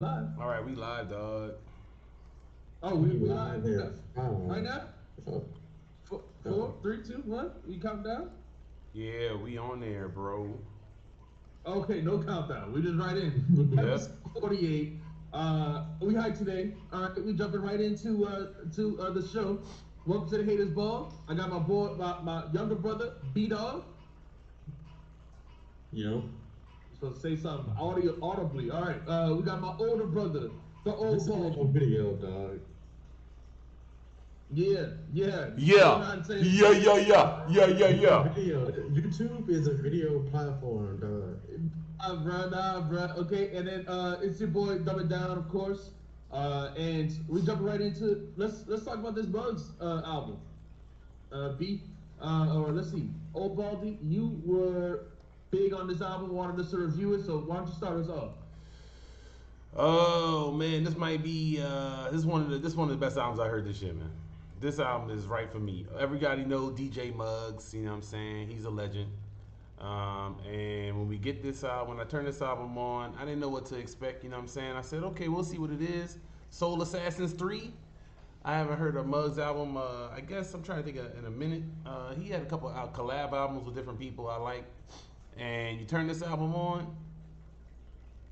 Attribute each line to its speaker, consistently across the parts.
Speaker 1: Live.
Speaker 2: All right, we live, dog.
Speaker 1: Oh,
Speaker 3: We
Speaker 1: we
Speaker 3: live
Speaker 1: live.
Speaker 3: in
Speaker 1: Okay. Right
Speaker 3: five.
Speaker 1: now?
Speaker 3: Oh,
Speaker 1: Four, three, two, one. You count down?
Speaker 2: Yeah, we on there, bro.
Speaker 1: Okay, no countdown. We just right in.
Speaker 2: Yep.
Speaker 1: Episode 48. We hyped today. All right, we jumping right into the show. Welcome to the Haters Ball. I got my boy, my younger brother, B Dog.
Speaker 3: yo,
Speaker 1: So say something audibly. All right. We got my older brother, the old
Speaker 3: this ain't no
Speaker 1: Baldy.
Speaker 3: video, dog.
Speaker 1: Yeah, yeah. Go
Speaker 2: Yeah.
Speaker 1: ahead and say
Speaker 2: Yeah, yeah, yeah. Yeah, yeah,
Speaker 3: This ain't
Speaker 2: yeah.
Speaker 3: video. YouTube is a video platform, dog.
Speaker 1: Bruh, nah, bruh. Okay, and then it's your boy Dumb It Down, of course. And we jump right into let's talk about this Bugs album. B, or let's see, Old Baldy, you were big on this album, wanted us to review it. So why don't you start us off?
Speaker 2: Oh man, this might be this one of the best albums I heard this year, man. This album is right for me. Everybody know DJ Muggs, you know what I'm saying? He's a legend. And when we get this when I turn this album on, I didn't know what to expect, you know what I'm saying? I said, okay, we'll see what it is. Soul Assassins 3. I haven't heard a Muggs album. I guess I'm trying to think in a minute. He had a couple collab albums with different people I like, and you turn this album on.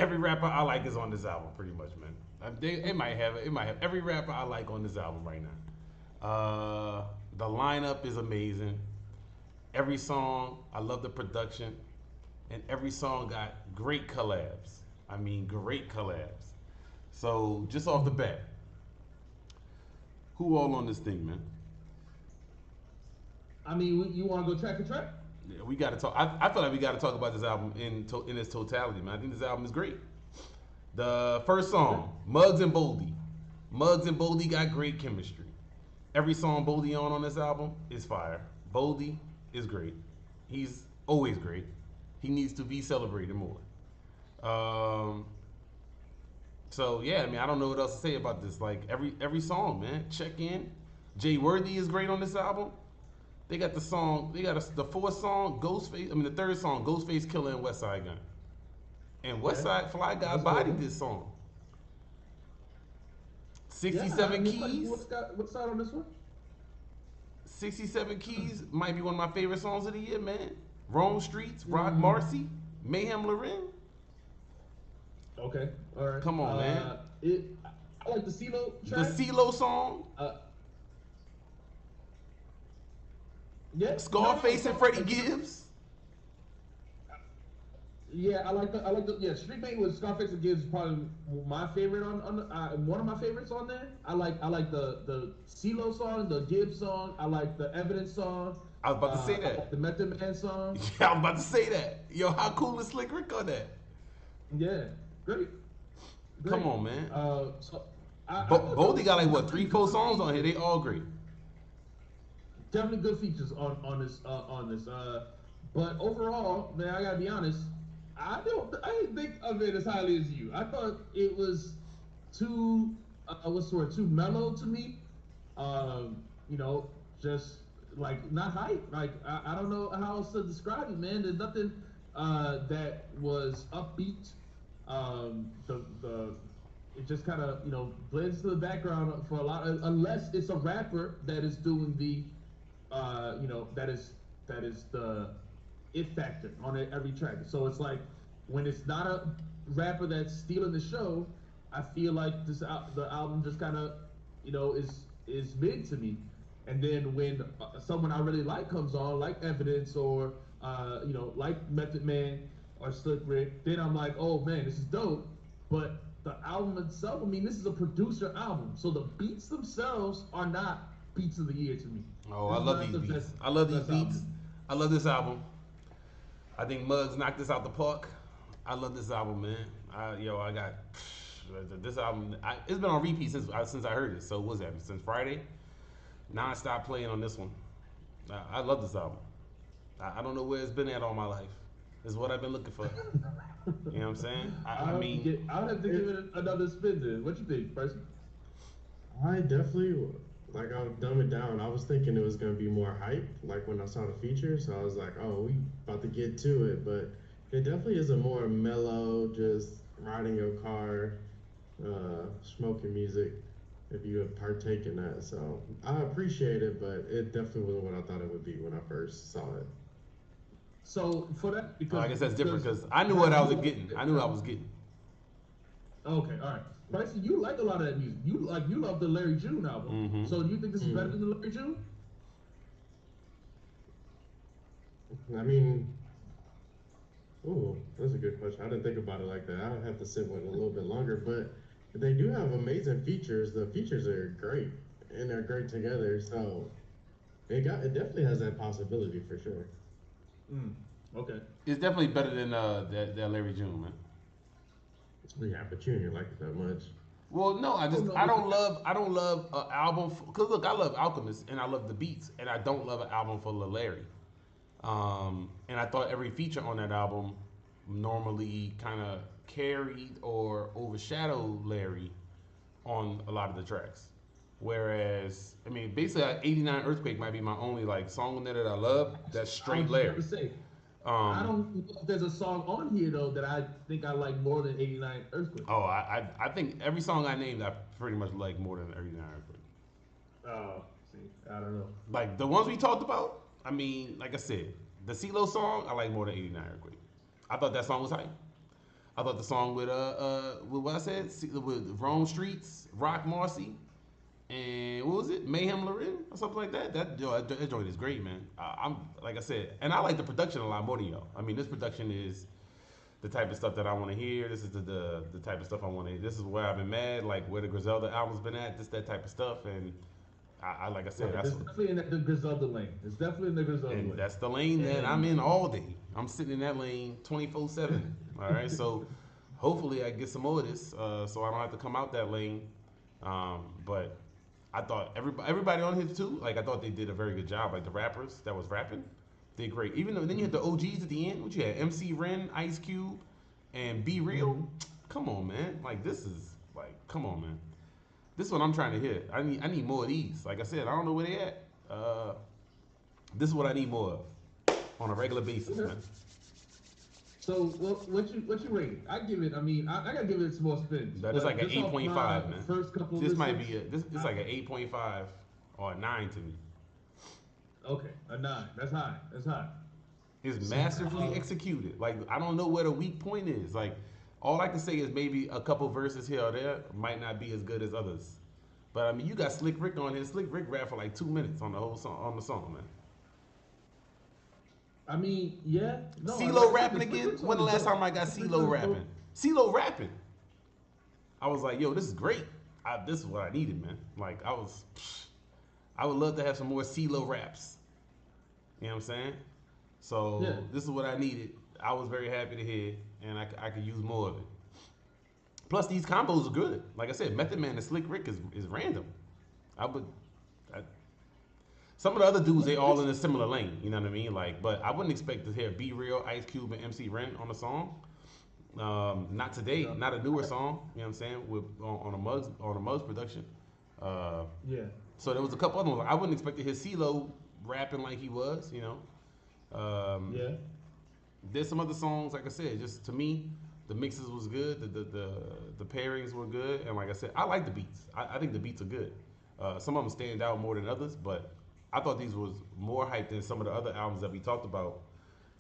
Speaker 2: Every rapper I like is on this album, pretty much, man. It might have every rapper I like on this album right now. The lineup is amazing. Every song, I love the production, and every song got great collabs. I mean, great collabs. So just off the bat, who all on this thing, man?
Speaker 1: I mean, you want to go track for track?
Speaker 2: Yeah, we got to talk. I feel like we got to talk about this album in its totality, man. I think this album is great. The first
Speaker 1: Okay.
Speaker 2: song, Muggs and Boldy. Muggs and Boldy got great chemistry. Every song Boldy on this album is fire. Boldy is great. He's always great. He needs to be celebrated more. Um, so yeah, I mean, I don't know what else to say about this. Like every song, man. Check in. Jay Worthy is great on this album. They got the song. They got the fourth song, Ghostface. I mean, the third song, Ghostface Killer and West Side Gun. And West
Speaker 1: Okay.
Speaker 2: Side Fly Guy
Speaker 1: That's a good
Speaker 2: bodied
Speaker 1: one.
Speaker 2: this song.
Speaker 1: Yeah,
Speaker 2: 67
Speaker 1: anybody
Speaker 2: Keys.
Speaker 1: what's side on this one?
Speaker 2: 67 Keys might be one of my favorite songs of the year, man. Rome Streets, Rock
Speaker 1: Mm,
Speaker 2: Marcy, Mayhem Loren.
Speaker 1: okay, all right.
Speaker 2: Come on, man.
Speaker 1: I like the CeeLo
Speaker 2: The
Speaker 1: track.
Speaker 2: CeeLo song,
Speaker 1: Uh, yeah, no,
Speaker 2: Scarface and Freddie
Speaker 1: like,
Speaker 2: Gibbs.
Speaker 1: yeah, I like the yeah. Street Bang with Scarface and Gibbs is probably my favorite on one of my favorites on there. I like the CeeLo song, the Gibbs song. I like the Evidence song.
Speaker 2: I was about to say
Speaker 1: I like
Speaker 2: that.
Speaker 1: the Method Man song.
Speaker 2: Yeah, I was about to say that. Yo, how cool is Slick Rick on that?
Speaker 1: Yeah, great,
Speaker 2: Come
Speaker 1: great.
Speaker 2: on, man.
Speaker 1: So I thought that
Speaker 2: Boldy
Speaker 1: was
Speaker 2: got like what
Speaker 1: definitely
Speaker 2: three, four
Speaker 1: good
Speaker 2: songs on here.
Speaker 1: features.
Speaker 2: They all great.
Speaker 1: Definitely good features on this. But overall, man, I gotta be honest. I didn't think of it as highly as you. I thought it was too what's the word? Too mellow to me. You know, just like not hype. Like I don't know how else to describe it, man. There's nothing that was upbeat. The it just kind of blends to the background for a lot, unless it's a rapper that is doing the that is the it factor on every track. So it's like when it's not a rapper that's stealing the show, I feel like the album just kind of is big to me. And then when someone I really like comes on, like Evidence or like Method Man or Slick Rick, then I'm like, oh man, this is dope. But the album itself, I mean, this is a producer album, so the beats themselves are not beats of the year to me.
Speaker 2: Oh, I
Speaker 1: This is
Speaker 2: love
Speaker 1: not
Speaker 2: these
Speaker 1: the
Speaker 2: beats.
Speaker 1: best
Speaker 2: I love these
Speaker 1: best
Speaker 2: beats.
Speaker 1: album.
Speaker 2: I love this album. I think Muggs knocked this out the park. I love this album, man. I got this album. It's been on repeat since I heard it. So what was that? Since Friday, non-stop playing on this one. I love this album. I don't know where it's been at all my life. It's what I've been looking for. You know what I'm saying? I mean,
Speaker 1: I would have to give
Speaker 3: It,
Speaker 1: it another spin. Then what you think, person?
Speaker 3: I definitely like. I'll dumb it down. I was thinking it was gonna be more hype, like when I saw the features. So I was like, oh, we about to get to it, but it definitely is a more mellow, just riding your car. smoking music if you would partake in that. So I appreciate it, but it definitely wasn't what I thought it would be when I first saw it.
Speaker 1: So for that,
Speaker 2: I
Speaker 1: because
Speaker 2: guess that's different
Speaker 1: because
Speaker 2: because I knew what I was getting. I knew I was getting.
Speaker 1: okay, all right. Bryson, you like a lot of that music. You love the Larry June album.
Speaker 2: Mm-hmm.
Speaker 1: So do you think this is better than the Larry June?
Speaker 3: I mean, oh, that's a good question. I didn't think about it like that. I would have to sit with it a little bit longer, but they do have amazing features. The features are great, and they're great together. So it definitely has that possibility for sure.
Speaker 1: Mm, okay.
Speaker 2: It's definitely better than that Larry June, man.
Speaker 3: Yeah, but you ain't like it that much.
Speaker 2: Well, no,
Speaker 1: Oh no,
Speaker 2: I don't love an album because look, I love Alchemist and I love the beats, and I don't love an album for Lil Larry. And I thought every feature on that album normally kind of carried or overshadowed Larry on a lot of the tracks. Whereas, I mean, basically, 89 Earthquake might be my only like song on there that I love. That's
Speaker 1: I
Speaker 2: straight
Speaker 1: was just about
Speaker 2: Larry.
Speaker 1: to say. I
Speaker 2: Um,
Speaker 1: don't know if there's a song on here though that I think I like more than 89 Earthquake.
Speaker 2: oh, I think every song I named I pretty much like more than 89 Earthquake.
Speaker 1: Oh, see, I don't know.
Speaker 2: Like the ones we talked about, I mean, like I said, the CeeLo song I like more than 89 Earthquake. I thought that song was hype. I thought the song with what I said with Rome Streets, Rock Marcy, and what was it, Mayhem Lorin or something like that. That joint is great, man. I'm like I said, and I like the production a lot more than y'all. I mean, this production is the type of stuff that I want to hear. This is the type of stuff I want to. This is where I've been mad, like where the Griselda album's been at. This that type of stuff, and I like I said,
Speaker 1: Right,
Speaker 2: that's
Speaker 1: it's definitely in the Griselda lane. It's definitely in the Griselda
Speaker 2: and
Speaker 1: lane.
Speaker 2: that's the lane that I'm in all day. I'm sitting in that lane 24/7. All right, so hopefully I get some more of this, so I don't have to come out that lane. But I thought everybody on here too. Like I thought they did a very good job. Like the rappers that was rapping, did great. Even though then you had the OGs at the end. What you had? MC Ren, Ice Cube, and Be Real.
Speaker 1: Mm-hmm.
Speaker 2: Come on, man. Like this is like, come on, man. This is what I'm trying to hear. I need more of these. Like I said, I don't know where they at. This is what I need more of on a regular basis, man.
Speaker 1: So what you rate it? I give it. I mean, I gotta give it some more spins.
Speaker 2: But it's like an
Speaker 1: just off
Speaker 2: 8.5,
Speaker 1: my
Speaker 2: man.
Speaker 1: First couple.
Speaker 2: This might
Speaker 1: listens,
Speaker 2: be this like an 8.5 or a 9 to me.
Speaker 1: Okay, a 9. That's high. That's high.
Speaker 2: It's masterfully executed. Like I don't know where the weak point is. Like all I can say is maybe a couple verses here or there might not be as good as others. But I mean, you got Slick Rick on here. Slick Rick rap for like 2 minutes on the whole song, man.
Speaker 1: I mean, yeah. No,
Speaker 2: CeeLo rapping
Speaker 1: Slick
Speaker 2: again?
Speaker 1: Rick's
Speaker 2: When the
Speaker 1: on
Speaker 2: last
Speaker 1: dope.
Speaker 2: time I got
Speaker 1: Slick
Speaker 2: CeeLo
Speaker 1: Rick's dope.
Speaker 2: rapping? CeeLo rapping. I was like, yo, this is great. This is what I needed, man. Like I would love to have some more CeeLo raps. You know what I'm saying? So
Speaker 1: Yeah.
Speaker 2: this is what I needed. I was very happy to hear, and I could use more of it. Plus, these combos are good. Like I said, Method Man and Slick Rick is random. I would. Some of the other dudes, they all in a similar lane. You know what I mean? Like, but I wouldn't expect to hear Be Real, Ice Cube, and MC Ren on a song. Not today.
Speaker 1: Yeah.
Speaker 2: Not a newer song. You know what I'm saying? With on a Muggs production.
Speaker 1: Yeah.
Speaker 2: So there was a couple other ones. I wouldn't expect to hear CeeLo rapping like he was. You know.
Speaker 1: Yeah.
Speaker 2: There's some other songs, like I said, just to me, the mixes was good, the pairings were good, and like I said, I like the beats. I think the beats are good. Some of them stand out more than others, but I thought these was more hype than some of the other albums that we talked about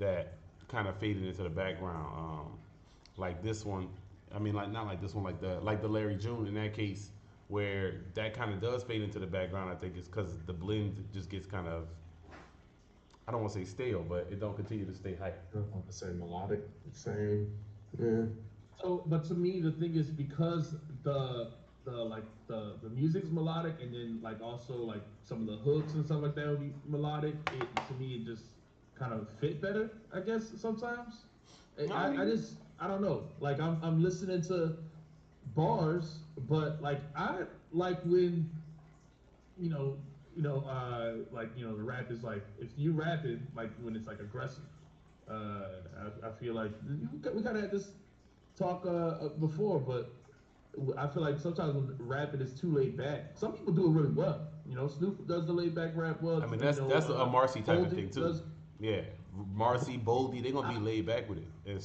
Speaker 2: that kind of faded into the background. Like this one, I mean, like not like this one, like the Larry June in that case, where that kind of does fade into the background. I think it's because the blend just gets kind of, I don't want to say stale, but it don't continue to stay hype.
Speaker 3: I don't want to say melodic, same. Yeah.
Speaker 1: So, but to me, the thing is because the music's melodic, and then like also like some of the hooks and stuff like that would be melodic. It to me it just kind of fit better, I guess sometimes. I don't know. Like I'm listening to bars, but like I like when the rap is like if you rap it like when it's like aggressive. I feel like we kind of had this talk before, but I feel like sometimes when rapping is too laid back. Some people do it really well. You know, Snoop does the laid back rap well.
Speaker 2: I mean, that's a Marcy type of thing too. Yeah, Marcy, Boldy, they're gonna be laid back with it. And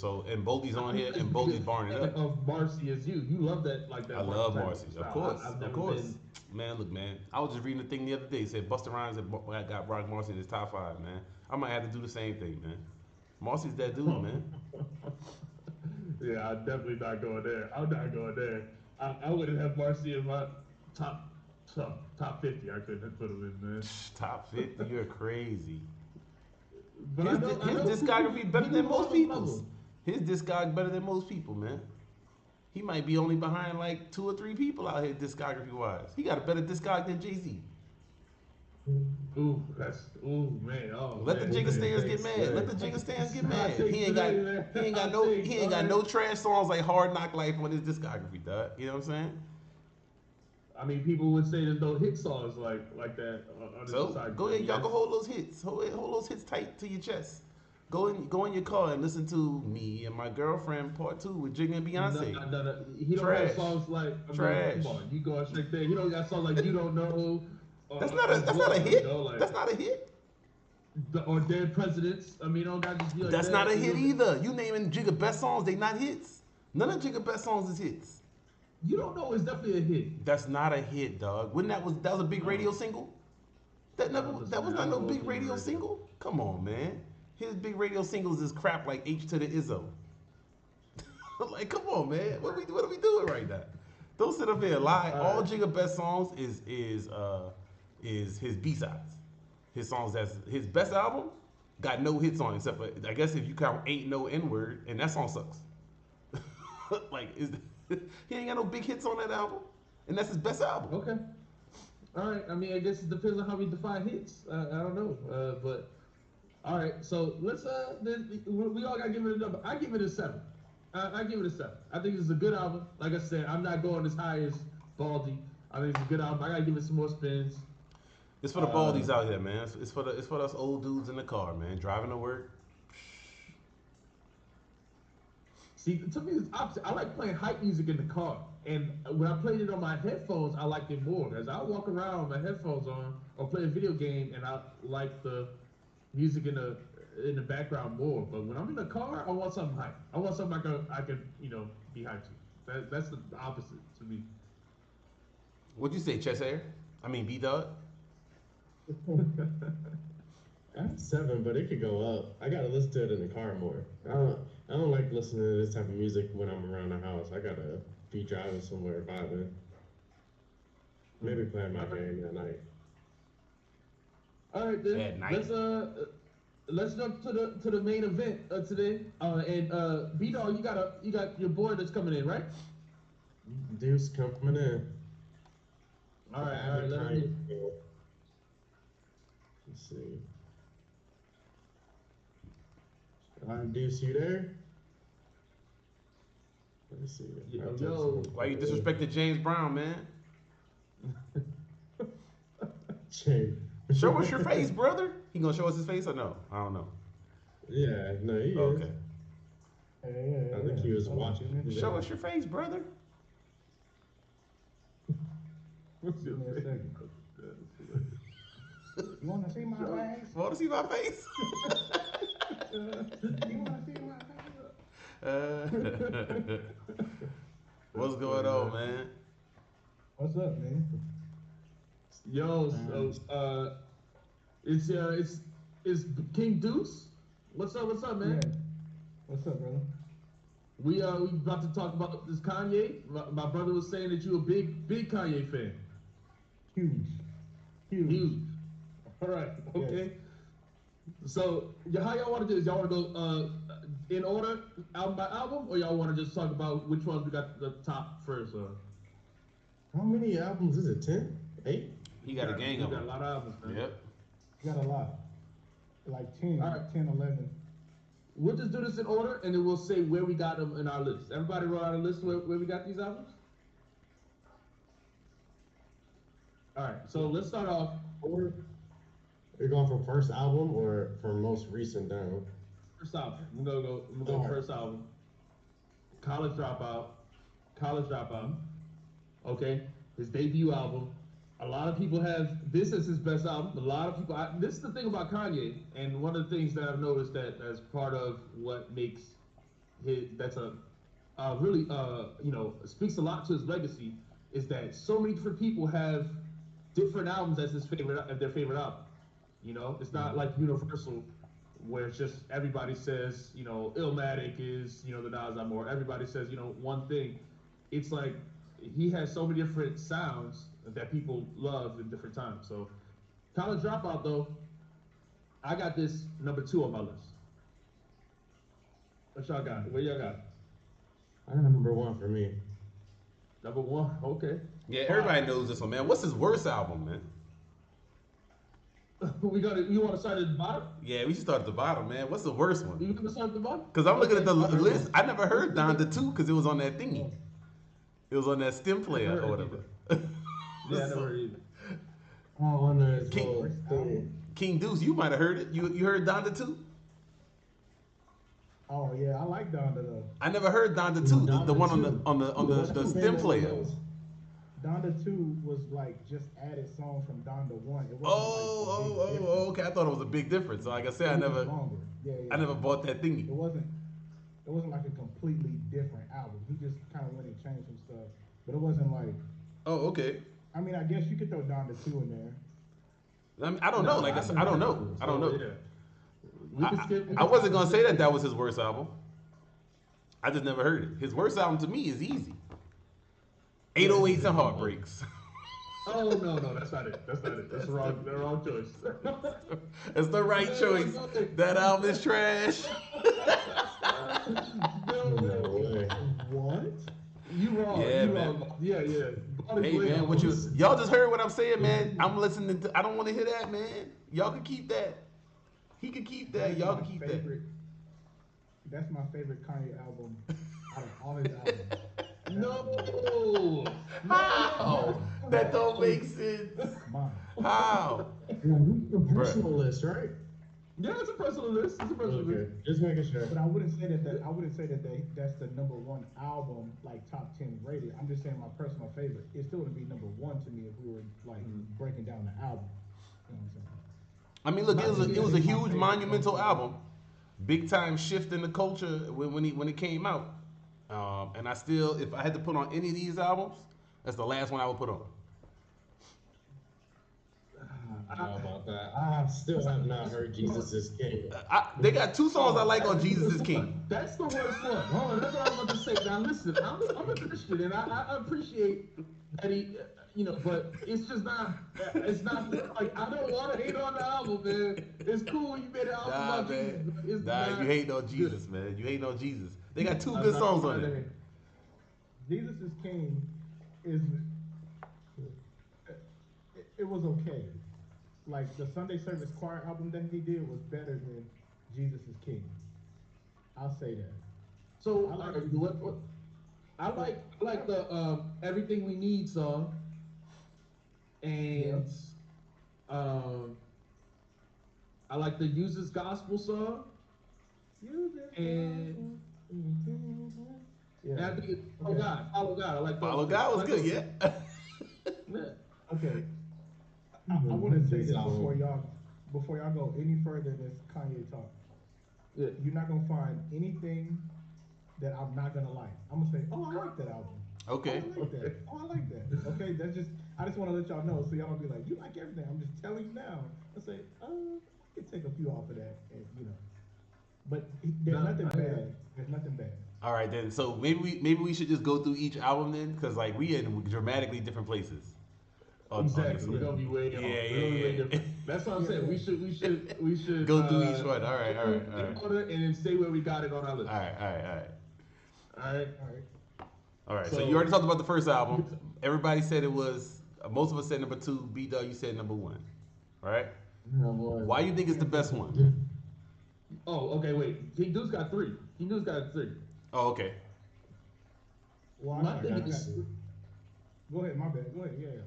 Speaker 2: Boldy's on here, and Boldy's barring it up.
Speaker 1: Of Marcy as you. You love that like that.
Speaker 2: I love
Speaker 1: type
Speaker 2: Marcy, of
Speaker 1: style.
Speaker 2: course,
Speaker 1: I've
Speaker 2: of
Speaker 1: never
Speaker 2: course.
Speaker 1: been.
Speaker 2: Man, look, man. I was just reading a thing the other day. It said Busta Rhymes got Rock Marcy in his top 5, man. I might have to do the same thing, man. Marcy's that dude, man.
Speaker 1: Yeah, I'm definitely not going there. I'm not going there. I wouldn't have Marcy in my top 50. I couldn't put him in, man.
Speaker 2: Top 50, you're crazy.
Speaker 1: But
Speaker 2: His,
Speaker 1: I know
Speaker 2: his discography better than most people's.
Speaker 1: level.
Speaker 2: His discography better than most people, man. He might be only behind like 2 or 3 people out here discography wise. He got a better discography than Jay-Z.
Speaker 1: Ooh man. Oh,
Speaker 2: Let
Speaker 1: man.
Speaker 2: the Jigga Stands get mad. Let the Jigga Stands get mad. He ain't got no trash songs like Hard Knock Life on his discography, dog. You know what I'm saying?
Speaker 1: I mean, people would say there's no hit songs like that on the
Speaker 2: So
Speaker 1: side.
Speaker 2: go ahead, y'all go hold those hits. Hold those hits tight to your chest. Go in your car and listen to Me and My Girlfriend Part 2 with Jigga and Beyonce.
Speaker 1: No. He don't have songs like
Speaker 2: Trash.
Speaker 1: Come on, you go straight there. He don't got songs like You Don't Know.
Speaker 2: That's not a hit.
Speaker 1: You know, like,
Speaker 2: That's not a hit.
Speaker 1: Or Dead Presidents. I mean, don't got just be like
Speaker 2: That's
Speaker 1: that.
Speaker 2: not a hit either. You naming Jigga best songs, they not hits. None of Jigga best songs is hits.
Speaker 1: You Don't Know is definitely a hit.
Speaker 2: That's not a hit, dog. That was a big radio single? That was not no big radio single? Come on, man. His big radio singles is crap like H to the Izzo. Like, come on, man. What are we doing right now? Don't sit up here and lie. All Jigga best songs is his B-sides. His songs that's his best album got no hits on it, except for, I guess, if you count Ain't No N-Word, and that song sucks. Like, he ain't got no big hits on that album, and that's his best album.
Speaker 1: Okay. All right. I mean, I guess it depends on how we define hits. I don't know, but all right. So let's we all gotta give it a number. I give it a 7. I give it a 7. I think it's a good album. Like I said, I'm not going as high as Baldy. I think it's a good album. I gotta give it some more spins.
Speaker 2: It's for the baldies out here, man. It's for us old dudes in the car, man, driving to work.
Speaker 1: See, to me, it's opposite. I like playing hype music in the car, and when I played it on my headphones, I liked it more. As I walk around with my headphones on or play a video game, and I like the music in the background more. But when I'm in the car, I want something hype. I want something I can be hyped to. That's the opposite to me.
Speaker 2: What'd you say, chest hair? I mean, B-Dog?
Speaker 3: I'm 7, but it could go up. I gotta listen to it in the car more. I don't like listening to this type of music when I'm around the house. I gotta be driving somewhere vibing. Maybe playing my game at night.
Speaker 1: All right, then.
Speaker 2: At night.
Speaker 1: Let's jump to the main event today. And B-Dog, you got your boy that's coming in, right?
Speaker 3: Deuce coming in.
Speaker 1: All right.
Speaker 3: Let's see. Deuce, you there? Let me see.
Speaker 1: Yo.
Speaker 2: Why you disrespected James Brown, man?
Speaker 3: James.
Speaker 2: Show us your face, brother. He gonna show us his face or no? I don't know.
Speaker 3: Yeah, no, he is.
Speaker 2: Okay.
Speaker 3: I think he was watching.
Speaker 2: Show us your face, brother.
Speaker 1: What's your face?
Speaker 4: You want to see my face?
Speaker 2: Want to see my face?
Speaker 4: You want to see my face?
Speaker 2: What's going on, man?
Speaker 4: What's up, man?
Speaker 1: Yo, so it's King Deuce. What's up, man?
Speaker 4: Yeah. What's up, brother?
Speaker 1: We about to talk about this Kanye. My brother was saying that you a big Kanye fan.
Speaker 4: Huge.
Speaker 1: All right. Okay. So how y'all want to do this? Y'all want to go in order, album by album, or y'all want to just talk about which ones we got the top first?
Speaker 3: How many albums is it? 10? 8?
Speaker 2: He got a gang of
Speaker 1: got a
Speaker 2: them.
Speaker 1: lot of albums, man.
Speaker 2: Yep.
Speaker 4: You got a lot. Like 10,
Speaker 1: All right.
Speaker 4: 10, 11.
Speaker 1: We'll just do this in order, and then we'll say where we got them in our list. Everybody wrote out a list where we got these albums? All right, so let's start off.
Speaker 3: Or you're going from first album or from most recent down?
Speaker 1: First album. I'm gonna go
Speaker 3: All right.
Speaker 1: first album. College Dropout. Okay. His debut album. A lot of people have this as his best album. A lot of people. This is the thing about Kanye, and one of the things that I've noticed that as part of what makes that's a really speaks a lot to his legacy is that so many different people have different albums as their favorite album. You know, it's not like Universal where it's just everybody says, Illmatic is, the Nas album, or everybody says, one thing. It's like he has so many different sounds that people love in different times. So, College Dropout, though, I got this number 2 on my list. What y'all got? Where y'all got?
Speaker 3: I got number 1 for me.
Speaker 1: Number 1, okay.
Speaker 2: Yeah, everybody knows this one, man. What's his worst album, man?
Speaker 1: You want to start at the bottom?
Speaker 2: Yeah, we should start at the bottom, man. What's the worst one?
Speaker 1: You want to start at the bottom?
Speaker 2: Because I'm looking at the list. I never heard Donda 2 because it was on that thingy. It was on that stem player or whatever.
Speaker 1: Yeah, I never heard either.
Speaker 3: Oh, on the
Speaker 2: King Deuce, you might have heard it. You heard Donda 2?
Speaker 4: Oh yeah, I like Donda though.
Speaker 2: I never heard Donda 2, the one on the stem player.
Speaker 4: Donda 2 was like just added songs from Donda 1. It wasn't
Speaker 2: Okay. I thought it was a big difference. So like I said, I never bought that thingy.
Speaker 4: It wasn't like a completely different album. He just kind of went and changed some stuff, but it wasn't like.
Speaker 2: Oh, okay.
Speaker 4: I mean, I guess you could throw Donda 2 in there.
Speaker 2: I mean, I don't know. Like I said, I don't know. I don't know.
Speaker 1: Yeah.
Speaker 2: I wasn't gonna say that was his worst album. I just never heard it. His worst album to me is Easy. 808s and Heartbreaks.
Speaker 1: Oh no, that's not it. That's the wrong choice.
Speaker 2: It's the right choice. That album is trash.
Speaker 3: No way.
Speaker 4: What?
Speaker 1: You wrong.
Speaker 2: Yeah,
Speaker 1: you
Speaker 2: man.
Speaker 1: wrong. Yeah.
Speaker 2: Hey man, y'all just heard what I'm saying, man. I'm listening to. I don't want to hear that, man. Y'all can keep that. He can keep that. Y'all can keep that.
Speaker 4: That's my favorite Kanye album out of all his albums.
Speaker 1: No.
Speaker 2: How? That don't make sense.
Speaker 4: Mine.
Speaker 2: How?
Speaker 3: The personal list, right?
Speaker 1: Yeah, it's a personal list.
Speaker 3: Okay, just making sure.
Speaker 4: But I wouldn't say that that's the number 1 album, like top 10 rated. I'm just saying my personal favorite. It still would be number 1 to me if we were like breaking down the album. You know what I'm saying?
Speaker 2: I mean, look, it was a huge monumental album, big time shift in the culture when it came out. And I still, if I had to put on any of these albums, that's the last one I would put on.
Speaker 3: I don't know about that. I still have not heard Jesus is King.
Speaker 2: They got 2 songs I like on Jesus is King.
Speaker 1: That's the worst one. Oh, that's what I was about to say. Now listen, I'm a Christian and I appreciate that he, but it's just not. It's not like I don't want to hate on the album, man. It's cool you made an album about Jesus.
Speaker 2: You hating on Jesus, man. You hating on Jesus. They got 2 good songs on it.
Speaker 4: Jesus is King is. It was okay. Like the Sunday Service Choir album that he did was better than Jesus is King. I'll say that.
Speaker 1: So I like the Everything We Need song, and I like the Uses Gospel song, and I think it's Follow God. I like
Speaker 2: Follow God was good, yeah.
Speaker 4: Okay. I want to say this before y'all go any further in this Kanye talk.
Speaker 1: Yeah.
Speaker 4: You're not gonna find anything that I'm not gonna like. I'm gonna say, oh, I like that album.
Speaker 2: Okay.
Speaker 4: Oh, I like that. Oh, I like that. Okay, I just want to let y'all know so y'all don't be like, you like everything. I'm just telling you now. I say, I can take a few off of that, and But there's nothing bad. There's nothing bad.
Speaker 2: All right then. So maybe we should just go through each album then, because like we in dramatically different places.
Speaker 1: Exactly. We're gonna be way off.
Speaker 2: Yeah.
Speaker 1: That's what I'm saying. We should
Speaker 2: Go through each one. All right.
Speaker 1: Order and then say where we got it on our list.
Speaker 2: All right. So you already talked about the first album. Everybody said it was. Most of us said number 2. B-Dog, you said number 1. Right? Why you think it's the best one?
Speaker 1: Oh, okay. Wait. King Deuce got 3. King Deuce got 3.
Speaker 2: Oh, okay.
Speaker 4: Well,
Speaker 1: my thing is.
Speaker 4: Go ahead. My bad. Go ahead. Yeah.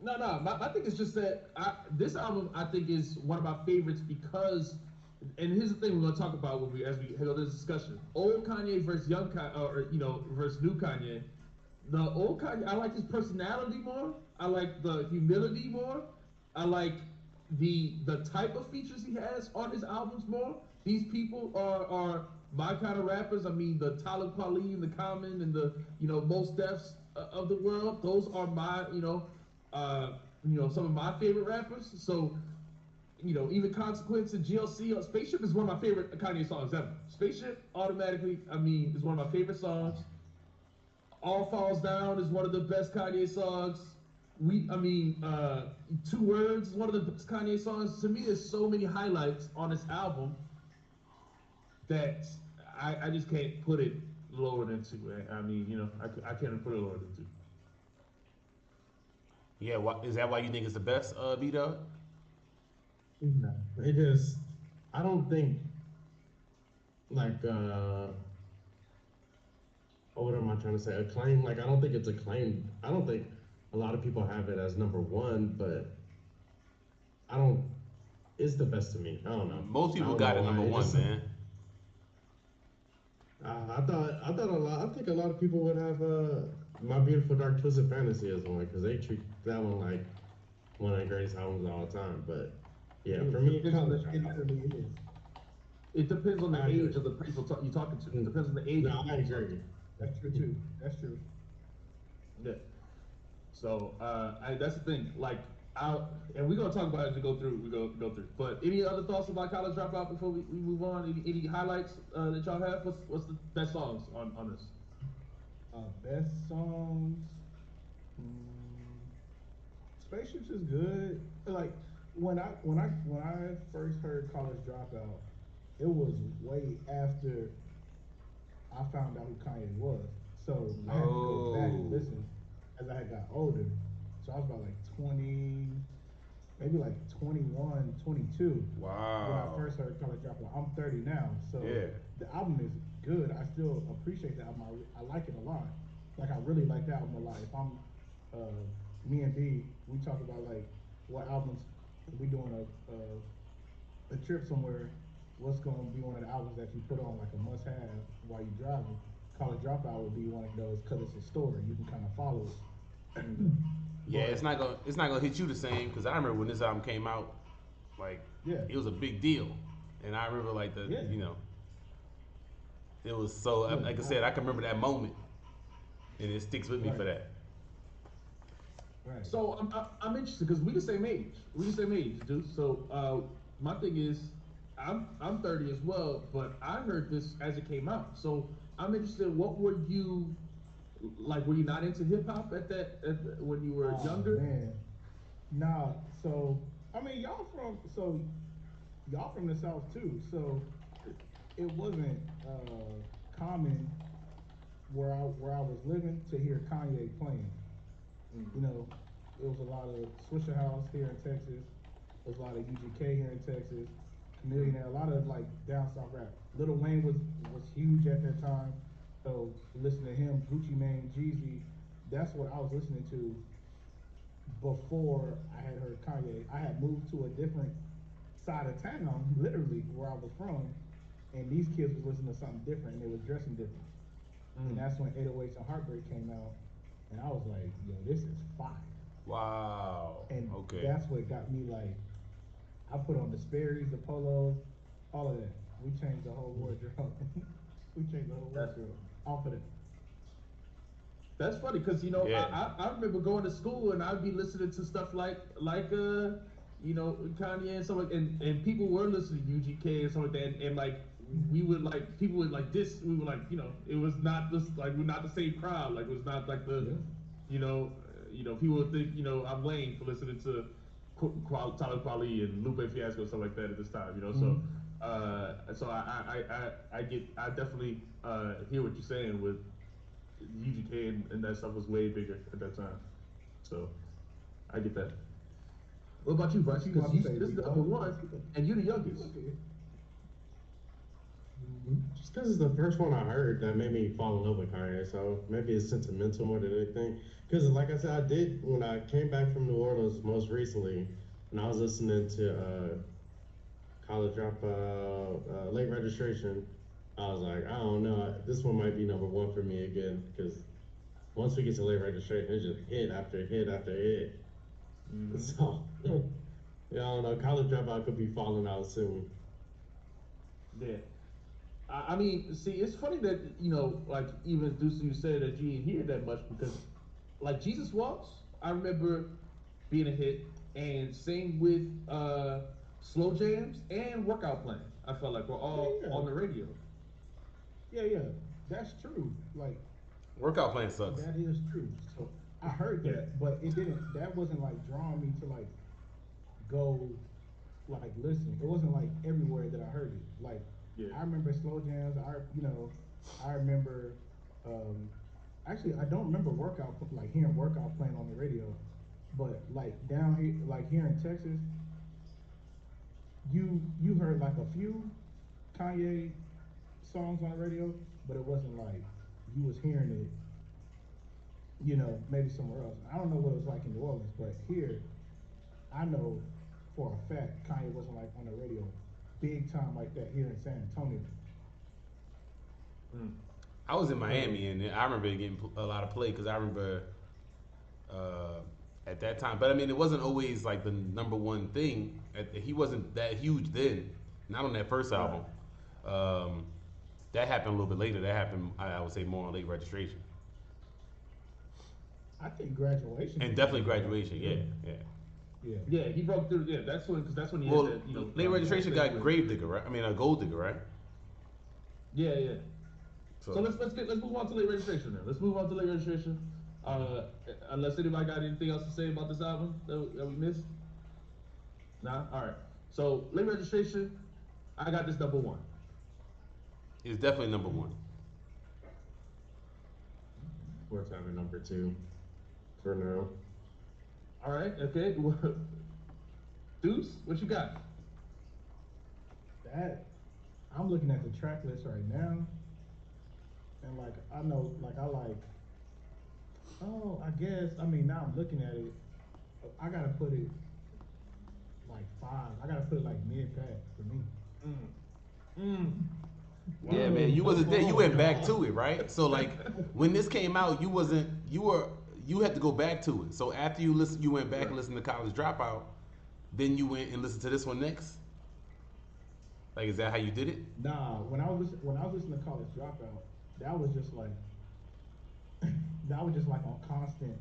Speaker 1: No. My thing is just that this album I think is one of my favorites because, and here's the thing we're gonna talk about as we head on this discussion: old Kanye versus young Kanye, versus new Kanye. the old Kanye. I like his personality more. I like the humility more. I like the type of features he has on his albums more. These people are my kind of rappers. I mean, the Talib Kweli and the Common and the Most Defs of the world. Those are my some of my favorite rappers. So even Consequence and GLC. Spaceship is one of my favorite Kanye songs ever. Spaceship, automatically, I mean, is one of my favorite songs. All Falls Down is one of the best Kanye songs. Two Words is one of the best Kanye songs. To me, there's so many highlights on this album that I just can't put it lower than two. I mean, I can't put it lower than two.
Speaker 2: Yeah, is that why you think it's the best, B Dog?
Speaker 3: No, it just I don't think like what am I trying to say? Acclaim? Like I don't think it's acclaimed. I don't think a lot of people have it as number one, but I don't. It's the best to me. I don't know.
Speaker 2: Most
Speaker 3: I
Speaker 2: people
Speaker 3: don't
Speaker 2: got
Speaker 3: know
Speaker 2: it
Speaker 3: why.
Speaker 2: number
Speaker 3: It
Speaker 2: one,
Speaker 3: just,
Speaker 2: man.
Speaker 3: I thought a lot. I think a lot of people would have My Beautiful Dark Twisted Fantasy as one because they treat that one like one of the greatest albums of all time. But yeah, for me,
Speaker 4: it
Speaker 3: College
Speaker 4: literally is.
Speaker 1: It depends on the
Speaker 3: I agree.
Speaker 1: age of the people you're talking to. It depends on the age
Speaker 3: No,
Speaker 1: of the
Speaker 3: I
Speaker 1: people you're talking
Speaker 3: agree.
Speaker 4: That's true too. That's true.
Speaker 1: to. Yeah. So that's the thing. Like, and we're gonna talk about it as we go through. We go through. But any other thoughts about College Dropout before we move on? Any highlights that y'all have? What's the best songs on this?
Speaker 4: Best songs. Mm, Spaceships is good. Like when I first heard College Dropout, it was way after I found out who Kanye was. So I had to go back and
Speaker 2: Oh,
Speaker 4: listen as I had got older. So I was about like 20, maybe like 21, 22 when I
Speaker 2: wow.
Speaker 4: first heard College Dropout. I'm 30 now, so
Speaker 2: Yeah.
Speaker 4: the album is good. I still appreciate the album. I like it a lot. Like I really like the album a lot. If I'm me and B, we talk about like what albums if we doing a trip somewhere, what's going to be one of the albums that you put on like a must have while you're driving? College Dropout would be one of those because it's a story. You can kind of follow it.
Speaker 2: Yeah,
Speaker 4: But
Speaker 2: it's not gonna hit you the same because I remember when this album came out, like
Speaker 4: yeah,
Speaker 2: it was a big deal, and I remember like
Speaker 4: yeah,
Speaker 2: it was so
Speaker 4: look,
Speaker 2: like I said I can remember that moment, and it sticks with me
Speaker 4: right,
Speaker 2: for that.
Speaker 4: right.
Speaker 1: So I'm interested because we the same age. We the same age, dude. So my thing is, I'm 30 as well, but I heard this as it came out. So I'm interested. What were you like? Were you not into hip hop when you were
Speaker 4: Oh
Speaker 1: younger?
Speaker 4: man, nah. So I mean, y'all from the South too. So it wasn't common where I was living to hear Kanye playing. You know, it was a lot of Swisher House here in Texas. There was a lot of UGK here in Texas. Chameleon, a lot of like down south rap. Lil Wayne was huge at that time. So listen to him, Gucci Mane, Jeezy. That's what I was listening to before I had heard Kanye. I had moved to a different side of town, literally where I was from, and these kids was listening to something different and they was dressing different. And
Speaker 1: Mm.
Speaker 4: that's when 808s and Heartbreak came out, and I was like, yo, this is fire.
Speaker 2: Wow.
Speaker 4: And
Speaker 2: Okay.
Speaker 4: that's what got me like, I put on the Sperry's, the polos, all of that. We changed the whole wardrobe. We changed the whole
Speaker 1: That's
Speaker 4: wardrobe off of that.
Speaker 1: That's funny because
Speaker 2: Yeah.
Speaker 1: I remember going to school and I'd be listening to stuff Kanye and stuff like and people were listening to UGK and stuff like that and like we would like people would like this we were like it was not this like we're not the same crowd like it was not like the
Speaker 4: Yeah.
Speaker 1: people would think I'm lame for listening to Talib Kweli and Lupe Fiasco and stuff like that at this time
Speaker 4: Mm-hmm.
Speaker 1: so I definitely hear what you're saying with UGK and that stuff was way bigger at that time. So I get that. What about you, Bryce?
Speaker 4: What you
Speaker 1: Because
Speaker 4: about to say,
Speaker 1: this
Speaker 4: B
Speaker 1: is the number
Speaker 4: dog?
Speaker 1: one, and you're the
Speaker 4: You
Speaker 1: youngest.
Speaker 4: look at it.
Speaker 3: Just because it's the first one I heard that made me fall in love with Kanye, so maybe it's sentimental more than anything. Because, like I said, I did when I came back from New Orleans most recently, and I was listening to College Dropout, Late Registration. I was like, I don't know, this one might be number one for me again. Because once we get to late registration, it's just hit after hit after hit.
Speaker 1: Mm-hmm.
Speaker 3: So, yeah, I don't know. College Dropout could be falling out soon.
Speaker 1: Yeah. I mean, see, it's funny that like even Deuce, you said that you didn't hear that much because, like Jesus Walks, I remember being a hit, and same with Slow Jams and Workout Plan. I felt like were all
Speaker 4: Yeah,
Speaker 1: on the radio.
Speaker 4: yeah. That's true. Like
Speaker 2: Workout plan sucks.
Speaker 4: that is true. So I heard
Speaker 1: Yeah.
Speaker 4: that, but it didn't. That wasn't like drawing me to like go like listen. It wasn't like everywhere that I heard it. Like
Speaker 1: Yeah.
Speaker 4: I remember slow jams. I remember. Um, Actually, I don't remember like hearing workout playing on the radio, but like down here, like here in Texas, you heard like a few Kanye songs on the radio, but it wasn't like you was hearing it, maybe somewhere else. I don't know what it was like in New Orleans, but here I know for a fact Kanye wasn't like on the radio big time like that here in San Antonio.
Speaker 1: Mm.
Speaker 2: I was in Miami and I remember getting a lot of play because I remember uh, at that time. But I mean, it wasn't always like the number one thing. He wasn't that huge then. Not on that first album. Um, that happened a little bit later. That happened, I would say, more on late registration.
Speaker 4: I think graduation.
Speaker 2: And definitely graduation. Yeah, yeah.
Speaker 4: Yeah.
Speaker 1: Yeah, he broke through. Yeah, that's when he
Speaker 2: Well,
Speaker 1: had that.
Speaker 2: late registration got Gravedigger, right? I mean, a Gold Digger, right?
Speaker 1: Yeah, yeah.
Speaker 2: So,
Speaker 1: So let's move on to late registration now. Let's move on to late registration. Uh, unless anybody got anything else to say about this album that we missed. Nah. All right. So late registration, I got this number one.
Speaker 2: it's definitely number one.
Speaker 3: Worth having number two for now.
Speaker 1: All right. Okay. Deuce, what you got?
Speaker 4: That I'm looking at the track list right now, and like I know, like I like. Oh, I guess. I mean, now I'm looking at it. I gotta put it like five. I gotta put it like mid pack for me.
Speaker 1: Mm. Mm.
Speaker 2: Yeah, man, you wasn't there. You went back to it, right? So like when this came out, you wasn't. You had to go back to it. So after you went back and listened to College Dropout. Then you went and listened to this one next. Like, is that how you did it?
Speaker 4: Nah, when I was listening to College Dropout, that was just like that was just like on constant.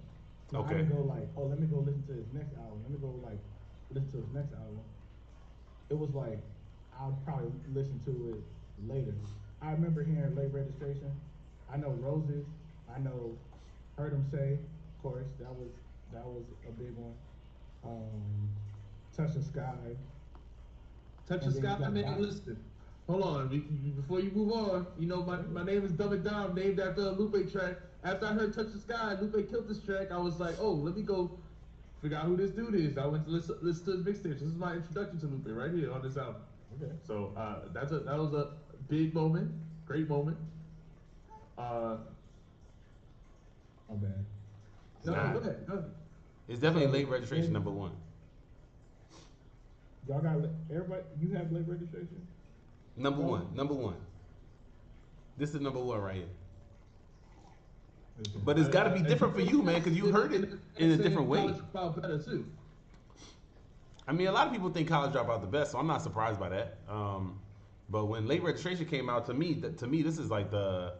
Speaker 4: Like, I
Speaker 2: Okay.
Speaker 4: didn't go like, oh, let me go listen to his next album. Let me go like listen to his next album. It was like I'll probably listen to it later. I remember hearing Late Registration. I know Roses. I know Heard 'Em Say. Of course, that was a big one. Um, Touch the Sky.
Speaker 1: Touch the
Speaker 4: And then
Speaker 1: sky,
Speaker 4: you got
Speaker 1: man.
Speaker 4: Doc.
Speaker 1: Listen, hold on. Before you move on, my name is Dumb It Down, named after a Lupe track. After I heard Touch the Sky, Lupe killed this track. I was like, oh, let me go figure out who this dude is. I went to listen to his mixtape. This is my introduction to Lupe right here on this album.
Speaker 4: Okay.
Speaker 1: So that was a big moment, great moment. Uh,
Speaker 4: My bad.
Speaker 1: no,
Speaker 2: Nah.
Speaker 1: go ahead, go ahead.
Speaker 2: It's definitely late registration number one.
Speaker 4: Y'all got everybody. You have Late Registration.
Speaker 2: Number
Speaker 4: No.
Speaker 2: one. Number one. This is number one right here.
Speaker 4: Okay.
Speaker 2: But it's got to be different for you, man, because you heard it in a different way.
Speaker 1: College Dropout better too.
Speaker 2: I mean, a lot of people think College Dropout the best, so I'm not surprised by that. But when late registration came out, to me, this is like the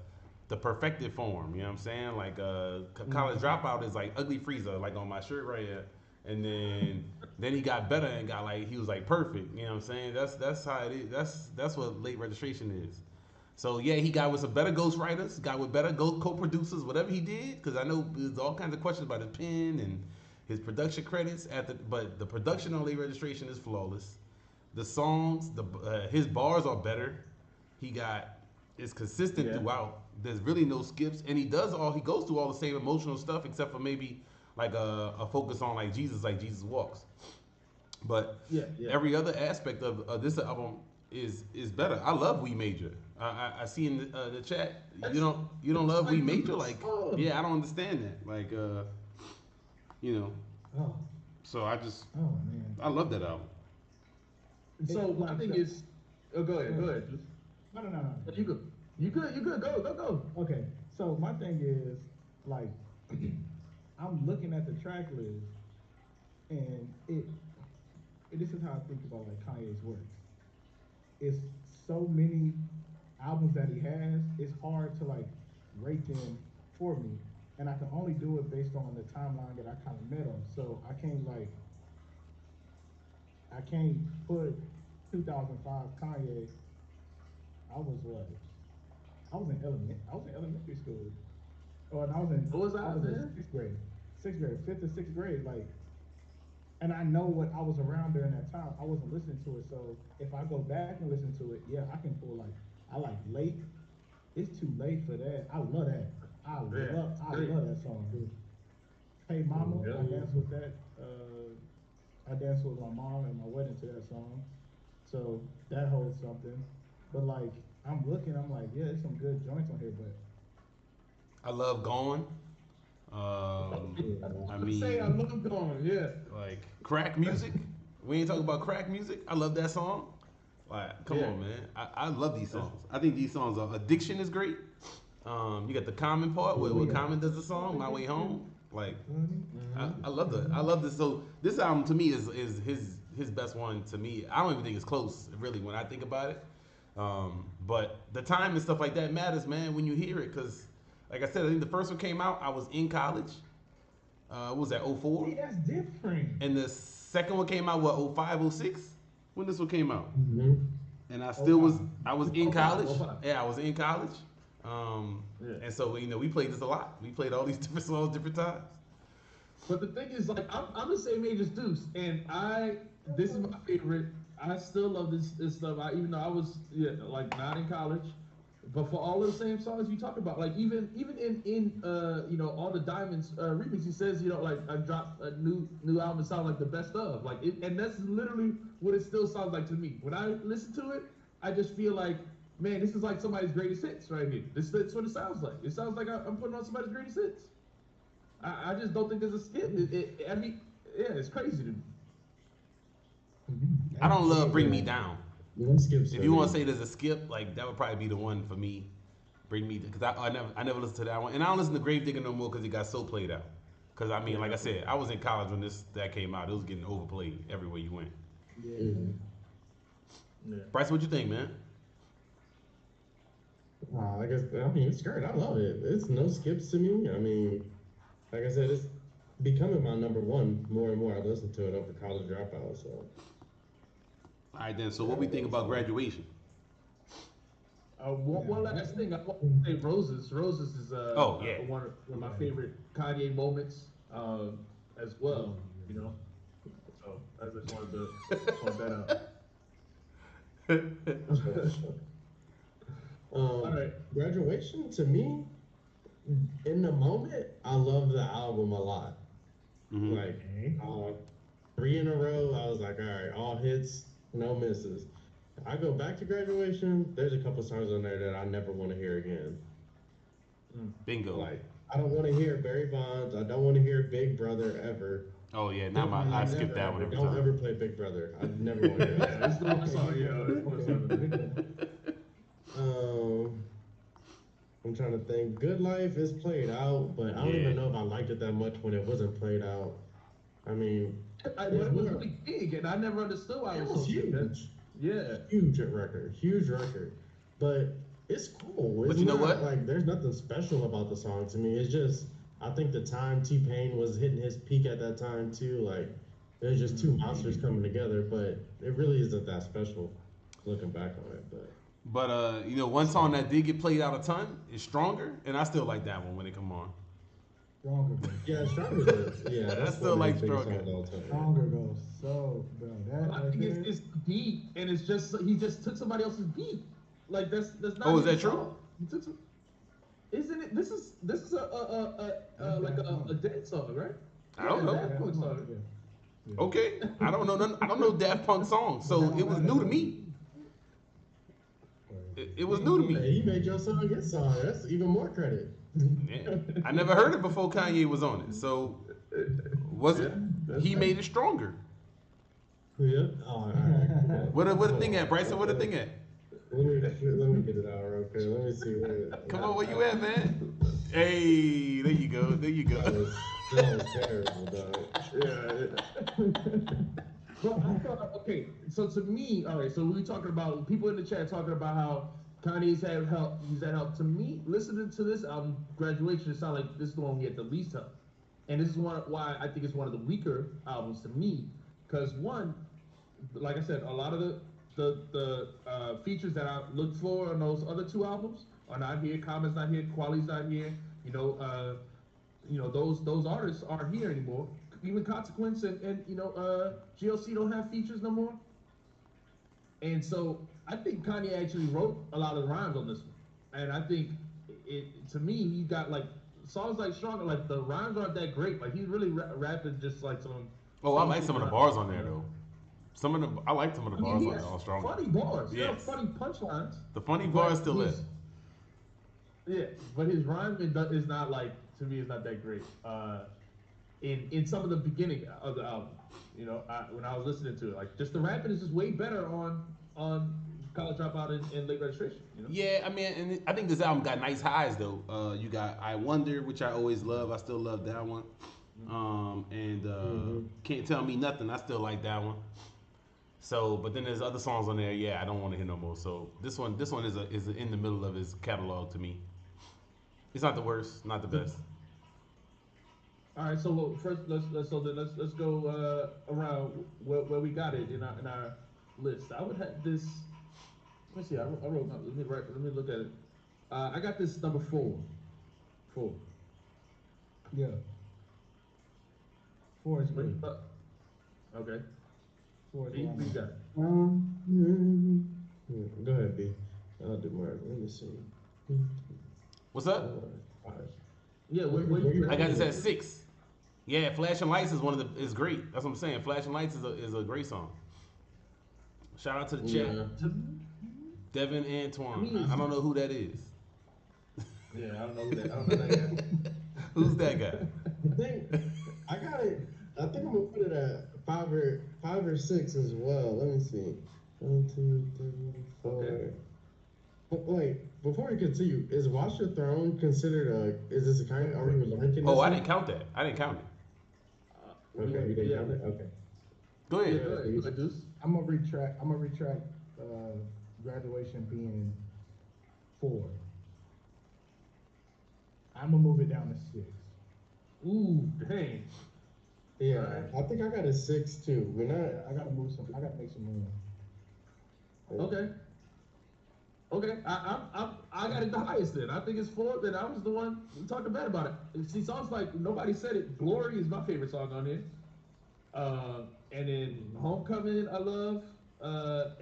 Speaker 2: perfected form. You know what I'm saying? Like College Dropout is like Ugly Freezer, like on my shirt right here. And then he got better and got like he was like perfect. You know what I'm saying? That's how it is. That's what late registration is. So yeah, he got with some better ghostwriters, got with better co-producers, whatever he did. Because I know there's all kinds of questions about his pen and his production credits. But the production on late registration is flawless. The songs, his bars are better. It's consistent throughout. There's really no skips, and he goes through all the same emotional stuff except for maybe like a focus on like Jesus Walks. But every other aspect of this album is better. I love We Major. I see in the chat you don't love We Major. Like yeah, I don't understand that. Like
Speaker 4: Oh,
Speaker 2: so I just
Speaker 4: oh man.
Speaker 2: I love that album.
Speaker 1: So my thing is, go ahead.
Speaker 4: No.
Speaker 1: You good. Go.
Speaker 4: Okay, so my thing is like I'm looking at the track list, and this is how I think about like Kanye's work. It's so many albums that he has. It's hard to like rate them for me, and I can only do it based on the timeline that I kind of met him. So I can't put 2005 Kanye. I was what? I was in elementary school. Oh, and
Speaker 1: What was
Speaker 4: I
Speaker 1: that,
Speaker 4: was in
Speaker 1: man?
Speaker 4: sixth grade, fifth or sixth grade. Like, and I know what I was around during that time. I wasn't listening to it, so if I go back and listen to it, yeah, I can pull like I like late. It's too late for that. I love that.
Speaker 1: Yeah,
Speaker 4: I
Speaker 1: great.
Speaker 4: love that song. Hey Mama,
Speaker 1: Yeah.
Speaker 4: I danced with that. I danced with my mom at my wedding to that song, so that holds something. But like, I'm like, yeah, there's some good joints on here, but
Speaker 2: I love Gone. I
Speaker 1: Say I
Speaker 2: mean,
Speaker 1: love going, yeah.
Speaker 2: like crack music. We ain't talking about crack music. I love that song. Like, come
Speaker 1: Yeah.
Speaker 2: on, man. I love these songs. I think these songs are Addiction is great. You got the Common part where Common does the song My Way Home. Like, I love the I love this. So this album to me is his best one to me. I don't even think it's close really when I think about it. But the time and stuff like that matters, man, when you hear it. Cause like I said, I think the first one came out. I was in college. What was that, 04?
Speaker 4: see, that's different.
Speaker 2: And the second one came out, what, 05, 06? When this one came out?
Speaker 3: Mm-hmm.
Speaker 2: And I still was,
Speaker 4: 05.
Speaker 2: I was in college.
Speaker 1: 05.
Speaker 2: Yeah, I was in college.
Speaker 1: Yeah.
Speaker 2: And so, we played this a lot. We played all these different songs, different times.
Speaker 1: But the thing is, like, I'm the same age as Deuce, and this is my favorite. I still love this stuff. Even though I was like not in college, but for all of the same songs you talk about, like even in all the Diamonds remix, he says like I dropped a new album, it sounds like the best of like it, and that's literally what it still sounds like to me. When I listen to it, I just feel like, man, this is like somebody's greatest hits right here. That's what it sounds like. It sounds like I'm putting on somebody's greatest hits. I just don't think there's a skip. I mean, yeah, it's crazy to me.
Speaker 2: I don't love Bring Me Down.
Speaker 3: No skips.
Speaker 2: If you want to say there's a skip, like that would probably be the one for me. Bring Me, because I never listened to that one, and I don't listen to Gravedigger no more because it got so played out. Because I mean, like I said, I was in college when that came out. It was getting overplayed everywhere you went.
Speaker 4: Yeah.
Speaker 3: Mm-hmm.
Speaker 1: Yeah.
Speaker 2: Bryce, what you think, man?
Speaker 3: I guess it's great. I love it. It's no skips to me. I mean, like I said, it's becoming my number one more and more. I listen to it over College Dropout. So.
Speaker 2: All right, then. So what we think about Graduation?
Speaker 1: One last thing, I want to say Roses. Roses is one of my favorite Kanye moments as well. So I just wanted to point that out. All right.
Speaker 3: Graduation to me, in the moment, I love the album a lot.
Speaker 2: Mm-hmm.
Speaker 3: Like 3 in a row, I was like, all right, all hits, no misses. I go back to Graduation, there's a couple songs on there that I never want to hear again.
Speaker 2: Bingo.
Speaker 3: Like, I don't want to hear Barry Bonds. I don't want to hear Big Brother ever.
Speaker 2: Oh yeah, I skip that one every
Speaker 3: Don't
Speaker 2: time.
Speaker 3: ever play Big Brother. I never want to hear that.
Speaker 1: It's the one song, it's one song.
Speaker 3: I'm trying to think. Good Life is played out, but I don't even know if I liked it that much when it wasn't played out. I mean,
Speaker 1: it was really big, and I never understood why it was so
Speaker 3: huge.
Speaker 1: big. Yeah,
Speaker 3: huge record. But it's cool. It's
Speaker 2: but you know what?
Speaker 3: Like, there's nothing special about the song to me. It's just, I think the time T-Pain was hitting his peak at that time too. Like, it was just two monsters coming together. But it really isn't that special looking back on it.
Speaker 2: But one song that did get played out a ton is Stronger, and I still like that one when it come on.
Speaker 4: Stronger.
Speaker 3: Yeah, Stronger. Yeah,
Speaker 2: I still like Stronger.
Speaker 4: Stronger goes so, bro. That
Speaker 1: I think it's the beat, and it's just he just took somebody else's beat. Like that's not.
Speaker 2: Oh, is that true?
Speaker 1: He took some. Isn't it? This is a dance song, right?
Speaker 2: I don't know.
Speaker 1: Daft Punk song.
Speaker 4: Yeah.
Speaker 2: Okay, I don't know none. I don't know Daft Punk songs, so it was new to me. It was new to me.
Speaker 3: He made your song his song. That's even more credit.
Speaker 2: Yeah. I never heard it before Kanye was on it. So was it? He made it stronger.
Speaker 3: Yeah. Oh, all right.
Speaker 2: What the thing at, Bryson? What the thing at?
Speaker 3: Let me get it out real quick. Let me see.
Speaker 2: Come on, where you at, man? Hey, there you go. There you go.
Speaker 3: That was terrible, dog. Yeah.
Speaker 1: Well, I thought, okay, so to me, all right, so we were talking about people in the chat talking about how Kanye's had help. He's had help. To me, listening to this album, Graduation, it sounds like this is the one we had the least help, and this is why I think it's one of the weaker albums to me, because one, like I said, a lot of the features that I looked for on those other two albums are not here. Common's not here. Quality's not here. Those artists aren't here anymore. Even Consequence and GLC don't have features no more. And so I think Kanye actually wrote a lot of the rhymes on this one. And I think to me, he got like songs like Stronger, like the rhymes aren't that great. Like he's really rapping just like some.
Speaker 2: Oh, I like some of the bars on there though. I like some of the bars on Strong.
Speaker 1: Funny bars,
Speaker 2: yes.
Speaker 1: Funny punchlines.
Speaker 2: The funny bars still live.
Speaker 1: Yeah, but his rhyme is not like, to me, it's not that great. In some of the beginning of the album, when I was listening to it, like just the rapping is just way better on College Dropout and Late Registration.
Speaker 2: Yeah, I mean, and I think this album got nice highs though. You got I Wonder, which I always love. I still love that one. Can't Tell Me Nothing. I still like that one. So, but then there's other songs on there. Yeah, I don't want to hear no more. So this one is in the middle of his catalog to me. It's not the worst, not the best.
Speaker 1: All right, so first let's go around where we got it in our list. I would have this. Let me see. I wrote. Let me look at it. I got this number 4. 4.
Speaker 4: Yeah. 4 is great.
Speaker 1: Okay.
Speaker 4: 4 is
Speaker 1: B, we got it.
Speaker 3: Go ahead, B. I'll do more. Let me see.
Speaker 2: What's up?
Speaker 3: 5.
Speaker 1: Yeah, where
Speaker 2: I got this at 6. Yeah, Flashing Lights is great. That's what I'm saying. Flashing Lights is a great song. Shout out to the chat.
Speaker 3: Yeah.
Speaker 2: Devin Antoine. I don't know who that is.
Speaker 1: Yeah, I don't know that guy.
Speaker 2: Who's that guy?
Speaker 3: I got it. I think I'm gonna put it at 5 or 6 as well. Let me see. 1, 2, 3, 4.
Speaker 1: Okay.
Speaker 3: Wait, before we continue, is Watch the Throne considered is this a kind of, are we ranking
Speaker 2: Oh,
Speaker 3: this?
Speaker 2: I didn't count that. I didn't count it.
Speaker 3: Okay, you didn't count it? Okay.
Speaker 2: Go ahead.
Speaker 1: Go ahead.
Speaker 4: I'm gonna retract. Graduation being 4. I'm gonna move it down to 6.
Speaker 1: Ooh, dang.
Speaker 3: Yeah, I think I got a 6 too.
Speaker 4: I gotta make some room.
Speaker 1: Okay. I got it the highest then. I think it's 4. Then I was the one talking bad about it. See, songs like nobody said it. Glory is my favorite song on here. And then Homecoming I love.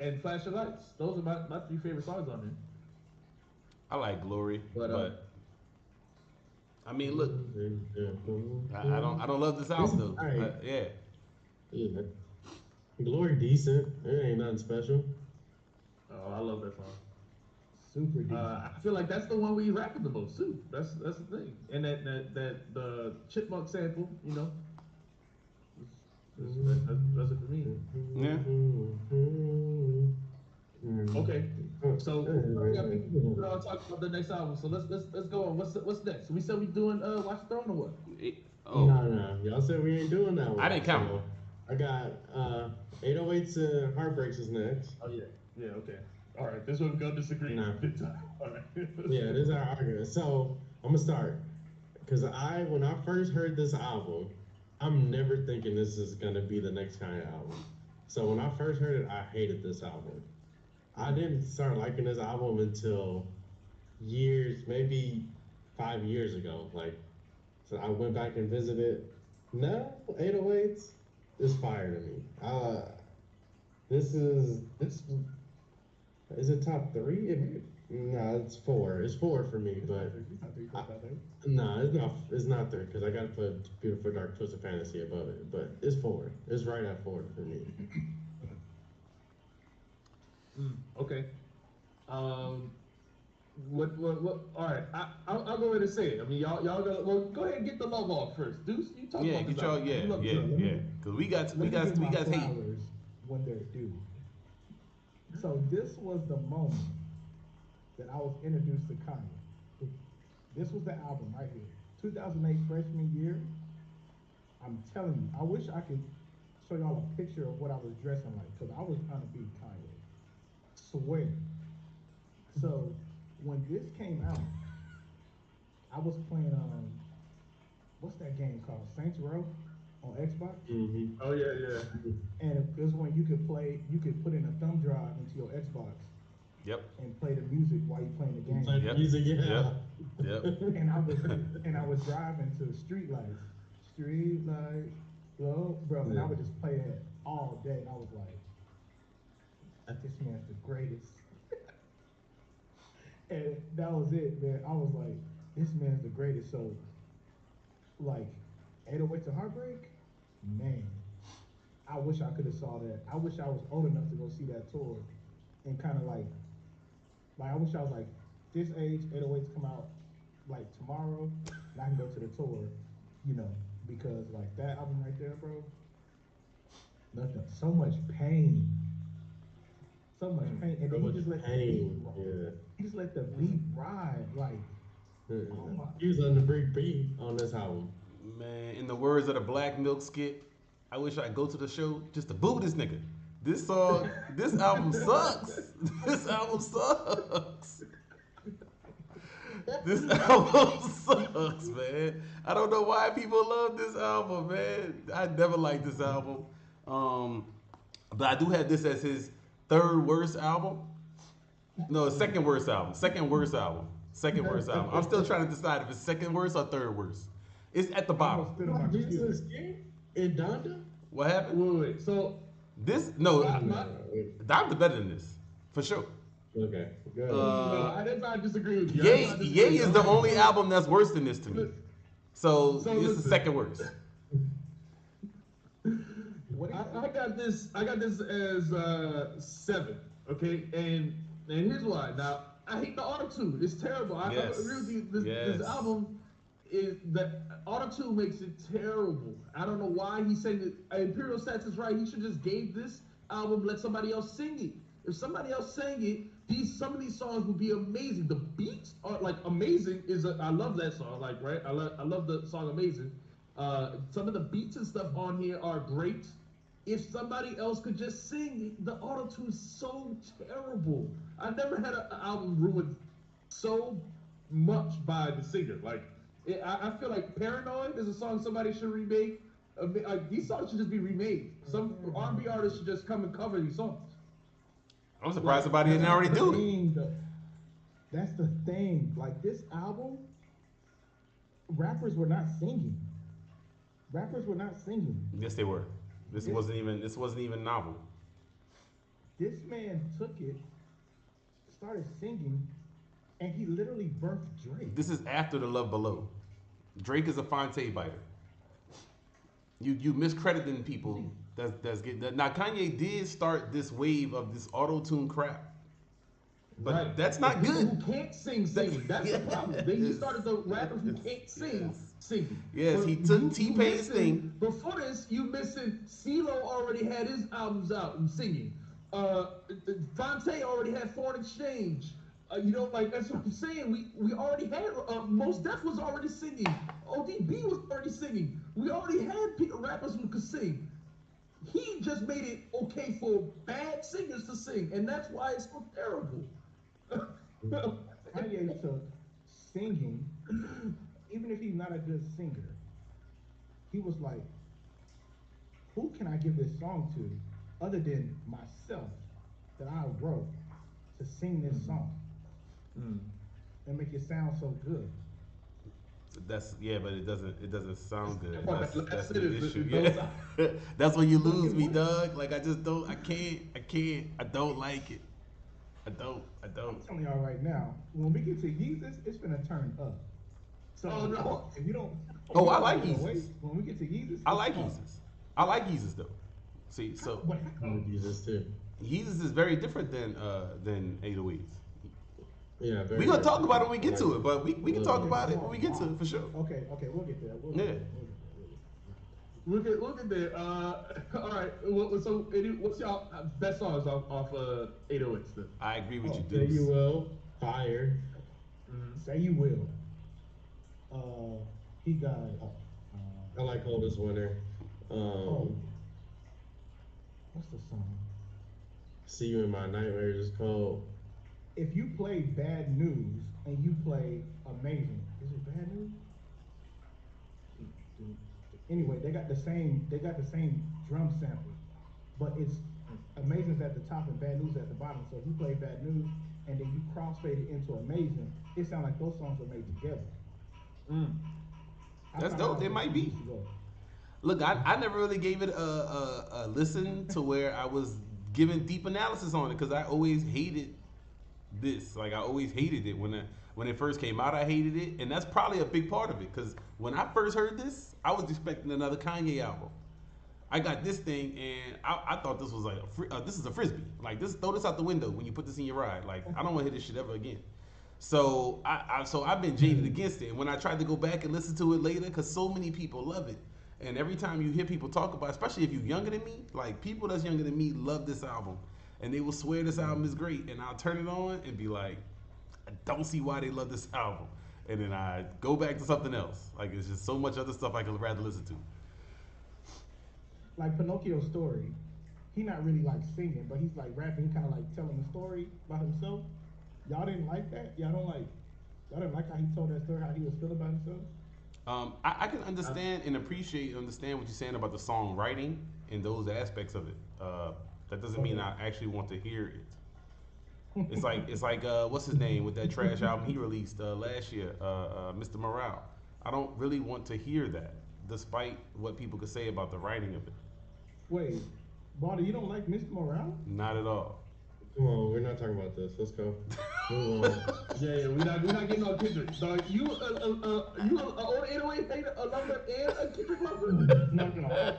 Speaker 1: And Flashing Lights. Those are my 3 favorite songs on here.
Speaker 2: I like Glory, but I mean, look, I don't love this album though.
Speaker 3: Right.
Speaker 2: Yeah.
Speaker 3: Glory decent. It ain't nothing special.
Speaker 1: Oh, I love that song.
Speaker 4: Super decent.
Speaker 1: I feel like that's the one we rapping the most too. That's the thing. And that the chipmunk sample, that's it for me.
Speaker 2: Yeah.
Speaker 1: Okay. So we got people talking about the next album. So let's go on. What's next? We said we doing Watch the Throne or what?
Speaker 3: No. Y'all said we ain't doing that one.
Speaker 2: I didn't count.
Speaker 3: So I got 808s and Heartbreaks is next.
Speaker 1: Oh yeah. Yeah. Okay. All right. This one we're gonna disagree.
Speaker 3: Nah.
Speaker 1: Big time. All right.
Speaker 3: Yeah, this is our argument. So I'm gonna start because when I first heard this album, I'm never thinking this is gonna be the next kind of album. So when I first heard it, I hated this album. I didn't start liking this album until maybe 5 years ago. So I went back and visited. No, 808s is fire to me. This is it top 3? No, it's 4. It's 4 for me, but no, it's not 3 because I gotta put Beautiful Dark Twisted Fantasy above it. But it's 4. It's right at 4 for me.
Speaker 1: Okay. What? All right. I'll go ahead and say it. I mean, y'all go ahead and get the love off first. Deuce, you talk about
Speaker 2: get
Speaker 1: this
Speaker 2: y'all.
Speaker 1: album.
Speaker 2: Yeah. Because we got hate.
Speaker 4: When they're due. So this was the moment that I was introduced to Kanye. This was the album right here. 2008 freshman year. I'm telling you, I wish I could show y'all a picture of what I was dressing like because I was trying to be Kanye. Swear. So when this came out, I was playing what's that game called? Saints Row on Xbox.
Speaker 3: Mm-hmm.
Speaker 1: Oh yeah, yeah.
Speaker 4: And it was when you could put in a thumb drive into your Xbox
Speaker 2: Yep.
Speaker 4: and play the music while you're playing the game.
Speaker 3: Play
Speaker 2: Yep.
Speaker 3: music, yeah.
Speaker 2: Yep.
Speaker 4: And I was driving to street lights, bro, and I would just play that all day. And I was like, this man's the greatest. And that was it, man. I was like, this man's the greatest. So, like, 808 to Heartbreak, man. I wish I could have saw that. I wish I was old enough to go see that tour, and kind of like I wish I was like this age. 808s come out like tomorrow, and I can go to the tour, because like that album right there, bro. Nothing. So much pain. So much pain, and then he just let the beat.
Speaker 3: Yeah.
Speaker 4: He just let the beat ride, like. Oh my.
Speaker 3: He was on the big beat on this album.
Speaker 2: Man, in the words of the Black Milk skit, I wish I'd go to the show just to boo this nigga. This album sucks. This album sucks. This album sucks, man. I don't know why people love this album, man. I never liked this album. But I do have this as his third worst album. No, second worst album. Second worst album. I'm still trying to decide if it's second worst or third worst. It's at the bottom.
Speaker 3: Jesus and Donda?
Speaker 2: What happened?
Speaker 1: Wait. So
Speaker 2: This Donda better than this, for sure.
Speaker 3: Okay, good.
Speaker 1: no, I did not disagree with you.
Speaker 2: Ye is the only album that's worse than this to me. So this is
Speaker 1: listen.
Speaker 2: second worst.
Speaker 1: I got this as 7. Okay, and here's why. Now I hate the auto-tune. It's terrible. I
Speaker 2: Yes.
Speaker 1: agree with you. This album is that auto-tune makes it terrible. I don't know why he said it. Imperial Stats is right. He should just gave this album, let somebody else sing it. If somebody else sang it, some of these songs would be amazing. The beats are like amazing. I love that song. Like right, I love the song Amazing. Some of the beats and stuff on here are great. If somebody else could just sing, the auto-tune is so terrible. I never had an album ruined so much by the singer. Like, I feel like Paranoid is a song somebody should remake. These songs should just be remade. Some R&B artists should just come and cover these songs.
Speaker 2: I'm surprised somebody didn't already do it.
Speaker 4: That's the thing. Like, this album, rappers were not singing.
Speaker 2: Yes, they were. This wasn't even novel.
Speaker 4: This man took it, started singing, and he literally birthed Drake.
Speaker 2: This is after the Love Below. Drake is a Fonte biter. You miscrediting people. That's getting that. Now Kanye did start this wave of this auto-tune crap, but that's not
Speaker 1: People
Speaker 2: good.
Speaker 1: who can't sing singing. That's the problem. Then he started the rappers who can't sing singing.
Speaker 2: Yes,
Speaker 1: But
Speaker 2: he took
Speaker 1: you
Speaker 2: T-Pain's
Speaker 1: missing-
Speaker 2: thing.
Speaker 1: Before this, you missing CeeLo already had his albums out and singing. Fonte already had Foreign Exchange. That's what I'm saying. We already had Mos Def was already singing. ODB was already singing. We already had rappers who could sing. He just made it okay for bad singers to sing, and that's why it's so terrible.
Speaker 4: Kanye took singing, even if he's not a good singer, he was like, who can I give this song to other than myself that I wrote to sing this song and make it sound so good?
Speaker 2: But it doesn't sound good.
Speaker 1: Well,
Speaker 2: That's
Speaker 1: it
Speaker 2: the
Speaker 1: is.
Speaker 2: issue.
Speaker 1: It
Speaker 2: Yeah. That's when you lose me, Doug. Like I can't. I don't like it. I don't.
Speaker 4: I'm telling y'all right now, when we get to Yeezus, it's gonna turn up. So
Speaker 1: Oh, no.
Speaker 4: if you don't,
Speaker 2: Oh, I like
Speaker 4: Yeezus.
Speaker 2: Yeezus.
Speaker 4: When we get to Yeezus,
Speaker 2: I like
Speaker 4: it's up.
Speaker 2: Yeezus. I like Yeezus though. See, so
Speaker 4: But
Speaker 3: Jesus too.
Speaker 2: Yeezus is very different than 808s.
Speaker 3: Yeah, very
Speaker 2: We're gonna talk
Speaker 3: different.
Speaker 2: about it when we get to it, but we can talk about it when we get to it for sure.
Speaker 4: Okay, we'll get there.
Speaker 2: Yeah.
Speaker 1: We'll get there. All right. So, what's y'all best songs off 808s then?
Speaker 2: I agree with you,
Speaker 3: Say
Speaker 2: dude.
Speaker 3: you will. Fire.
Speaker 4: Say you will. He got
Speaker 3: I like Coldest Winter.
Speaker 4: oh,
Speaker 3: Um,
Speaker 4: what's the song?
Speaker 3: See You in My Nightmares is cold.
Speaker 4: If you play Bad News and you play Amazing, is it Bad News? Anyway, they got the same drum sample, but it's Amazing's at the top and Bad News at the bottom. So if you play Bad News and then you crossfade it into Amazing, it sounds like those songs were made together.
Speaker 1: Mm.
Speaker 4: I
Speaker 2: That's
Speaker 4: found
Speaker 2: dope.
Speaker 4: out
Speaker 2: They
Speaker 4: a
Speaker 2: might
Speaker 4: few
Speaker 2: be.
Speaker 4: weeks ago.
Speaker 2: Look, I never really gave it a listen to where I was giving deep analysis on it because I always hated this. Like I always hated it when it first came out. I hated it, and that's probably a big part of it. Because when I first heard this, I was expecting another Kanye album. I got this thing, and I thought this was like this is a frisbee. Like this, throw this out the window when you put this in your ride. Like I don't want to hear this shit ever again. So I've been jaded against it. And when I tried to go back and listen to it later, because so many people love it, and every time you hear people talk about, especially if you're younger than me, like people that's younger than me love this album, and they will swear this album is great, and I'll turn it on and be like, I don't see why they love this album, and then I go back to something else. Like it's just so much other stuff I could rather listen to.
Speaker 4: Like Pinocchio's story, he not really like singing, but he's like rapping. He kind of like telling a story about himself. Y'all didn't like that? Y'all didn't like how he told that story, how he was feeling about himself?
Speaker 2: I can understand and understand what you're saying about the songwriting and those aspects of it. That doesn't mean I actually want to hear it. It's like what's his name with that trash album he released last year, Mr. Morale. I don't really want to hear that, despite what people could say about the writing of it.
Speaker 4: Wait, Baldy, you don't like Mr. Morale?
Speaker 2: Not at all.
Speaker 3: Come on, we're not talking about this. Let's go. Move on.
Speaker 1: Yeah, we not getting on Kendrick. Dog, you old 808 hater, a lover, and a Kendrick lover?
Speaker 4: No,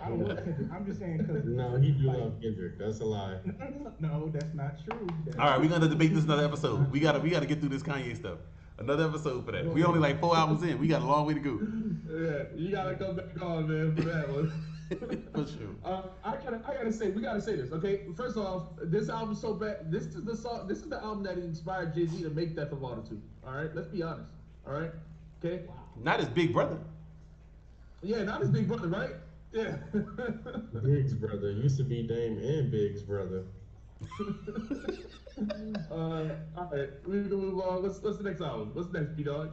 Speaker 4: I don't love Kendrick. I'm just saying because
Speaker 3: No, he do love Kendrick. That's a lie.
Speaker 4: no, that's not true.
Speaker 2: All right, we're gonna debate this another episode. We gotta get through this Kanye stuff. Another episode for that. We only like 4 albums in. We got a long way to go.
Speaker 1: Yeah, you gotta come back on, man, for that one.
Speaker 2: For sure.
Speaker 1: We gotta say this, okay? First off, this album's so bad. This is the song. This is the album that inspired Jay-Z to make Death of Auto-Tune. All right, let's be honest. All right, okay?
Speaker 4: Wow.
Speaker 2: Not his big brother.
Speaker 1: Yeah, not his big brother, right? Yeah.
Speaker 3: Biggs brother used to be Dame and Biggs brother.
Speaker 1: All right, we can move on. What's the next album? What's next, B-Dog?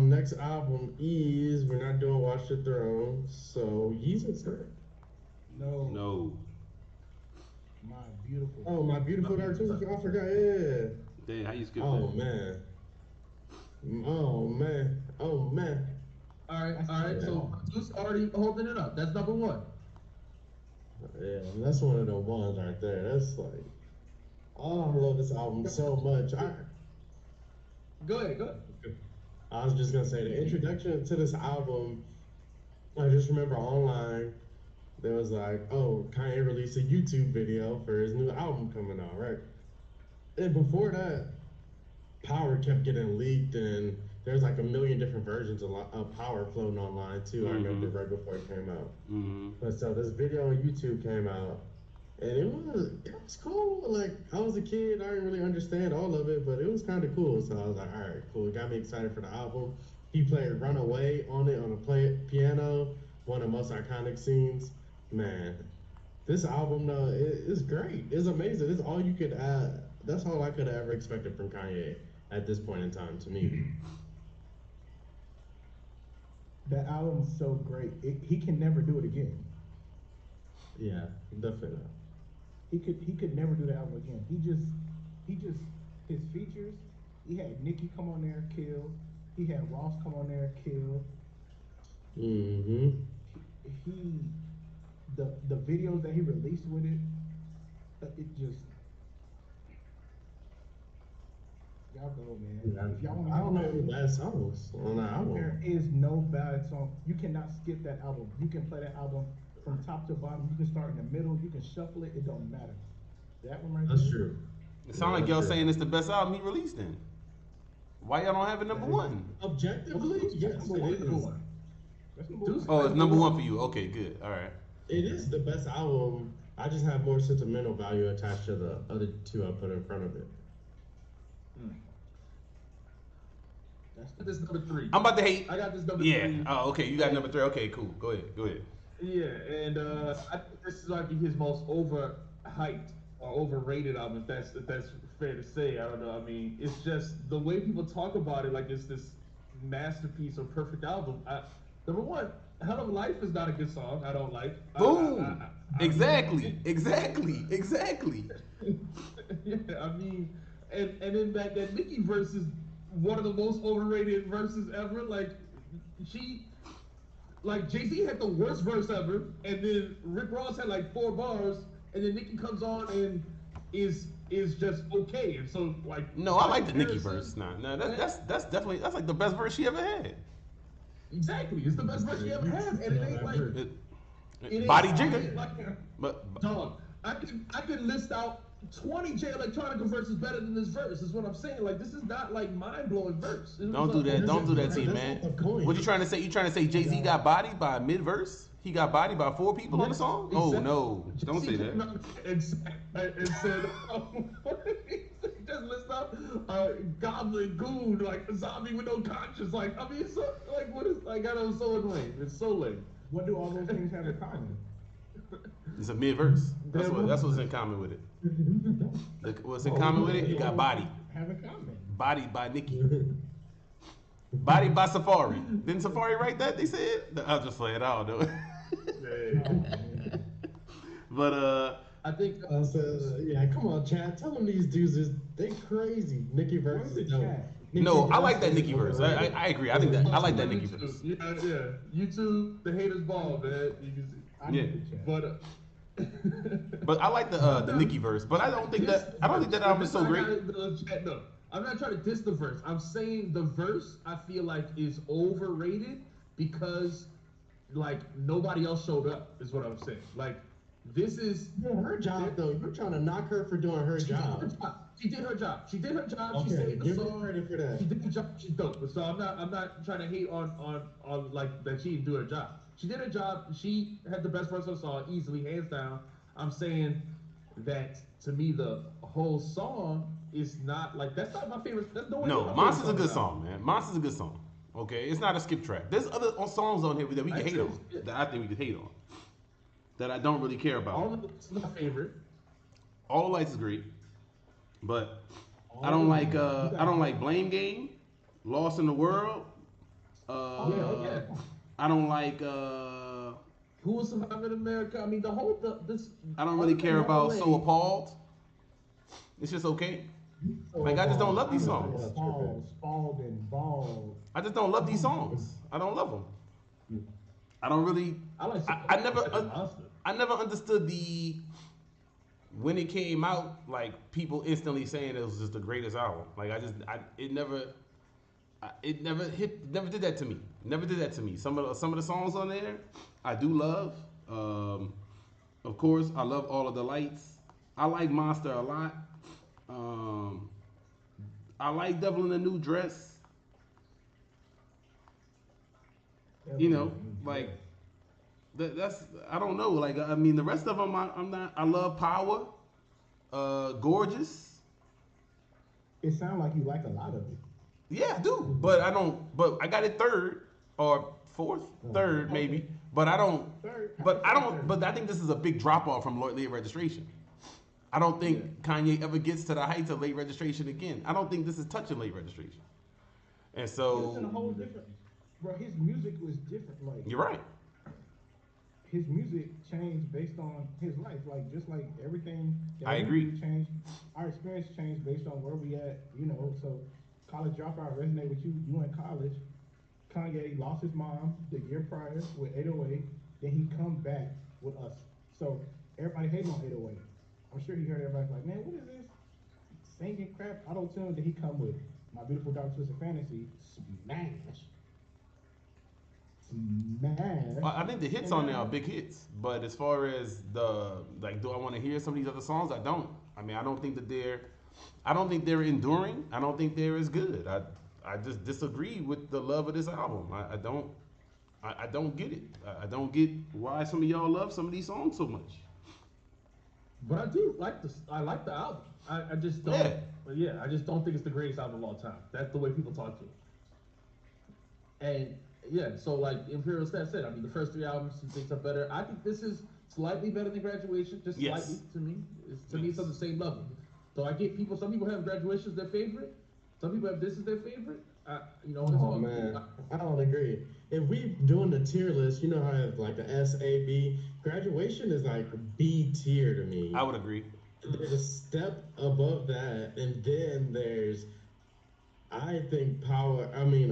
Speaker 3: Next album is we're not doing Watch the Throne, so Yeezus.
Speaker 4: No,
Speaker 2: No.
Speaker 4: my beautiful.
Speaker 3: Oh, My Beautiful Dark Twisted. I forgot. Yeah.
Speaker 2: Damn, how you skip
Speaker 3: Oh
Speaker 2: that?
Speaker 3: man. Oh man. Oh man.
Speaker 1: All right. So Juice already holding it up. That's number one.
Speaker 3: Yeah, that's one of the ones right there. That's like, oh, I love this album so much.
Speaker 1: Go ahead.
Speaker 3: I was just gonna say the introduction to this album. I just remember online there was like, oh, Kanye released a YouTube video for his new album coming out, right? And before that, Power kept getting leaked, and there's like a million different versions of Power floating online too. I remember right before it came out.
Speaker 2: Mm-hmm.
Speaker 3: But so this video on YouTube came out, and it was cool. Like I was a kid, I didn't really understand all of it, but it was kind of cool. So I was like, all right, cool. It got me excited for the album. He played "Runaway" on it on a piano, one of the most iconic scenes. Man, this album though, it's great. It's amazing. It's all you could add. That's all I could have ever expected from Kanye at this point in time to me.
Speaker 4: That album's so great. He can never do it again.
Speaker 3: Yeah, definitely not.
Speaker 4: He could never do that album again. He just his features. He had Nicki come on there, kill. He had Ross come on there, kill.
Speaker 3: Mm-hmm.
Speaker 4: He the videos that he released with it, it just y'all go, man.
Speaker 3: Yeah,
Speaker 4: If y'all want
Speaker 3: I don't know any bad songs on that album.
Speaker 4: there is no bad song. You cannot skip that album. You can play that album from top to bottom. You can start in the middle. You can shuffle it. It don't matter. That one right
Speaker 3: That's
Speaker 4: there.
Speaker 3: true.
Speaker 2: It sounds like y'all saying it's the best album he released then. Why y'all don't have it number one?
Speaker 3: Objectively, yes,
Speaker 4: That's number
Speaker 3: it
Speaker 4: one.
Speaker 3: is.
Speaker 4: That's number one.
Speaker 2: Oh, it's number one for you. Okay, good. All right.
Speaker 3: It is the best album. I just have more sentimental value attached to the other two I put in front of it.
Speaker 4: That's the
Speaker 1: This number 3.
Speaker 2: I'm about to hate.
Speaker 1: I got this number
Speaker 2: Yeah.
Speaker 1: 3.
Speaker 2: Oh, okay. You got number 3. Okay, cool. Go ahead. Go ahead.
Speaker 1: Yeah, and I think this might be his most overhyped or overrated album. If that's fair to say. I don't know. I mean, it's just the way people talk about it, like it's this masterpiece or perfect album. Number one, Hell of a Life is not a good song. I don't like.
Speaker 2: Boom. Exactly.
Speaker 1: Yeah, I mean, and then that Nicki verse is one of the most overrated verses ever. Like Jay-Z had the worst verse ever, and then Rick Ross had like 4 bars, and then Nicki comes on and is just okay. And so like
Speaker 2: No, I like the Nicki verse. Nah, that's definitely like the best verse she ever had.
Speaker 1: Exactly, it's the best verse she ever had, and it ain't like
Speaker 2: Body
Speaker 1: ain't
Speaker 2: Jigger.
Speaker 1: like,
Speaker 2: But
Speaker 1: dog, I could list out 20 Jay Electronica verses better than this verse. Is what I'm saying. Like this is not like mind blowing verse.
Speaker 2: don't do that. Don't do that to you, man. What you trying to say? You trying to say Jay-Z got bodied by mid verse? He got bodied by 4 people on the song? Oh no! Don't say that.
Speaker 1: And said, just list up Goblin, Goon, like a zombie with no conscience. Like I mean, it's so, like what is like I know, so lame. It's so lame.
Speaker 4: What do all those things have in common?
Speaker 2: It's a mid verse. That's what's in common with it. What's in common with it? He got bodied.
Speaker 4: Have in common.
Speaker 2: Bodied by Nicki. Bodied by Safari. Didn't Safari write that? They said. I'll just play it. I don't know. But
Speaker 1: I think
Speaker 3: yeah, come on, Chad. Tell them these dudes they crazy. Nicki versus
Speaker 2: no, I like that Nicki verse. I agree. I think that I like that Nicki verse.
Speaker 1: Yeah. YouTube, the haters ball, man. You can see. But
Speaker 2: but I like the Nicki verse. But I don't think that album is so great.
Speaker 1: No, I'm not trying to diss the verse. I'm saying the verse I feel like is overrated because like nobody else showed up. Is what I'm saying. Like this is
Speaker 3: her job though. You're trying to knock her for doing her job.
Speaker 1: She did her job. She
Speaker 3: Okay,
Speaker 1: she saved the
Speaker 3: give
Speaker 1: song.
Speaker 3: her credit for that.
Speaker 1: She did her job. She's dope. So I'm not trying to hate on like that she didn't do her job. She did her job. She had the best verse on the song, easily, hands down. I'm saying that to me the whole song is not like that's not my favorite. That's
Speaker 2: No, Monster's a good song, man. Monster's a good song. Okay, it's not a skip track. There's other songs on here that we can hate on. That I think we can hate on. That I don't really care about.
Speaker 1: All of it's my favorite.
Speaker 2: All the Lights is great, but I don't like Blame Game, Lost in the World.
Speaker 1: Yeah.
Speaker 2: I don't like
Speaker 1: Who was Surviving America? I mean, this.
Speaker 2: I don't really care about So Appalled. It's just okay. Like I just don't love these songs.
Speaker 4: Spalled and bald.
Speaker 2: I just don't love these songs. I don't love them. I don't really. I never understood when it came out, like people instantly saying it was just the greatest album. Like it never did that to me. Never did that to me. Some of the songs on there, I do love. Of course, I love All of the Lights. I like Monster a lot. I like Devil in a New Dress. You know, like that's I don't know. Like I mean, the rest of them I'm not. I love Power, Gorgeous.
Speaker 4: It sounds like you like a lot of it.
Speaker 2: Yeah, I do, but I don't. But I got it third or fourth, third maybe. But I don't. But I don't. But I think this is a big drop off from Late Registration. I don't think Kanye ever gets to the heights of Late Registration again. I don't think this is touching Late Registration. And so
Speaker 4: it's in a whole different. Bro, his music was different. Like
Speaker 2: you're right.
Speaker 4: His music changed based on his life. Like just like everything.
Speaker 2: I agree.
Speaker 4: Changed. Our experience changed based on where we at. You know, so College Dropout resonate with you. You in college. Kanye lost his mom the year prior with 808. Then he come back with us. So everybody hating on 808. I'm sure he heard everybody like, man, what is this? Singing crap, auto-tune. Then he come with My Beautiful Dark Twisted Fantasy. Smash.
Speaker 2: I think the hits on there are big hits, but as far as do I want to hear some of these other songs? I don't. I mean, I don't think they're enduring. I don't think they're as good. I just disagree with the love of this album. I don't get it. I don't get why some of y'all love some of these songs so much.
Speaker 1: But I do like this. I like the album. I just don't. Yeah. I just don't think it's the greatest album of all time. That's the way people talk to it. And yeah, so like Imperial Stat said, I mean, the first three albums he thinks are better. I think this is slightly better than Graduation, just
Speaker 2: Yes.
Speaker 1: slightly to me. To me,
Speaker 2: Yes.
Speaker 1: it's on the same level. So I get people. Some people have Graduation as their favorite. Some people have this as their favorite. It's
Speaker 3: Oh
Speaker 1: all
Speaker 3: man, I don't agree. If we doing the tier list, you know how I have like the S, A, B. Graduation is like B tier to
Speaker 2: I
Speaker 3: me.
Speaker 2: would agree.
Speaker 3: There's a step above that, and then there's I think Power. I mean,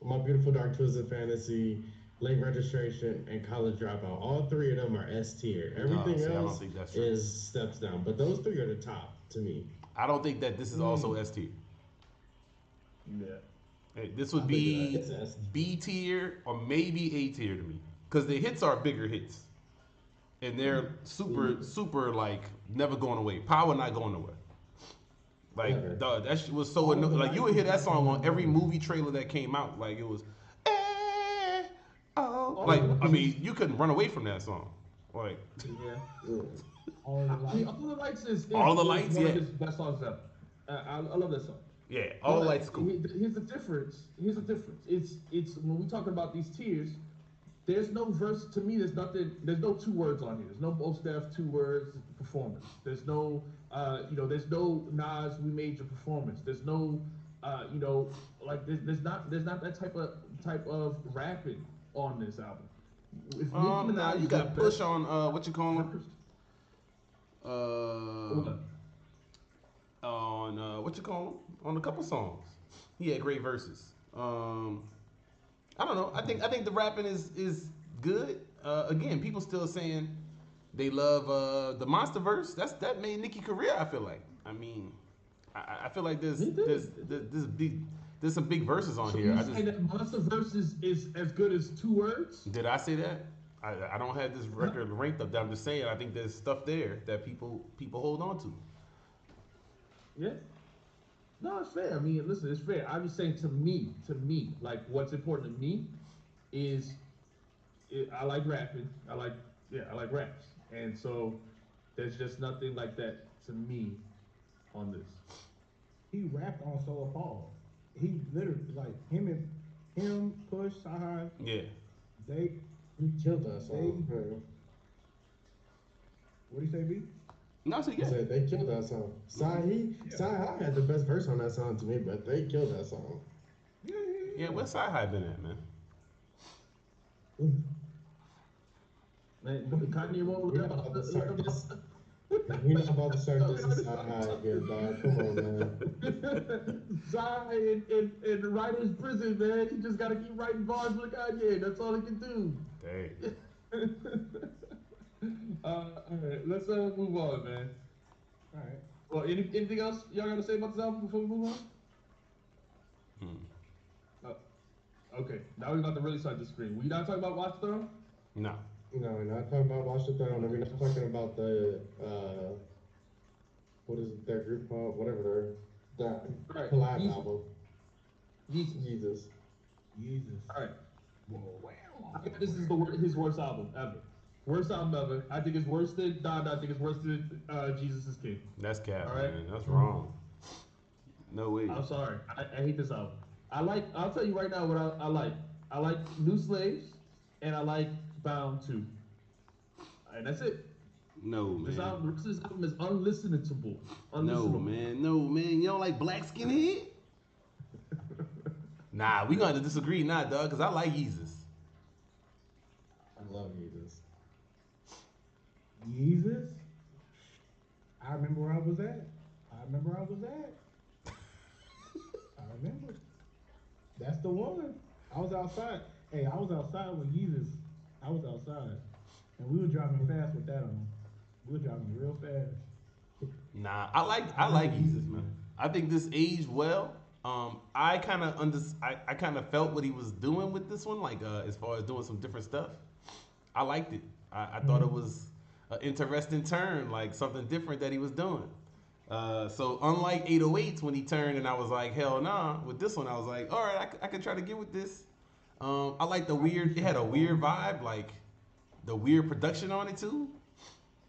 Speaker 3: My Beautiful Dark Twisted Fantasy, Late Registration, and College Dropout. All three of them are S tier.
Speaker 2: No,
Speaker 3: Everything
Speaker 2: see, I don't
Speaker 3: else
Speaker 2: think that's true.
Speaker 3: is steps down, but those three are the top to me.
Speaker 2: I don't think that this is also S tier.
Speaker 1: yeah.
Speaker 2: This would
Speaker 3: I think
Speaker 2: be
Speaker 3: it's S.
Speaker 2: B tier or maybe A tier to me, because the hits are bigger hits, and they're super like never going away. Power not going nowhere. Like
Speaker 3: Never.
Speaker 2: that shit was so annoying. Like you would hear that song on every movie trailer that came out. Like it was, oh, like I mean you couldn't run away from that song. Like
Speaker 1: Yeah.
Speaker 3: Yeah.
Speaker 4: All of the
Speaker 1: I mean,
Speaker 4: lights.
Speaker 1: All the Lights is
Speaker 2: All the
Speaker 1: is
Speaker 2: Lights,
Speaker 1: one
Speaker 2: yeah.
Speaker 1: of his best songs ever. I love that song.
Speaker 2: yeah, all
Speaker 1: But
Speaker 2: lights cool.
Speaker 1: Here's the difference. Here's the difference. It's when we talking about these tiers. There's no verse to me. There's nothing. There's no two words on here. There's no Most Def 2 words performance. There's no There's no Nas We Made Your performance. There's no like there's not that type of rapping on this album. If Nicki
Speaker 2: Now
Speaker 1: Minaj
Speaker 2: you
Speaker 1: is
Speaker 2: got
Speaker 1: the
Speaker 2: Push
Speaker 1: best
Speaker 2: on what you call him?
Speaker 1: rappers,
Speaker 2: Uh, on what you call him? On a couple songs, he had great verses. I don't know. I think the rapping is good. Again, people still saying they love the monster verse. That made Nicki career. I feel like. I mean, I feel like
Speaker 1: Me too.
Speaker 2: there's some big verses on
Speaker 1: So
Speaker 2: here.
Speaker 1: you
Speaker 2: I
Speaker 1: say
Speaker 2: just
Speaker 1: that Monster Verse is as good as 2 words?
Speaker 2: did I say that? I don't have this record ranked up there. I'm just saying I think there's stuff there that people hold on to.
Speaker 1: Yeah. No, it's fair. I mean, listen, it's fair. I'm just saying to me, like what's important to me is I like rapping. I like raps, and so there's just nothing like that to me on this.
Speaker 4: He rapped on Solo Paul. He literally like him, Push, Sahai,
Speaker 2: Yeah.
Speaker 4: they
Speaker 3: He killed that song.
Speaker 4: what do you say, B?
Speaker 2: No, so
Speaker 3: I
Speaker 2: yeah.
Speaker 3: said they killed that song. Sai had the best verse on that song to me, but they killed that song.
Speaker 2: Yeah, where's Sci High been at, man?
Speaker 1: Man, Kanye won't
Speaker 3: We're
Speaker 1: let
Speaker 3: not
Speaker 1: him-
Speaker 3: about to
Speaker 1: let
Speaker 3: start
Speaker 1: him-
Speaker 3: this. We're not about to start this in Sai again, dog. Come on, man.
Speaker 1: Zai in the writer's prison, man. He just gotta keep writing bars for Kanye. That's all he can do.
Speaker 2: Dang.
Speaker 1: All right, let's move on, man.
Speaker 4: All right.
Speaker 1: Well, anything else y'all gotta say about this album before we move on? Okay, now we're about to really start disagreeing. We not talking about Watch the Throne?
Speaker 2: No.
Speaker 3: No, we're not talking about Watch the Throne, and we're not talking about the what is their group called? Whatever their
Speaker 1: Right.
Speaker 3: collab
Speaker 1: Jesus.
Speaker 3: album. Jesus.
Speaker 4: Jesus.
Speaker 1: All right.
Speaker 4: Whoa.
Speaker 1: I think this is his worst album ever. Worst album ever. I think it's worse than Don. I think it's worse than Jesus is King.
Speaker 2: That's cap,
Speaker 1: All right.
Speaker 2: man. That's wrong. No way.
Speaker 1: I'm sorry. I hate this album. I'll tell you right now what I like. I like New Slaves, and I like Bound 2. And that's it.
Speaker 2: No,
Speaker 1: This
Speaker 2: man.
Speaker 1: album is unlistenable.
Speaker 2: No, man. No, man. You don't like Black Skinhead? Nah, we gonna disagree now, dog, because I like Yeezus.
Speaker 3: I love Jesus.
Speaker 4: Jesus. I remember where I was at. I remember. That's the one. I was outside. Hey, I was outside with Jesus. I was outside. And we were driving fast with that on. We were driving real fast.
Speaker 2: Nah, I like Yeezus, man. I think this aged well. I kind of felt what he was doing with this one, like as far as doing some different stuff. I liked it. I thought it was an interesting turn, like something different that he was doing. So unlike 808s when he turned and I was like, hell nah, with this one I was like, all right, I can try to get with this. I like the weird, it had a weird vibe, like the weird production on it too.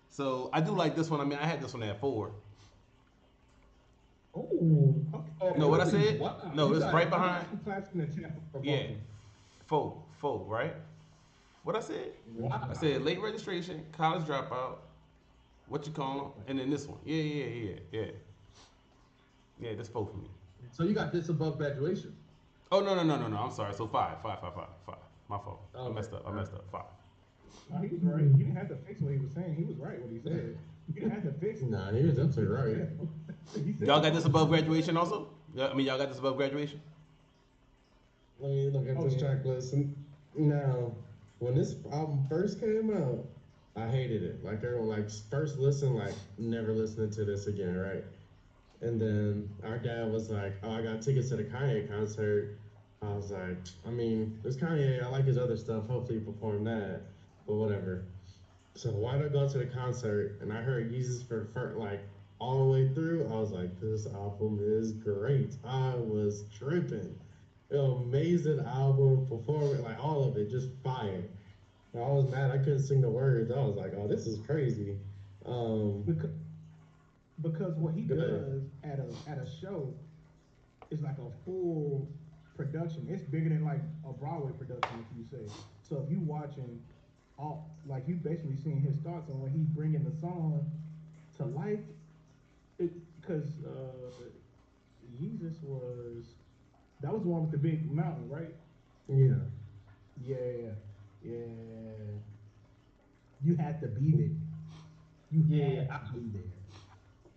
Speaker 2: So I do like this one. I mean, I had this one at 4.
Speaker 4: Oh, okay.
Speaker 2: No, what I
Speaker 1: really?
Speaker 2: said?
Speaker 1: Wow.
Speaker 2: No,
Speaker 1: You
Speaker 2: it's
Speaker 1: got
Speaker 2: right
Speaker 1: it.
Speaker 2: behind.
Speaker 4: I'm clapping the chat for
Speaker 2: Yeah,
Speaker 4: voting.
Speaker 2: four, right? What I said?
Speaker 1: Wow.
Speaker 2: I said late registration, college dropout, what you call them, and then this one. Yeah. Yeah, that's four for me.
Speaker 1: So you got this above graduation.
Speaker 2: Oh no. I'm sorry. So five. My fault. I
Speaker 1: Okay.
Speaker 2: messed up. Five.
Speaker 4: No, he was right. You didn't have to fix what he was saying. He was right what he said. You didn't have to fix it.
Speaker 3: Nah, he was absolutely right.
Speaker 4: He said
Speaker 2: Y'all got
Speaker 4: it.
Speaker 2: this above graduation also? Yeah, I mean y'all got this above graduation?
Speaker 3: Let me look at this track list. Now, when this album first came out, I hated it. Like everyone, like first listen, like never listening to this again, right? And then our dad was like, "Oh, I got tickets to the Kanye concert." I was like, I mean, it's Kanye. I like his other stuff. Hopefully, he perform that, but whatever. So why not go to the concert? And I heard Yeezus for like all the way through. I was like, this album is great. I was tripping. Amazing album, performing, like all of it, just fire. I was mad I couldn't sing the words. I was like, oh, this is crazy.
Speaker 4: Because, because what he
Speaker 3: Go ahead.
Speaker 4: does at a show is like a full production. It's bigger than like a Broadway production, if you say. So if you watching all, like you basically seeing his thoughts on when he's bringing the song to life. Because Jesus was that was the one with the big mountain, right?
Speaker 3: Yeah.
Speaker 4: Yeah. You had to be there. You had to be there.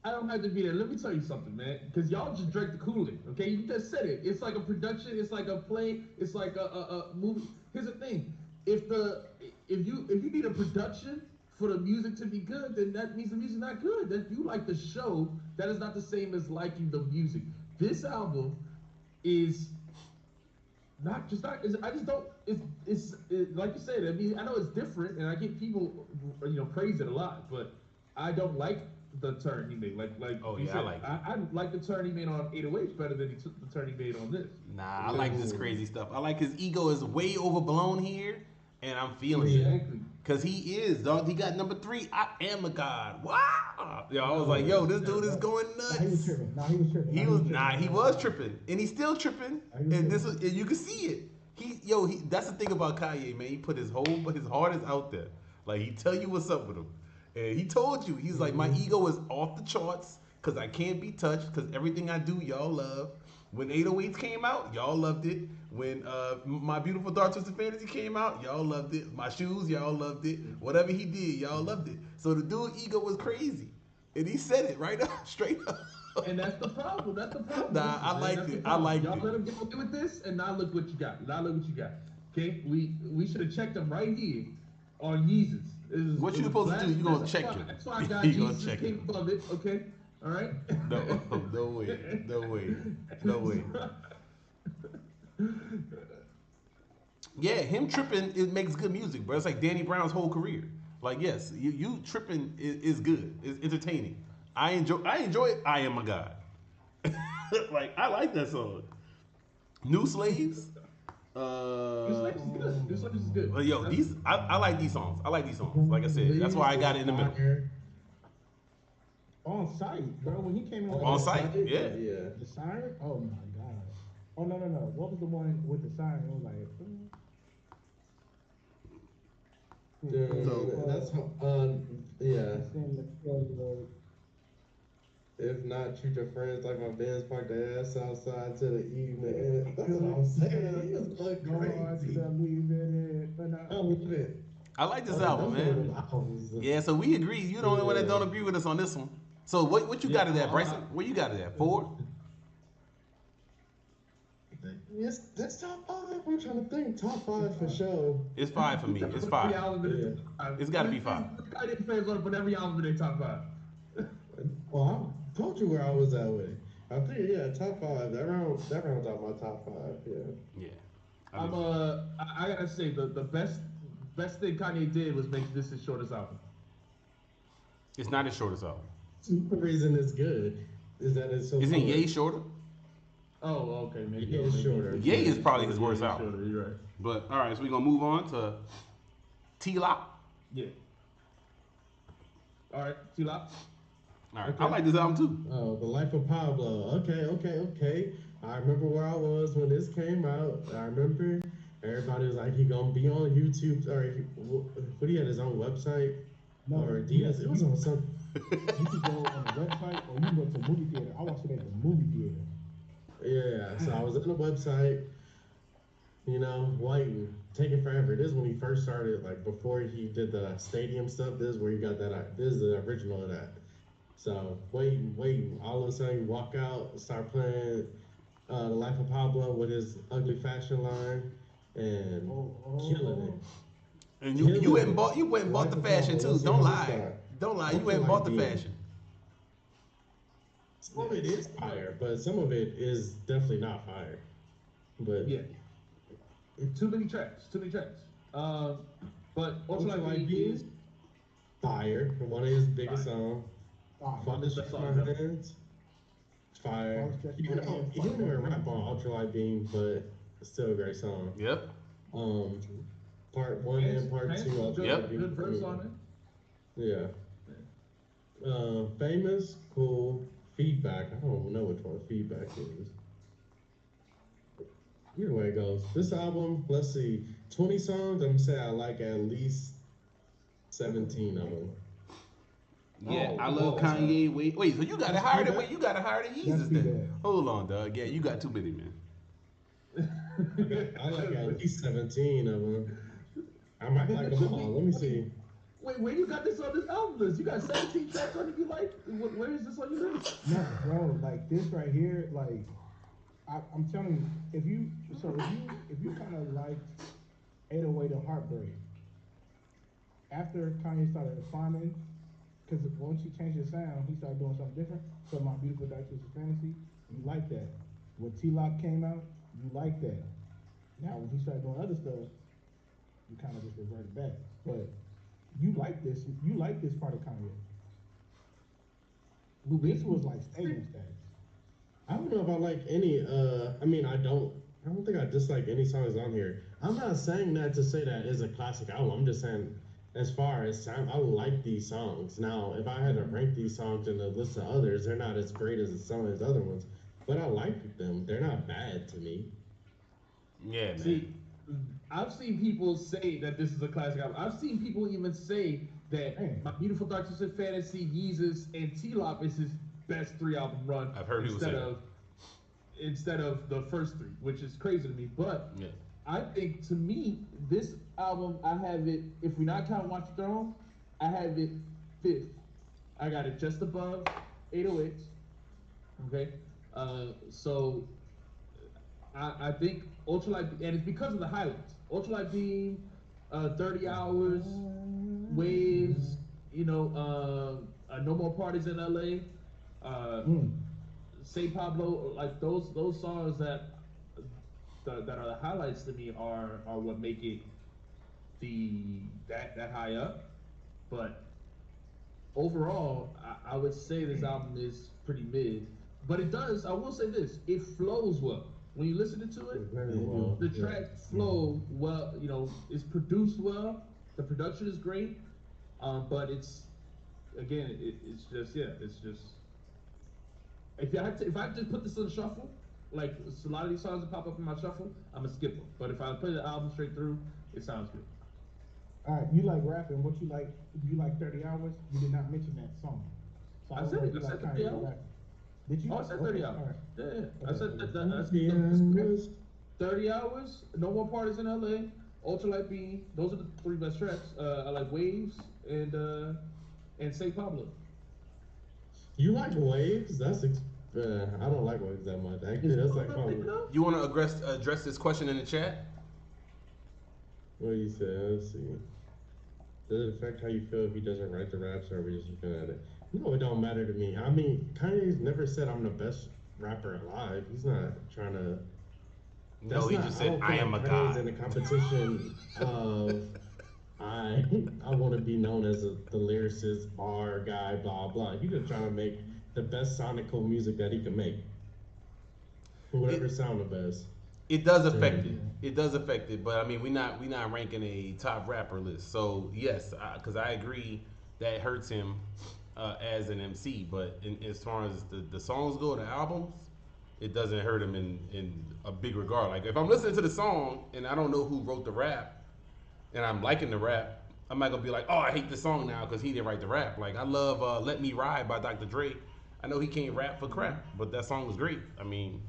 Speaker 1: I don't have to be there. Let me tell you something, man. Because y'all just drank the Kool-Aid. Okay, you just said it. It's like a production. It's like a play. It's like a movie. Here's the thing: if you need a production for the music to be good, then that means the music's not good. That you like the show, that is not the same as liking the music. This album is not just not. I just don't. It's like you said. I mean, I know it's different, and I get people, praise it a lot, but I don't like the turn he made. Like
Speaker 2: Oh,
Speaker 1: you
Speaker 2: yeah, I
Speaker 1: said,
Speaker 2: like it.
Speaker 1: I like the turn he made on 808s better than he took the turn he made on this.
Speaker 2: Nah, I like this crazy stuff. I like his ego is way overblown here, and I'm feeling it.
Speaker 1: Exactly.
Speaker 2: Cause he is, dog. He got number 3. I am a god. Wow. Yo, I was like, yo, this dude is going nuts.
Speaker 4: He was tripping. He was tripping.
Speaker 2: He was tripping, and he's still tripping. And you can see it. That's the thing about Kanye, man. He put his heart is out there. Like he tell you what's up with him, and he told you, he's like, my ego is off the charts, cause I can't be touched, cause everything I do, y'all love. When 808s came out, y'all loved it. When My Beautiful Dark Twisted Fantasy came out, y'all loved it. My Shoes, y'all loved it. Whatever he did, y'all loved it. So the dude ego was crazy, and he said it right up, straight up.
Speaker 1: And that's the problem. That's the problem.
Speaker 2: Nah,
Speaker 1: Listen,
Speaker 2: I
Speaker 1: man,
Speaker 2: liked
Speaker 1: that's the
Speaker 2: it. I
Speaker 1: problem.
Speaker 2: liked
Speaker 1: Y'all
Speaker 2: it.
Speaker 1: let him get away with this, and now look what you got. Okay, we should have checked him right here on Yeezus.
Speaker 2: What you supposed to do? You gonna check him.
Speaker 1: That's why I got
Speaker 2: You gonna
Speaker 1: Jesus
Speaker 2: check
Speaker 1: came
Speaker 2: him.
Speaker 1: above it. Okay, all right.
Speaker 2: No way. Yeah, him tripping, it makes good music, bro. It's like Danny Brown's whole career. Like, yes, you tripping is good. It's entertaining. I enjoy it. I Am a God. Like, I like that song. New Slaves.
Speaker 1: New Slaves is good. New Slaves is good.
Speaker 2: Yo, I like these songs. Like I said, that's why I got it in the middle.
Speaker 4: On site, bro. When he came in
Speaker 2: On site, yeah.
Speaker 3: Yeah.
Speaker 4: the siren. Oh my god. Oh no. What was the one with the siren? It was like.
Speaker 3: That's if not, treat your friends like my bands park their ass outside to the evening. That's what I'm saying. He was going crazy. I love it.
Speaker 2: I like this album, man. Yeah, so we agree. You're the only one that don't agree with us on this one. So what you got it at, Bryson? Where you got it at? 4?
Speaker 3: Yes, that's top 5. I'm trying to think. Top 5 for sure.
Speaker 2: It's 5 for me. It's 5. It's got to be 5.
Speaker 1: Kanye fans want to put every album in their top 5.
Speaker 3: Well, I told you where I was at with it. I think top 5. That rounds out my top 5. Yeah.
Speaker 1: I gotta say the best thing Kanye did was make this his shortest album.
Speaker 2: It's not his shortest album.
Speaker 3: The reason it's good is that it's so.
Speaker 2: Isn't Ye shorter?
Speaker 1: Oh, okay, maybe
Speaker 3: Ye is shorter.
Speaker 2: Ye is probably his worst
Speaker 1: Ye is
Speaker 2: album.
Speaker 1: shorter, you're right.
Speaker 2: But all right, so we're gonna move on to T-Lock.
Speaker 1: Yeah. All right, T-Lock.
Speaker 2: All right, I
Speaker 1: Okay.
Speaker 2: like this album too.
Speaker 3: Oh, The Life of Pablo. Okay. I remember where I was when this came out. I remember everybody was like, he gonna be on YouTube, or what he had his own website,
Speaker 4: No,
Speaker 3: or
Speaker 4: yeah,
Speaker 3: Adidas. It was on some.
Speaker 4: you could go on the website or you can go to the movie theater. I watched it at the movie theater.
Speaker 3: Yeah, so I was on the website, waiting, taking forever. This is when he first started, like before he did the stadium stuff. This is where he got that. This is the original of that. So waiting. All of a sudden, walk out, start playing The Life of Pablo with his ugly fashion line, and killing it.
Speaker 2: And you
Speaker 3: Killing
Speaker 2: went and
Speaker 3: it.
Speaker 2: bought
Speaker 3: Life
Speaker 2: the
Speaker 3: of
Speaker 2: fashion
Speaker 3: Pablo.
Speaker 2: too.
Speaker 3: Let's see
Speaker 2: Don't
Speaker 3: how we
Speaker 2: lie.
Speaker 3: start.
Speaker 2: Don't lie. You went and
Speaker 3: Ultralight
Speaker 2: bought the
Speaker 3: Beam.
Speaker 2: fashion.
Speaker 3: Some of it is fire, but some of it is definitely not fire. But
Speaker 1: Yeah. Too many tracks. Too many tracks. But Ultralight
Speaker 3: Ultralight
Speaker 1: Beam
Speaker 3: Beam,
Speaker 1: is
Speaker 3: fire. One of his biggest
Speaker 1: fire.
Speaker 3: songs.
Speaker 4: Ah,
Speaker 1: One of
Speaker 3: Father
Speaker 1: his best
Speaker 3: Stretch
Speaker 1: songs
Speaker 3: My
Speaker 1: ever.
Speaker 3: Hands, fire.
Speaker 4: Father Stretch
Speaker 3: He
Speaker 4: My
Speaker 3: don't,
Speaker 4: Hands,
Speaker 3: he don't
Speaker 4: fire.
Speaker 3: even rap on Ultralight Beam, but it's still a great song.
Speaker 2: Yep.
Speaker 3: Um, Part 1
Speaker 1: Hands,
Speaker 3: and Part
Speaker 1: Hands
Speaker 3: 2
Speaker 1: was
Speaker 3: Ultralight
Speaker 2: Yep.
Speaker 3: Beam.
Speaker 1: good verse on it.
Speaker 3: Yeah. Famous, cool. Feedback. I don't know which one feedback is. Either way it goes. This album, let's see, 20 songs. I'm gonna say I like at least 17 of them.
Speaker 2: Yeah,
Speaker 1: Oh,
Speaker 2: I love
Speaker 1: whoa.
Speaker 2: Kanye. Wait. So you got it
Speaker 3: That's
Speaker 2: higher than
Speaker 3: feedback.
Speaker 2: you got it higher than
Speaker 4: That's
Speaker 2: Yeezus then?
Speaker 4: feedback.
Speaker 2: Hold on, dog. Yeah, you got too many, man.
Speaker 3: I like at least 17 of them. I might like them all. Let me see.
Speaker 1: Wait, where you got this on this album list? You got 17 tracks on it you like? Where is this on your list?
Speaker 4: No, bro, like this right here, like I'm telling you, if you kind of liked 808 and Heartbreak, after Kanye started climbing, because once he changed his sound, he started doing something different. So My Beautiful Dark Twisted Fantasy, you like that. When T-Lock came out, you like that. Now when he started doing other stuff, you kind of just reverted back. But you like this part of Kanye. This was like stadium status.
Speaker 3: I don't know if I like any. I don't think I dislike any songs on here. I'm not saying that to say that is a classic album. I'm just saying, as far as sound, I like these songs. Now, if I had to rank these songs in a list of others, they're not as great as some of his other ones. But I like them. They're not bad to me.
Speaker 2: Yeah, man.
Speaker 1: See, I've seen people say that this is a classic album. I've seen people even say that
Speaker 4: Hey.
Speaker 1: My Beautiful Dark Twisted Fantasy, Yeezus, and T-Lop is his best 3 album run.
Speaker 2: I've heard people say that.
Speaker 1: Instead of the first 3, which is crazy to me. But
Speaker 2: Yeah.
Speaker 1: I think, to me, this album, I have it, if we not count Watch the Throne, I have it 5th. I got it just above 808s. Okay? So I think Ultralight, and it's because of the highlights. Ultralight Beam, 30 Hours, Waves, No More Parties in LA, Say Pablo, like those songs that are the highlights to me are what make it that high up. But overall, I would say this album is pretty mid. But I will say this, it flows well. When you listen to it,
Speaker 3: Very well.
Speaker 1: the tracks flow well, it's produced well, the production is great, but it's just if I just put this on shuffle, like a lot of these songs that pop up in my shuffle, I'm gonna skip them. But if I play the album straight through, it sounds good.
Speaker 4: All right, you like rapping. What you like? You like 30 Hours? You did not mention that song. So
Speaker 1: I
Speaker 4: don't
Speaker 1: said
Speaker 4: know
Speaker 1: it.
Speaker 4: if you
Speaker 1: I said
Speaker 4: like
Speaker 1: 30
Speaker 4: Kanye
Speaker 1: hours.
Speaker 4: rapping. Did you?
Speaker 1: Oh, I said 30 hours.
Speaker 4: All right.
Speaker 1: Yeah. I
Speaker 4: Okay,
Speaker 1: said
Speaker 4: okay.
Speaker 3: Yeah,
Speaker 1: 30 hours, No More Parties in LA, Ultralight Beam. Those are the 3 best tracks. I like Waves and Say Pablo.
Speaker 3: You like Waves? I don't like Waves that much. Actually, that's like probably.
Speaker 2: You want to address this question in the chat?
Speaker 3: What you said? Let's see. Does it affect how you feel if he doesn't write the raps, or are we just looking at it? It don't matter to me. I mean, Kanye's never said I'm the best rapper alive. He's not trying to.
Speaker 2: No, he just said,
Speaker 3: don't
Speaker 2: I
Speaker 3: feel
Speaker 2: am
Speaker 3: like
Speaker 2: a
Speaker 3: Kanye's
Speaker 2: god.
Speaker 3: in a competition of I want to be known as the lyricist, bar guy, blah blah. He's just trying to make the best sonical music that he can make. Whatever sound the best.
Speaker 2: It does affect it. It does affect it, but I mean, we not ranking a top rapper list. So yes, because I agree that hurts him. as an MC, but as far as the songs go, the albums, it doesn't hurt him in a big regard. Like if I'm listening to the song and I don't know who wrote the rap, and I'm liking the rap, I'm not gonna be like, oh, I hate this song now because he didn't write the rap. Like I love "Let Me Ride" by Dr. Dre. I know he can't rap for crap, but that song was great. I mean,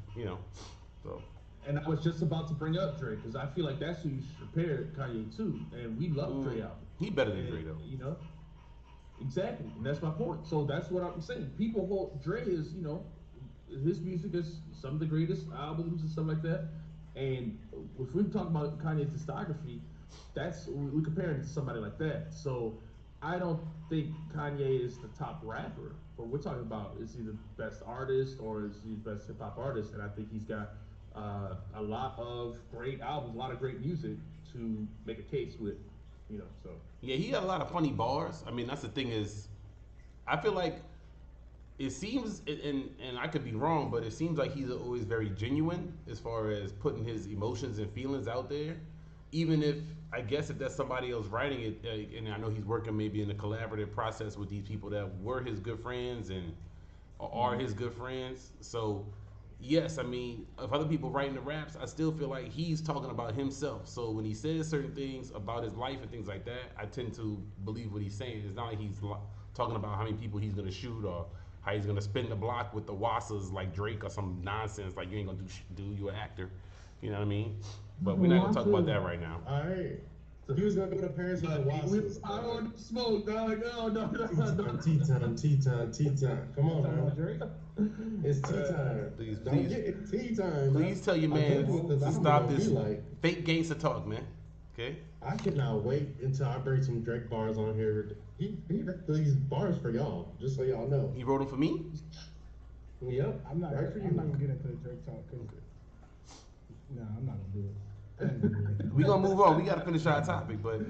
Speaker 2: so.
Speaker 1: And I was just about to bring up Dre because I feel like that's who you should compare Kanye to, and we love Dre album.
Speaker 2: He better than Dre though.
Speaker 1: Exactly, and that's my point. So that's what I'm saying. People hold Dre is, his music is some of the greatest albums and stuff like that. And if we talk about Kanye's discography, we compare him to somebody like that. So I don't think Kanye is the top rapper. But we're talking about, is he the best artist or is he the best hip hop artist? And I think he's got a lot of great albums, a lot of great music to make a case with, so.
Speaker 2: Yeah, he had a lot of funny bars. I mean, that's the thing is, I feel like it seems, and I could be wrong, but it seems like he's always very genuine as far as putting his emotions and feelings out there. Even if, I guess if that's somebody else writing it, and I know he's working maybe in a collaborative process with these people that were his good friends and are his good friends. So, yes, I mean, if other people writing the raps, I still feel like he's talking about himself. So when he says certain things about his life and things like that, I tend to believe what he's saying. It's not like he's talking about how many people he's going to shoot or how he's going to spin the block with the wassas like Drake or some nonsense like you ain't going to do you an actor. You know what I mean? But we're not going to talk about that right now.
Speaker 3: All right. He was going to go to Paris with the wassas.
Speaker 1: I don't want to smoke, dog. No.
Speaker 3: Tea time. Come on, man. It's tea time.
Speaker 2: Please.
Speaker 3: It's tea time.
Speaker 2: Please tell your man to stop this fake gangster talk, man. Okay?
Speaker 3: I cannot wait until I bring some Drake bars on here. He wrote these bars for y'all, just so y'all know.
Speaker 2: He wrote them for me?
Speaker 3: Yep.
Speaker 4: I'm not going to get into the Drake talk because, I'm not going to do it.
Speaker 2: We're going to move on. We got to finish our topic, but,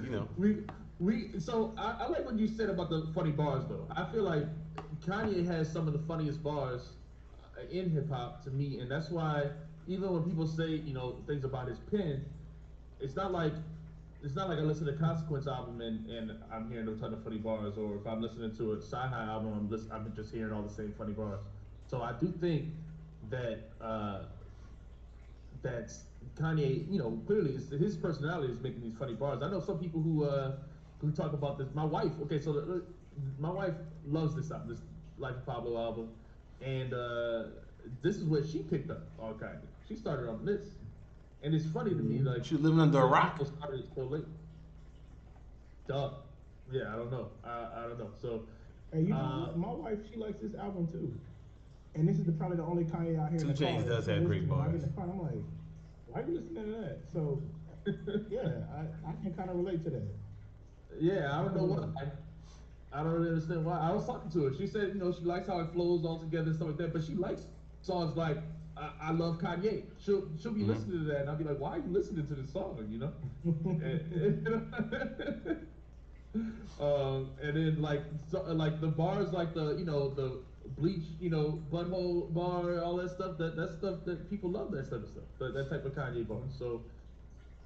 Speaker 1: So I like what you said about the funny bars, though. I feel like Kanye has some of the funniest bars in hip hop to me, and that's why even when people say things about his pen, it's not like I listen to the Consequence album and I'm hearing a ton of funny bars, or if I'm listening to a Sci-Hi album, I'm just hearing all the same funny bars. So I do think that that's Kanye, clearly his personality is making these funny bars. I know some people who talk about this. My wife, my wife loves this album, this Life of Pablo album, and this is where she picked up all Kanye. She started on this, and it's funny to me, like
Speaker 2: she living under a rock.
Speaker 1: People started so late. Duh. Yeah, I don't know. I don't know. So,
Speaker 4: hey, my wife, she likes this album too, and this is probably the only Kanye out here.
Speaker 2: 2 Chainz does have great bars.
Speaker 4: I'm like, why are you listening to that? So, yeah, I can kind of relate to that.
Speaker 1: Yeah, I don't know why. I don't really understand why. I was talking to her. She said, she likes how it flows all together and stuff like that. But she likes songs like I Love Kanye. She'll be listening to that, and I'll be like, why are you listening to this song? And then like the bars, like the bleach, butthole bar, all that stuff. That's stuff that people love. That type of stuff. That type of Kanye bar. So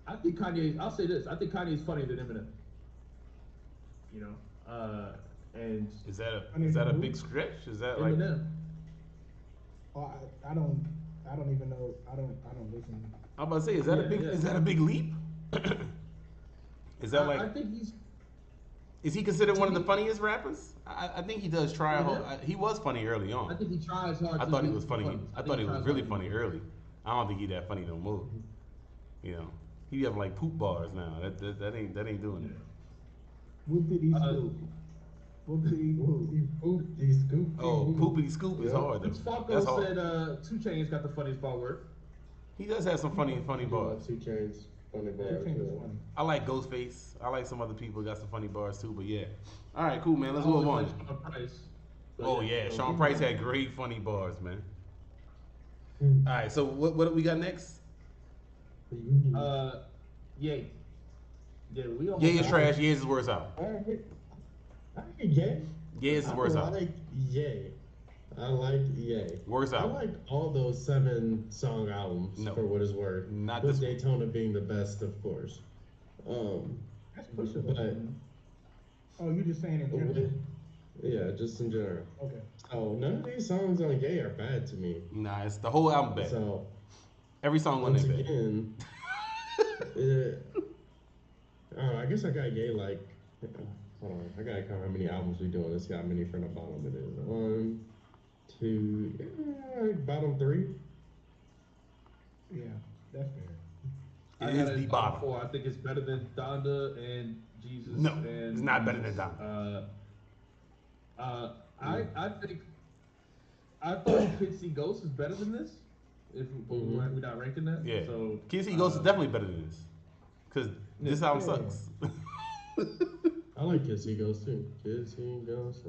Speaker 1: I think Kanye. I'll say this. I think Kanye is funnier than Eminem. And
Speaker 2: is that a big stretch? Is that like?
Speaker 4: Oh, I don't even know. I don't listen.
Speaker 2: I'm about to say, is that a big leap? Is that like?
Speaker 1: I think he's.
Speaker 2: Is he considered one of the funniest rappers? I think he does try. He was funny early on.
Speaker 1: I think he tries hard.
Speaker 2: I thought he was funny. I thought he was really funny early. I don't think he that funny no more. He have like poop bars now. That ain't doing it.
Speaker 4: Whoopity scoop. Whoopity scoop.
Speaker 2: Oh, poopity scoop is hard though.
Speaker 1: Falco said 2 Chainz got the funniest bar work.
Speaker 2: He does have some funny bars.
Speaker 3: 2 Chainz funny bars.
Speaker 2: I like Ghostface. I like some other people got some funny bars too. But yeah. All right, cool, man. Let's move on. Oh yeah, Sean Price had great funny bars, man. All right, so what do we got next?
Speaker 1: Yay. Yeah,
Speaker 2: Ye is trash. Ye is his worst album.
Speaker 3: Ye
Speaker 2: is his worst album.
Speaker 3: I like Ye. I like Ye.
Speaker 2: Worst album.
Speaker 3: I like all those 7-song albums for what it's worth.
Speaker 2: Not
Speaker 3: with
Speaker 2: this
Speaker 3: Daytona being the best, of course.
Speaker 4: That's pushable.
Speaker 3: But
Speaker 4: oh, you're just saying in general.
Speaker 3: Yeah, just in general.
Speaker 4: Okay.
Speaker 3: So none of these songs on Gay are bad to me.
Speaker 2: Nah, it's the whole album bad.
Speaker 3: So
Speaker 2: Every song on
Speaker 3: once
Speaker 2: there bad.
Speaker 3: again, uh, I guess I got Gay like. Hold on, I gotta count how many albums we doing. Let's see how many from the bottom it is. One, two, bottom three.
Speaker 4: Yeah, that's fair.
Speaker 1: I
Speaker 2: It
Speaker 1: got
Speaker 2: is
Speaker 1: it
Speaker 2: the
Speaker 1: on
Speaker 2: bottom.
Speaker 1: 4. I think it's better than Donda and Jesus.
Speaker 2: No,
Speaker 1: and
Speaker 2: it's not better than
Speaker 1: Jesus.
Speaker 2: Donda.
Speaker 1: I think I thought Kids See Ghosts is better than this. If we're not ranking that,
Speaker 2: Yeah.
Speaker 1: So
Speaker 2: Kids See Ghosts is definitely better than this. Because this album
Speaker 4: Yeah.
Speaker 2: sucks.
Speaker 3: I like Kids See Ghosts too. Kids See Ghosts.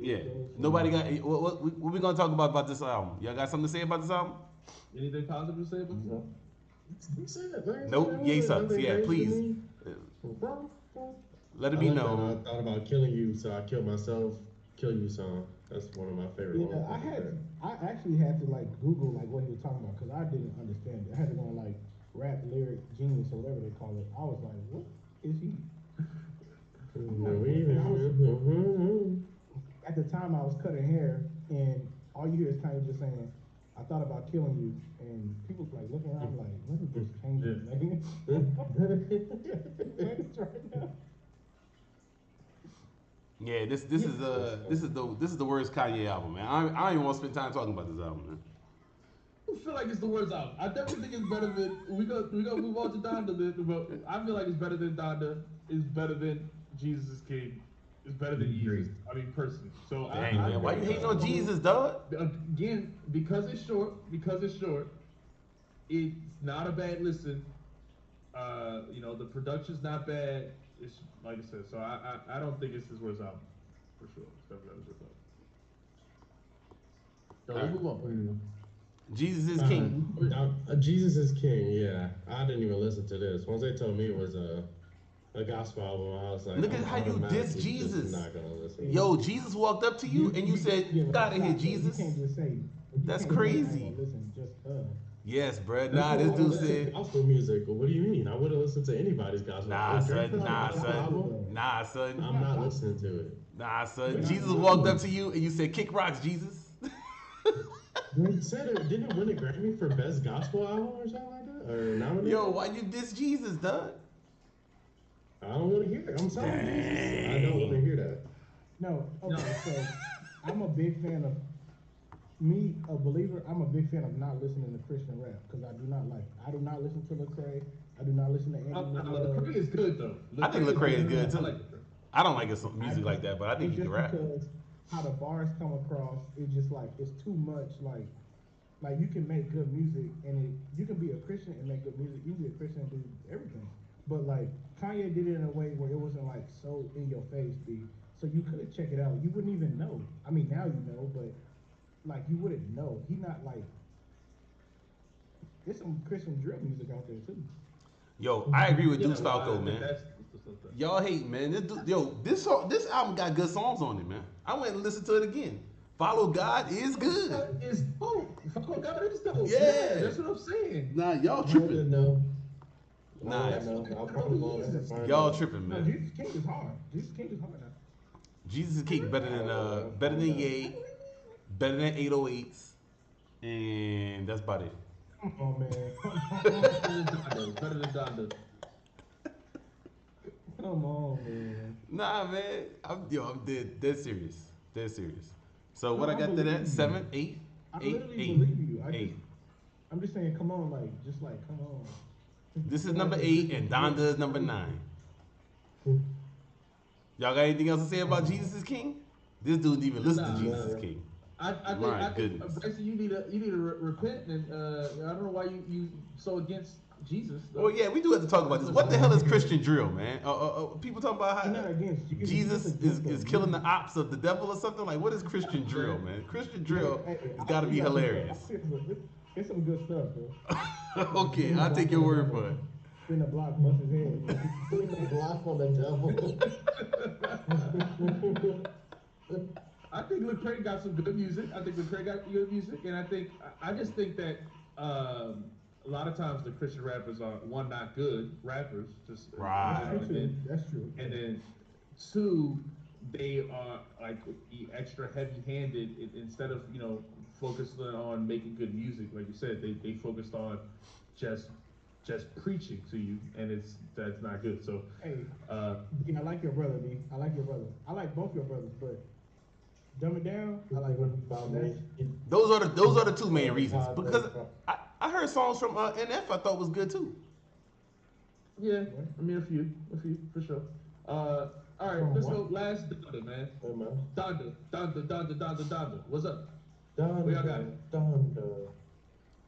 Speaker 2: Yeah. Nobody got. What we gonna talk about this album? Y'all got something to say about this album?
Speaker 1: Anything positive to say about this?
Speaker 2: Nope. Yay sucks. Yeah, please. Let it be known.
Speaker 3: I thought about killing you, so I killed myself. Kill You song. That's one of my favorite ones.
Speaker 4: I actually had to like Google like what he was talking about because I didn't understand it. I had to go on like Rap Lyric Genius or whatever they call it. I was like, what is he? At the time, I was cutting hair, and all you hear is Kanye just saying, "I thought about killing you," and people like looking around like, "Let me just change his name." right now.
Speaker 2: Yeah, this is the worst Kanye album, man. I don't even want to spend time talking about this album, man.
Speaker 1: I feel like it's the worst album. I definitely think it's better than we gonna move on to Donda. But I feel like it's better than Donda. It's better than Jesus is King. It's better than Yeezus. I mean, personally. So
Speaker 2: Dang, man, why you hating on Jesus, dog?
Speaker 1: Again, because it's short. It's not a bad listen. The production's not bad. It's like I said. So I don't think it's his worst album for sure. It's definitely his worst album. So
Speaker 2: All right.
Speaker 1: we'll move on.
Speaker 2: Jesus is King.
Speaker 3: Jesus is King. Yeah, I didn't even listen to this. Once they told me it was a gospel album, I was like,
Speaker 2: Look at how you diss
Speaker 3: automatically
Speaker 2: Jesus.
Speaker 3: just not gonna listen.
Speaker 2: Yo, Jesus walked up to you and you said, "Get out of here, Jesus."
Speaker 4: You can't just say.
Speaker 2: That's
Speaker 4: can't just say,
Speaker 2: crazy.
Speaker 4: "I ain't gonna listen, just
Speaker 2: Yes, bruh. Nah, this dude said,
Speaker 3: gospel music. What do you mean? I would have listened to anybody's gospel.
Speaker 2: "Nah, son.
Speaker 3: I'm
Speaker 2: Nah, son.
Speaker 3: not listening to it.
Speaker 2: Nah, son." Jesus walked up to you and you said, "Kick rocks, Jesus."
Speaker 3: They said it didn't win a Grammy for best gospel album or something like that, or nominated.
Speaker 2: Yo, why you diss Jesus, dog?
Speaker 3: I don't want to hear it. I'm sorry, Jesus. I don't want to hear that.
Speaker 4: No, okay, so I'm a big fan of me, a believer. I'm a big fan of not listening to Christian rap because I do not like. I do not listen to Lecrae. I do not listen to Andy.
Speaker 1: Lecrae is good though.
Speaker 2: I think Lecrae is good too.
Speaker 1: I like
Speaker 2: I don't like his music like that, but I think he can rap.
Speaker 4: Because how the bars come across, it's just like it's too much. Like you can make good music, and you can be a Christian and make good music. You can be a Christian and do everything. But like Kanye did it in a way where it wasn't like so in your face, so you could check it out. You wouldn't even know. I mean, now you know, but like you wouldn't know. He's not like there's some Christian drill music out there too.
Speaker 2: Yo, I agree with Deuce
Speaker 1: well,
Speaker 2: Falco, man. Y'all hate, man. This album got good songs on it, man. I went and listened to it again. Follow God is good.
Speaker 1: It's dope. Follow God is dope.
Speaker 2: Yeah.
Speaker 1: That's what I'm saying.
Speaker 2: Nah, y'all
Speaker 3: I
Speaker 2: tripping.
Speaker 3: didn't know.
Speaker 2: Nah,
Speaker 3: I don't know. I'll probably go and find
Speaker 2: y'all
Speaker 3: out.
Speaker 2: tripping,
Speaker 4: No,
Speaker 2: man.
Speaker 4: Jesus King is hard. Jesus King is hard now.
Speaker 2: Jesus is King better than Ye, better than 808s, and that's about it.
Speaker 4: Come on, man.
Speaker 1: Better than Donda.
Speaker 4: Come on, man.
Speaker 2: Nah, man. I'm dead serious. So what
Speaker 4: No,
Speaker 2: I got to
Speaker 4: believe
Speaker 2: that?
Speaker 4: you.
Speaker 2: 7, 8,
Speaker 4: I
Speaker 2: 8,
Speaker 4: literally
Speaker 2: 8,
Speaker 4: believe you.
Speaker 2: 8.
Speaker 4: I'm just saying, come on, come on.
Speaker 2: This is number 8, and Donda is number 9. Y'all got anything else to say about Jesus is King? This dude didn't even listen to Jesus is King.
Speaker 1: I think
Speaker 2: goodness.
Speaker 1: Bryson, you need to repent, and I don't know why you so against Jesus. Though.
Speaker 2: Oh yeah, we do have to talk about this. What the hell is Christian drill, man? People talking about
Speaker 4: I'm not
Speaker 2: how
Speaker 4: against you.
Speaker 2: Jesus is killing the ops of the devil or something. Like, what is Christian drill, man? Christian drill has got to be hilarious.
Speaker 4: It's some good stuff, bro.
Speaker 2: Okay, I'll take your word for it.
Speaker 4: Spin the block, bust his head.
Speaker 3: Putting the block on the devil.
Speaker 1: I think Lecrae got some good music. And I just think that a lot of times the Christian rappers are one, not good rappers, just
Speaker 2: Right.
Speaker 4: That's true.
Speaker 1: and then two, they are like be extra heavy-handed instead of focusing on making good music. Like you said, they focused on just just preaching to you, and that's not good. So,
Speaker 4: Hey,
Speaker 1: uh,
Speaker 4: D, I like your brother, D. I like your brother. I like both your brothers, but dumb it down. I like when
Speaker 2: Those are the two main reasons. Because I heard songs from NF I thought was good too.
Speaker 1: yeah, I mean a few for sure. All right, let's go. Last Donda, man.
Speaker 3: Hey, man.
Speaker 1: Donda. What's up?
Speaker 3: Donda,
Speaker 1: What y'all got?
Speaker 3: Donda.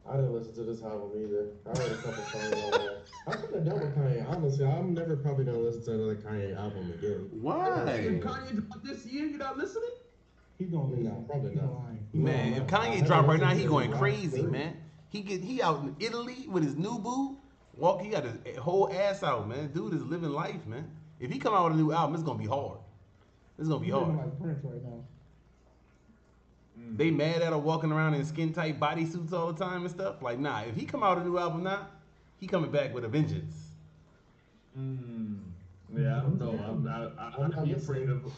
Speaker 3: I didn't listen to this album either. I heard a couple songs on there. I couldn't have done with Kanye. Honestly, I'm never probably gonna listen to another Kanye album again.
Speaker 2: Why?
Speaker 1: If Kanye dropped this year, you're not listening?
Speaker 4: he's gonna listen.
Speaker 3: No, probably not.
Speaker 2: Man, if Kanye drop right now, he going crazy, man. He out in Italy with his new boo. He got his whole ass out, man. Dude is living life, man. If he come out with a new album, it's gonna be hard. It's gonna be
Speaker 4: He's
Speaker 2: hard.
Speaker 4: living like Prince right now.
Speaker 2: They mad at her walking around in skin tight bodysuits all the time and stuff. Like, nah, if he come out with a new album now, he coming back with a vengeance.
Speaker 1: Yeah, I don't know. I'm afraid of.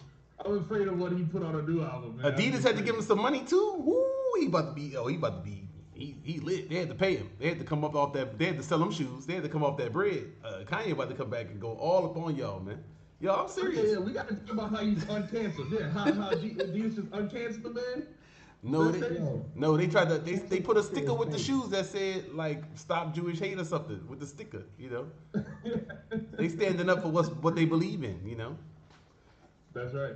Speaker 1: I'm afraid of what he put on a new album, man.
Speaker 2: Adidas had to give him some money too. Woo, he about to be. He lit. They had to pay him. They had to come up off that. They had to sell them shoes. They had to come off that bread. Kanye about to come back and go all up on y'all, man. Yo, I'm serious.
Speaker 1: Yeah, we got to talk about how he's uncanceled. Yeah, how Adidas just uncanceled the man.
Speaker 2: No, they tried to. They put a sticker with the shoes that said like "Stop Jewish Hate" or something with the sticker. They standing up for what they believe in.
Speaker 1: That's right.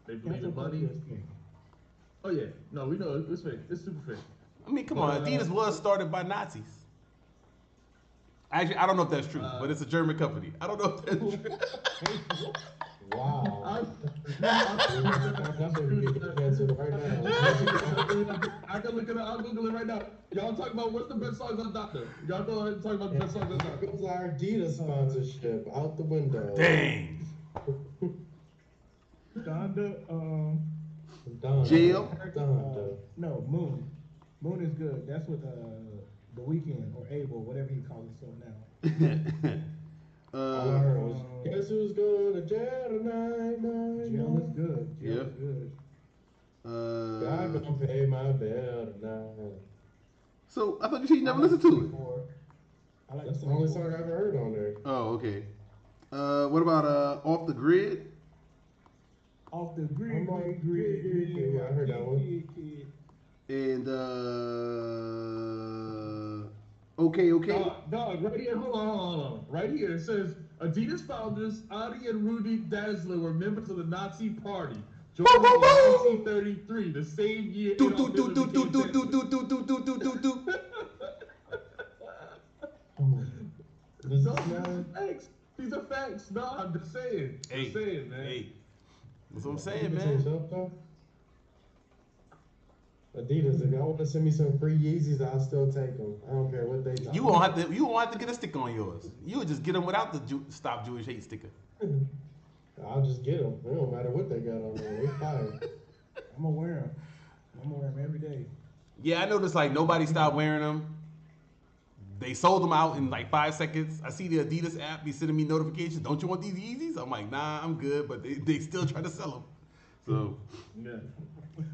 Speaker 1: They believe in money. Oh yeah, no, we know it's fake. It's super fake.
Speaker 2: I mean, come on, Adidas was started by Nazis. Actually, I don't know if that's true, but it's a German company. I don't know if that's true.
Speaker 3: Wow.
Speaker 1: I can look it up. I'll Google it right now. Y'all talk about what's the best songs on Doctor. Y'all go ahead and talk about the best songs on Doctor.
Speaker 3: It was our Adidas sponsorship out the window.
Speaker 2: Dang.
Speaker 4: Donda,
Speaker 2: Jail.
Speaker 4: no, Moon. Moon is good. That's what the Weeknd or Abel, whatever he calls himself now.
Speaker 3: All I heard was, guess who's going to jail tonight?
Speaker 4: Jail is good. Jail
Speaker 2: Yep.
Speaker 4: is good.
Speaker 3: God gonna pay my bill tonight.
Speaker 2: So I thought you said you never listened to it.
Speaker 4: I like
Speaker 3: That's the only song I ever heard on there.
Speaker 2: Oh, okay. What about Off the Grid?
Speaker 4: Off the grid.
Speaker 3: Yeah, I heard that one.
Speaker 2: And Okay.
Speaker 1: Dog, right here, hold on. Right here it says Adidas founders Adi and Rudy Dazzler were members of the Nazi Party. Joined in 1933, the same year. These are facts. No, I'm just saying. Man.
Speaker 2: Hey. That's what I'm saying, man.
Speaker 3: Adidas, if y'all want to send me some free Yeezys, I'll still take them. I don't care what they talk.
Speaker 2: You won't have to get a sticker on yours. You would just get them without the Stop Jewish Hate sticker.
Speaker 3: I'll just get them. It don't matter what they got on there. They fine.
Speaker 4: I'm gonna wear them. I'm gonna wear them every day.
Speaker 2: Yeah, I noticed like nobody stopped wearing them. They sold them out in like 5 seconds. I see the Adidas app be sending me notifications. Don't you want these Yeezys? I'm like, nah, I'm good. But they still try to sell them. So
Speaker 1: yeah.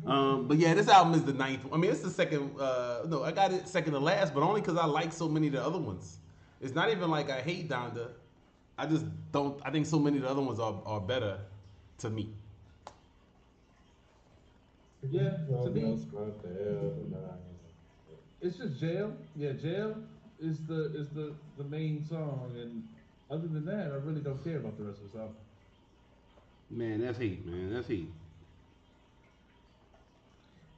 Speaker 2: But yeah, this album is the 9th. I mean, it's the second. No, I got it second to last, but only because I like so many of the other ones. It's not even like I hate Donda. I just don't. I think so many of the other ones are better to me.
Speaker 1: Yeah, to me, it's just Jail. Yeah, Jail is the main song, and other than that, I really don't care about the rest of the song.
Speaker 2: Man, that's hate, man. That's hate.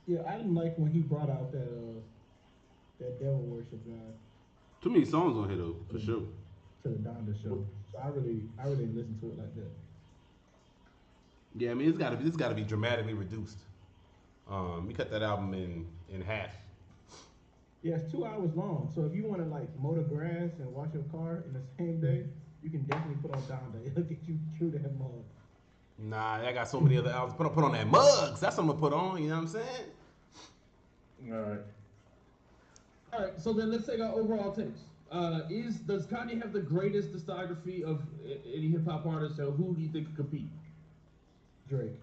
Speaker 4: Yeah, I didn't like when he brought out that devil worship guy
Speaker 2: Too many songs on here though, for sure.
Speaker 4: to the Donda show. So I really didn't listen to it like that.
Speaker 2: Yeah, I mean it's gotta be dramatically reduced. We cut that album in half.
Speaker 4: Yeah, it's 2 hours long. So if you want to like mow the grass and wash your car in the same day, you can definitely put on Donda. It'll get you through that mug.
Speaker 2: Nah, I got so many other albums. Put on that Mugs. That's what I'm gonna put on. You know what I'm saying?
Speaker 1: All right. So then let's take our overall takes. Does Kanye have the greatest discography of any hip hop artist? So who do you think could compete?
Speaker 4: Drake.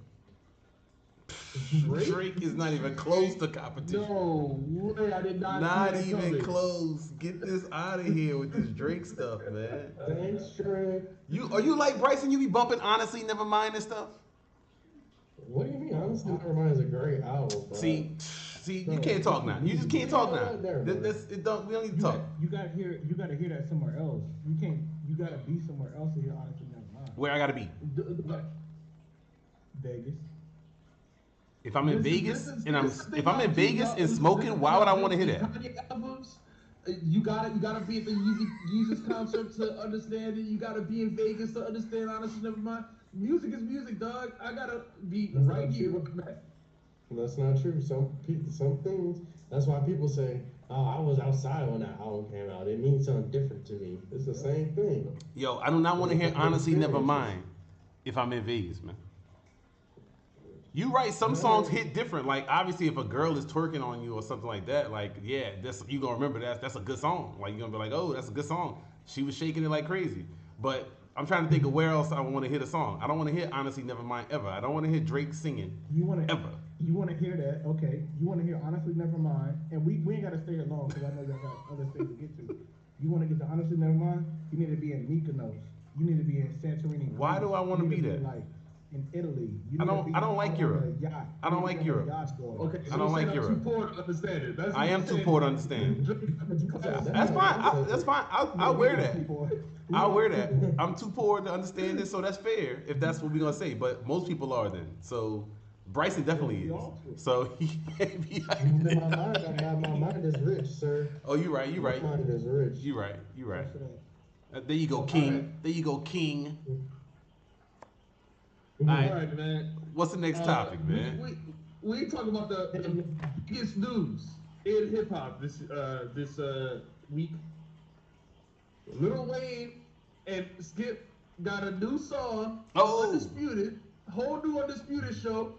Speaker 2: Drake is not even close to competition.
Speaker 1: No way, I did not.
Speaker 2: Not
Speaker 1: see that
Speaker 2: even
Speaker 1: coming.
Speaker 2: close. Get this out of here with this Drake stuff, man.
Speaker 3: Thanks, Drake.
Speaker 2: Are you like Bryson? You be bumping honestly, never mind and stuff.
Speaker 3: What do you mean? Honestly, Nevermind is a great album. Bro.
Speaker 2: See, you can't talk now. You just can't talk now. We don't need to talk.
Speaker 4: You gotta hear that somewhere else. You can't. You gotta be somewhere else to hear honestly never mind.
Speaker 2: Where I gotta be?
Speaker 4: Vegas.
Speaker 2: If I'm in Vegas and smoking, why would I want to hear that?
Speaker 1: Kanye albums, you gotta be at the Yeezus concert to understand it. You gotta be in Vegas to understand honestly never mind. Music is music, dog. I gotta be right here with the man.
Speaker 3: That's not true. Some things. That's why people say, "Oh, I was outside when that album came out." It means something different to me. It's the same thing.
Speaker 2: Yo, I do not want to hear honestly never mind if I'm in Vegas, man. You right, some songs hit different. Like obviously, if a girl is twerking on you or something like that, like yeah, you gonna remember that's a good song. Like you're gonna be like, oh, that's a good song. She was shaking it like crazy. But I'm trying to think of where else I want to hit a song. I don't want to hear honestly never mind ever. I don't want to hear Drake singing. Ever.
Speaker 4: You want to hear that? Okay. You want to hear honestly never mind, and we ain't gotta stay here long because I know y'all got other things to get to. You want to get to honestly never mind? You need to be in Mykonos. You need to be in Santorini.
Speaker 2: Why do I want to be there?
Speaker 4: Like in Italy.
Speaker 2: I don't like Europe. I don't like Europe.
Speaker 1: Okay, so
Speaker 2: I don't like Europe.
Speaker 1: Too poor to understand it.
Speaker 2: I am too poor to understand. That's fine. That's fine. I'll wear that. I'll wear that. I'm too poor to understand this, so that's fair if that's what we're gonna say. But most people are then. So Bryson definitely is. So he can't be like
Speaker 3: my mind is rich, sir.
Speaker 2: Oh, you right.
Speaker 3: My mind is rich.
Speaker 2: You right. There you go, King.
Speaker 1: Right.
Speaker 2: There you go, King.
Speaker 1: All right, man.
Speaker 2: What's the next topic, man?
Speaker 1: We talking about the biggest news in hip hop this week. Lil Wayne and Skip got a new song. Undisputed, whole new Undisputed show.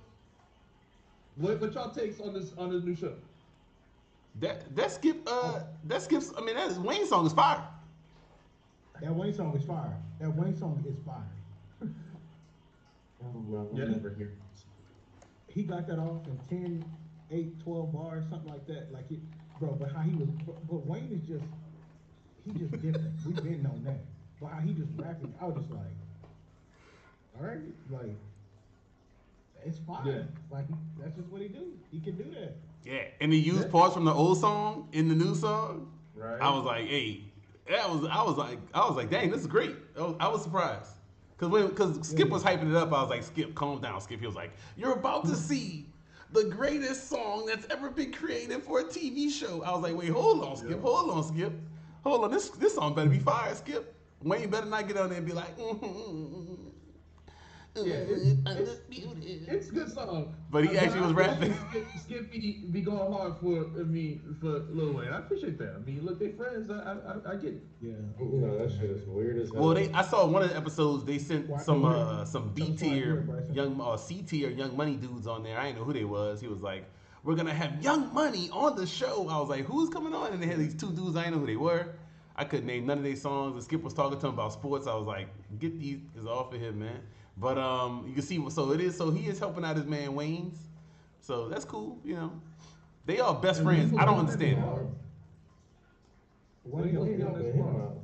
Speaker 1: What y'all takes on this new show?
Speaker 2: That Skip's. I mean, that Wayne song is fire.
Speaker 4: That Wayne song is fire.
Speaker 3: Well,
Speaker 1: Yeah.
Speaker 3: never hear.
Speaker 4: He got that off in 10, 8, 12 bars, something like that. Like it, bro. But how he was, but Wayne is just, he just different. We've been on that. But how he just rapping, I was just like, all right, like, it's fine.
Speaker 1: Yeah.
Speaker 4: Like that's just what he do. He can do that.
Speaker 2: Yeah, and he used parts from the old song in the new song.
Speaker 1: Right.
Speaker 2: I was like, hey, I was like, dang, this is great. I was surprised. Because Skip was hyping it up, I was like, Skip, calm down, Skip. He was like, you're about to see the greatest song that's ever been created for a TV show. I was like, wait, hold on, Skip. Hold on, this song better be fire, Skip. Wayne better not get on there and be like,
Speaker 1: Yeah, it's a good song.
Speaker 2: But he actually was rapping.
Speaker 1: Skip be going hard for Lil Wayne. I appreciate that. I mean, look, they friends. I get it.
Speaker 4: Yeah.
Speaker 3: You know, that shit is weird as hell.
Speaker 2: Well, I saw one of the episodes. They sent some B tier, C tier Young Money dudes on there. I didn't know who they was. He was like, "We're gonna have Young Money on the show." I was like, "Who's coming on?" And they had these two dudes. I didn't know who they were. I couldn't name none of their songs. And Skip was talking to him about sports. I was like, "Get these off of him, man." But you can see, so he is helping out his man Wayne's. So that's cool, you know. They are best friends. I don't understand it.
Speaker 3: What are you helping him out?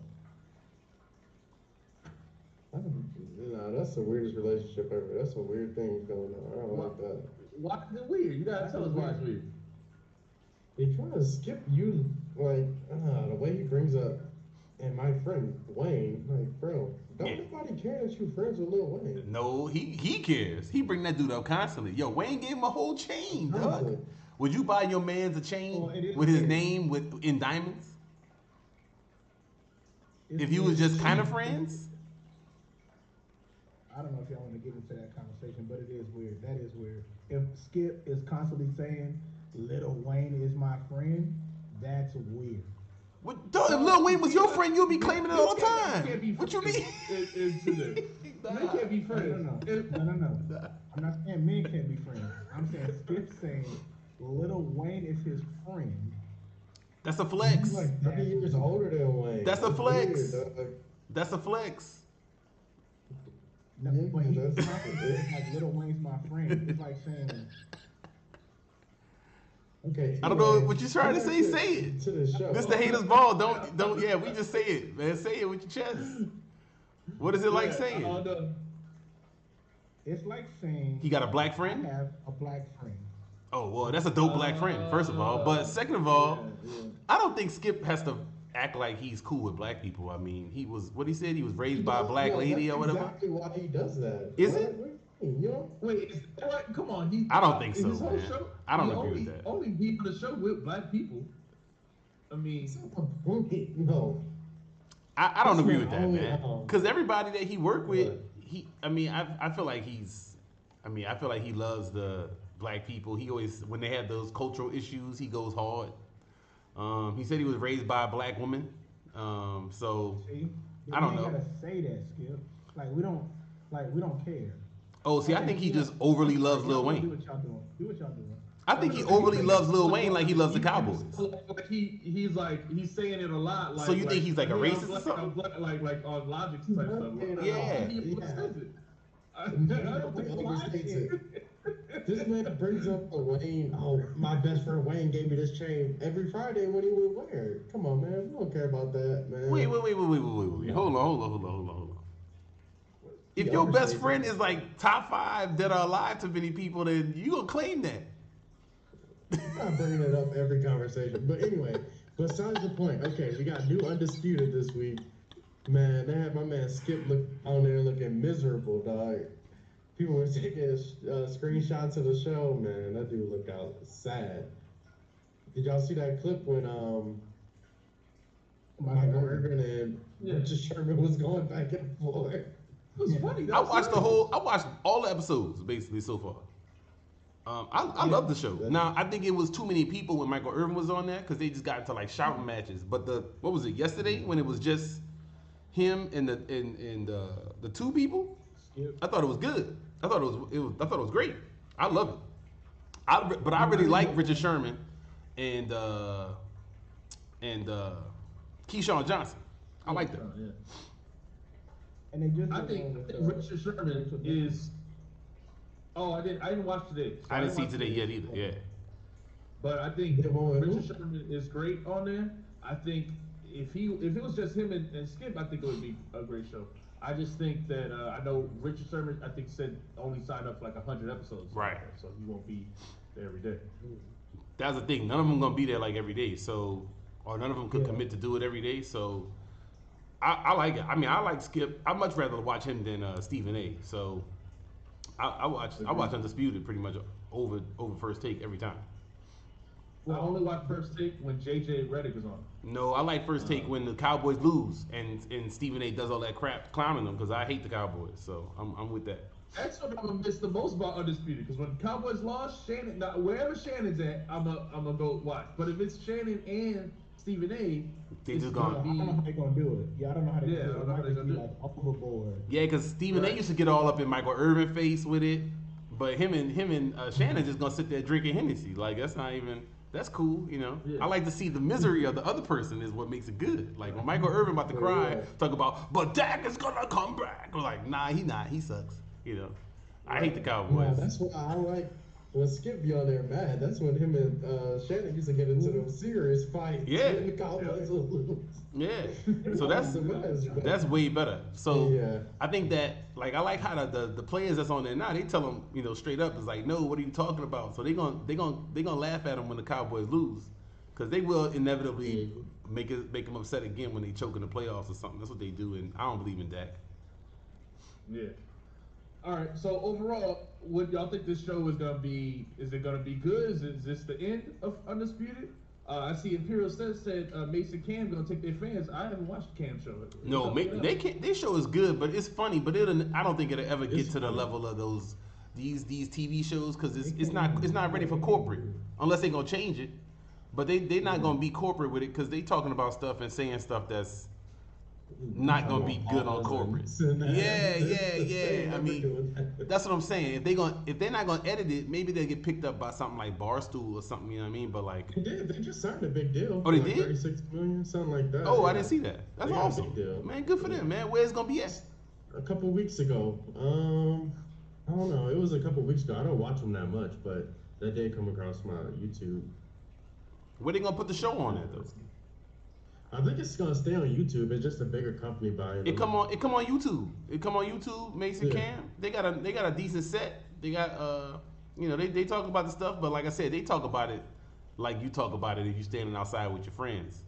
Speaker 3: That's the weirdest relationship ever. That's some weird things going on. I don't like that.
Speaker 1: Why is it weird? You gotta tell us why it's weird.
Speaker 3: He trying to skip you, like, the way he brings up, and my friend Wayne, like, bro, don't nobody care that you friends with Lil Wayne.
Speaker 2: No, he cares. He bring that dude up constantly. Yo, Wayne gave him a whole chain, dog. Would you buy your man's a chain with his name in diamonds? If you was just kind of friends?
Speaker 4: I don't know if y'all want to get into that conversation, but it is weird. That is weird. If Skip is constantly saying Lil Wayne is my friend, that's weird.
Speaker 2: If Lil Wayne was your friend, you'd be claiming it all the time. What you mean?
Speaker 1: Men can't be friends.
Speaker 4: No. I'm not saying men can't be friends. I'm saying Skip saying Lil Wayne is his friend.
Speaker 2: That's a flex.
Speaker 3: He's like 30 years older than Wayne.
Speaker 2: That's a flex.
Speaker 3: Weird,
Speaker 2: That's a flex.
Speaker 4: No,
Speaker 3: Yeah,
Speaker 4: but he's
Speaker 3: that's-
Speaker 4: like Lil Wayne's my friend. It's like saying,
Speaker 3: Okay.
Speaker 2: I don't know
Speaker 3: anyway,
Speaker 2: what you're trying to say. Say it.
Speaker 3: To the show.
Speaker 2: This the haters ball. Don't. Yeah, we just say it, man. Say it with your chest. What is it like saying?
Speaker 4: it's like saying
Speaker 2: He got a black
Speaker 4: I
Speaker 2: friend.
Speaker 4: have a black friend.
Speaker 2: Oh well, that's a dope black friend. First of all, but second of all, I don't think Skip has to act like he's cool with black people. I mean, he was what he said. He was raised by a black lady or whatever.
Speaker 3: Exactly why he does that.
Speaker 2: Is
Speaker 3: What-
Speaker 2: it?
Speaker 3: what do you mean, you know?
Speaker 1: Wait, is that right? Come on.
Speaker 2: I don't think
Speaker 1: in
Speaker 2: so,
Speaker 1: his whole
Speaker 2: man.
Speaker 1: show,
Speaker 2: I don't
Speaker 1: he
Speaker 2: agree
Speaker 1: only,
Speaker 2: with that.
Speaker 1: Only be on the show with black people. I mean,
Speaker 3: It's not the point. No.
Speaker 2: I don't
Speaker 3: That's
Speaker 2: agree
Speaker 3: not
Speaker 2: with that,
Speaker 3: only
Speaker 2: man.
Speaker 3: how-
Speaker 2: Because everybody that he worked with,
Speaker 3: Right.
Speaker 2: I feel like I feel like he loves the black people. He always, when they have those cultural issues, he goes hard. He said he was raised by a black woman. So
Speaker 4: See,
Speaker 2: I don't
Speaker 4: You
Speaker 2: know.
Speaker 4: ain't gotta say that, Skip. We don't care.
Speaker 2: Oh, see, I think he just overly loves Lil
Speaker 4: Do
Speaker 2: Wayne.
Speaker 4: what y'all doing. Do what y'all doing.
Speaker 2: I think he overly loves Lil Wayne like he loves the Cowboys.
Speaker 1: Like he's saying it a lot. Like,
Speaker 2: So you think he's like a
Speaker 1: hey,
Speaker 2: racist or something?
Speaker 1: Like on Logic type stuff.
Speaker 2: Yeah.
Speaker 1: He
Speaker 3: Yeah.
Speaker 1: says it. I
Speaker 3: He
Speaker 1: don't think
Speaker 3: overstates it. This man brings up the Wayne. Oh, my best friend Wayne gave me this chain every Friday when he would wear it. Come on, man. We don't care about that, man.
Speaker 2: Wait. Hold on. If
Speaker 3: He
Speaker 2: your best
Speaker 3: overstates
Speaker 2: friend
Speaker 3: it.
Speaker 2: is like top 5 that are alive to many people, then you gonna claim that.
Speaker 3: I'm not bringing it up every conversation. But anyway, besides the point, okay, we got new Undisputed this week. Man, they had my man Skip look on there looking miserable, dog. People were taking screenshots of the show, man. That dude looked out sad. Did y'all see that clip when Michael Irvin and Richard Sherman was going back and forth?
Speaker 1: it was funny.
Speaker 2: I watched all the episodes basically so far. I love the show. Now I think it was too many people when Michael Irvin was on there because they just got into like shouting matches. But what was it yesterday when it was just him and the two people?
Speaker 4: Skip.
Speaker 2: I thought it was good. I thought it was great. I love it. But I really like Richard Sherman and Keyshawn Johnson. I like that.
Speaker 1: Yeah.
Speaker 4: And they just
Speaker 1: I
Speaker 4: did
Speaker 1: think
Speaker 4: one with,
Speaker 1: Richard Sherman is. Oh, I didn't watch today. So
Speaker 2: I didn't see
Speaker 1: watch
Speaker 2: today yet either. Yeah.
Speaker 1: But I think
Speaker 3: The one with
Speaker 1: Richard
Speaker 3: who?
Speaker 1: Sherman is great on there. I think if it was just him and Skip, I think it would be a great show. I just think that I know Richard Sherman. I think said only signed up for like 100 episodes.
Speaker 2: Right.
Speaker 1: So he won't be there every day.
Speaker 2: That's the thing. None of them gonna be there like every day. So, or none of them could
Speaker 4: Yeah.
Speaker 2: commit to do it every day. So, I like it. I mean, I like Skip. I'd much rather watch him than Stephen A. So, I watch Undisputed pretty much over First Take every time.
Speaker 1: I only watched First Take when JJ Redick was on.
Speaker 2: No, I like First Take when the Cowboys lose and Stephen A. does all that crap clowning them because I hate the Cowboys. So I'm with that.
Speaker 1: That's what I'm gonna miss the most about Undisputed, because when Cowboys lost, Shannon, now, wherever Shannon's at, I'm gonna go watch. But if it's Shannon and Stephen A,
Speaker 2: They
Speaker 1: it's
Speaker 2: just
Speaker 4: I
Speaker 2: gonna-
Speaker 4: don't know how they gonna do it. Yeah, I don't know how they
Speaker 1: Yeah, I
Speaker 4: do
Speaker 1: don't
Speaker 4: it.
Speaker 1: know
Speaker 4: It
Speaker 1: how
Speaker 4: might
Speaker 1: they
Speaker 4: just
Speaker 1: gonna
Speaker 4: be
Speaker 1: do
Speaker 4: like overboard.
Speaker 2: Yeah, because Stephen A.
Speaker 1: Right.
Speaker 2: used to get all up in Michael Irvin face with it, but him and Shannon just gonna sit there drinking Hennessy. Like that's not even. That's cool, you know.
Speaker 1: Yeah.
Speaker 2: I like to see the misery of the other person is what makes it good. Like when Michael Irvin about to cry,
Speaker 3: Yeah.
Speaker 2: talk about, but Dak is gonna come back. I'm like, nah, he not. He sucks. You know. I hate the
Speaker 3: Yeah,
Speaker 2: Cowboys.
Speaker 3: that's why I like when Skip be on there mad. That's when him and Shannon used to get into those serious fights.
Speaker 2: Yeah.
Speaker 3: And the Cowboys would lose.
Speaker 2: Yeah. So that's
Speaker 3: the mess, man.
Speaker 2: that's way better. So
Speaker 3: Yeah.
Speaker 2: I think that like I like how the players that's on there now they tell them straight up it's like no, what are you talking about? So they gonna laugh at them when the Cowboys lose because they will inevitably make them upset again when they choke in the playoffs or something. That's what they do, and I don't believe in Dak.
Speaker 1: yeah. All right. So overall, what y'all think this show is gonna be? Is it gonna be good? Is this the end of Undisputed? I see Imperial said Mason Cam gonna take their fans. I haven't watched the Cam show.
Speaker 2: No, they can't. Their show is good, but it's funny. But I don't think it'll ever get
Speaker 3: It's
Speaker 2: to the
Speaker 3: funny.
Speaker 2: level of these TV shows because it's not ready for corporate unless they gonna change it. But they not gonna be corporate with it because they talking about stuff and saying stuff that's not gonna be good on corporate. Yeah. I mean, that's what I'm saying. If they're not gonna edit it, maybe they'll get picked up by something like Barstool or something. You know what I mean? But like,
Speaker 3: They did. They just signed a big deal.
Speaker 2: Oh, they
Speaker 3: like
Speaker 2: did?
Speaker 3: 36 million, something like that.
Speaker 2: oh,
Speaker 3: yeah.
Speaker 2: I didn't see that. That's
Speaker 3: Yeah,
Speaker 2: awesome,
Speaker 3: big deal.
Speaker 2: man. Good for them, man. Where's it gonna be at?
Speaker 3: A couple weeks ago. I don't know. It was a couple weeks ago. I don't watch them that much, but that did come across my YouTube.
Speaker 2: Where they gonna put the show on at though?
Speaker 3: I think it's gonna stay on YouTube. It's just a bigger company buying them.
Speaker 2: It come on YouTube. It come on YouTube. Mason
Speaker 3: Yeah.
Speaker 2: Cam. They got a decent set. They got they talk about the stuff, but like I said, they talk about it like you talk about it if you standing outside with your friends.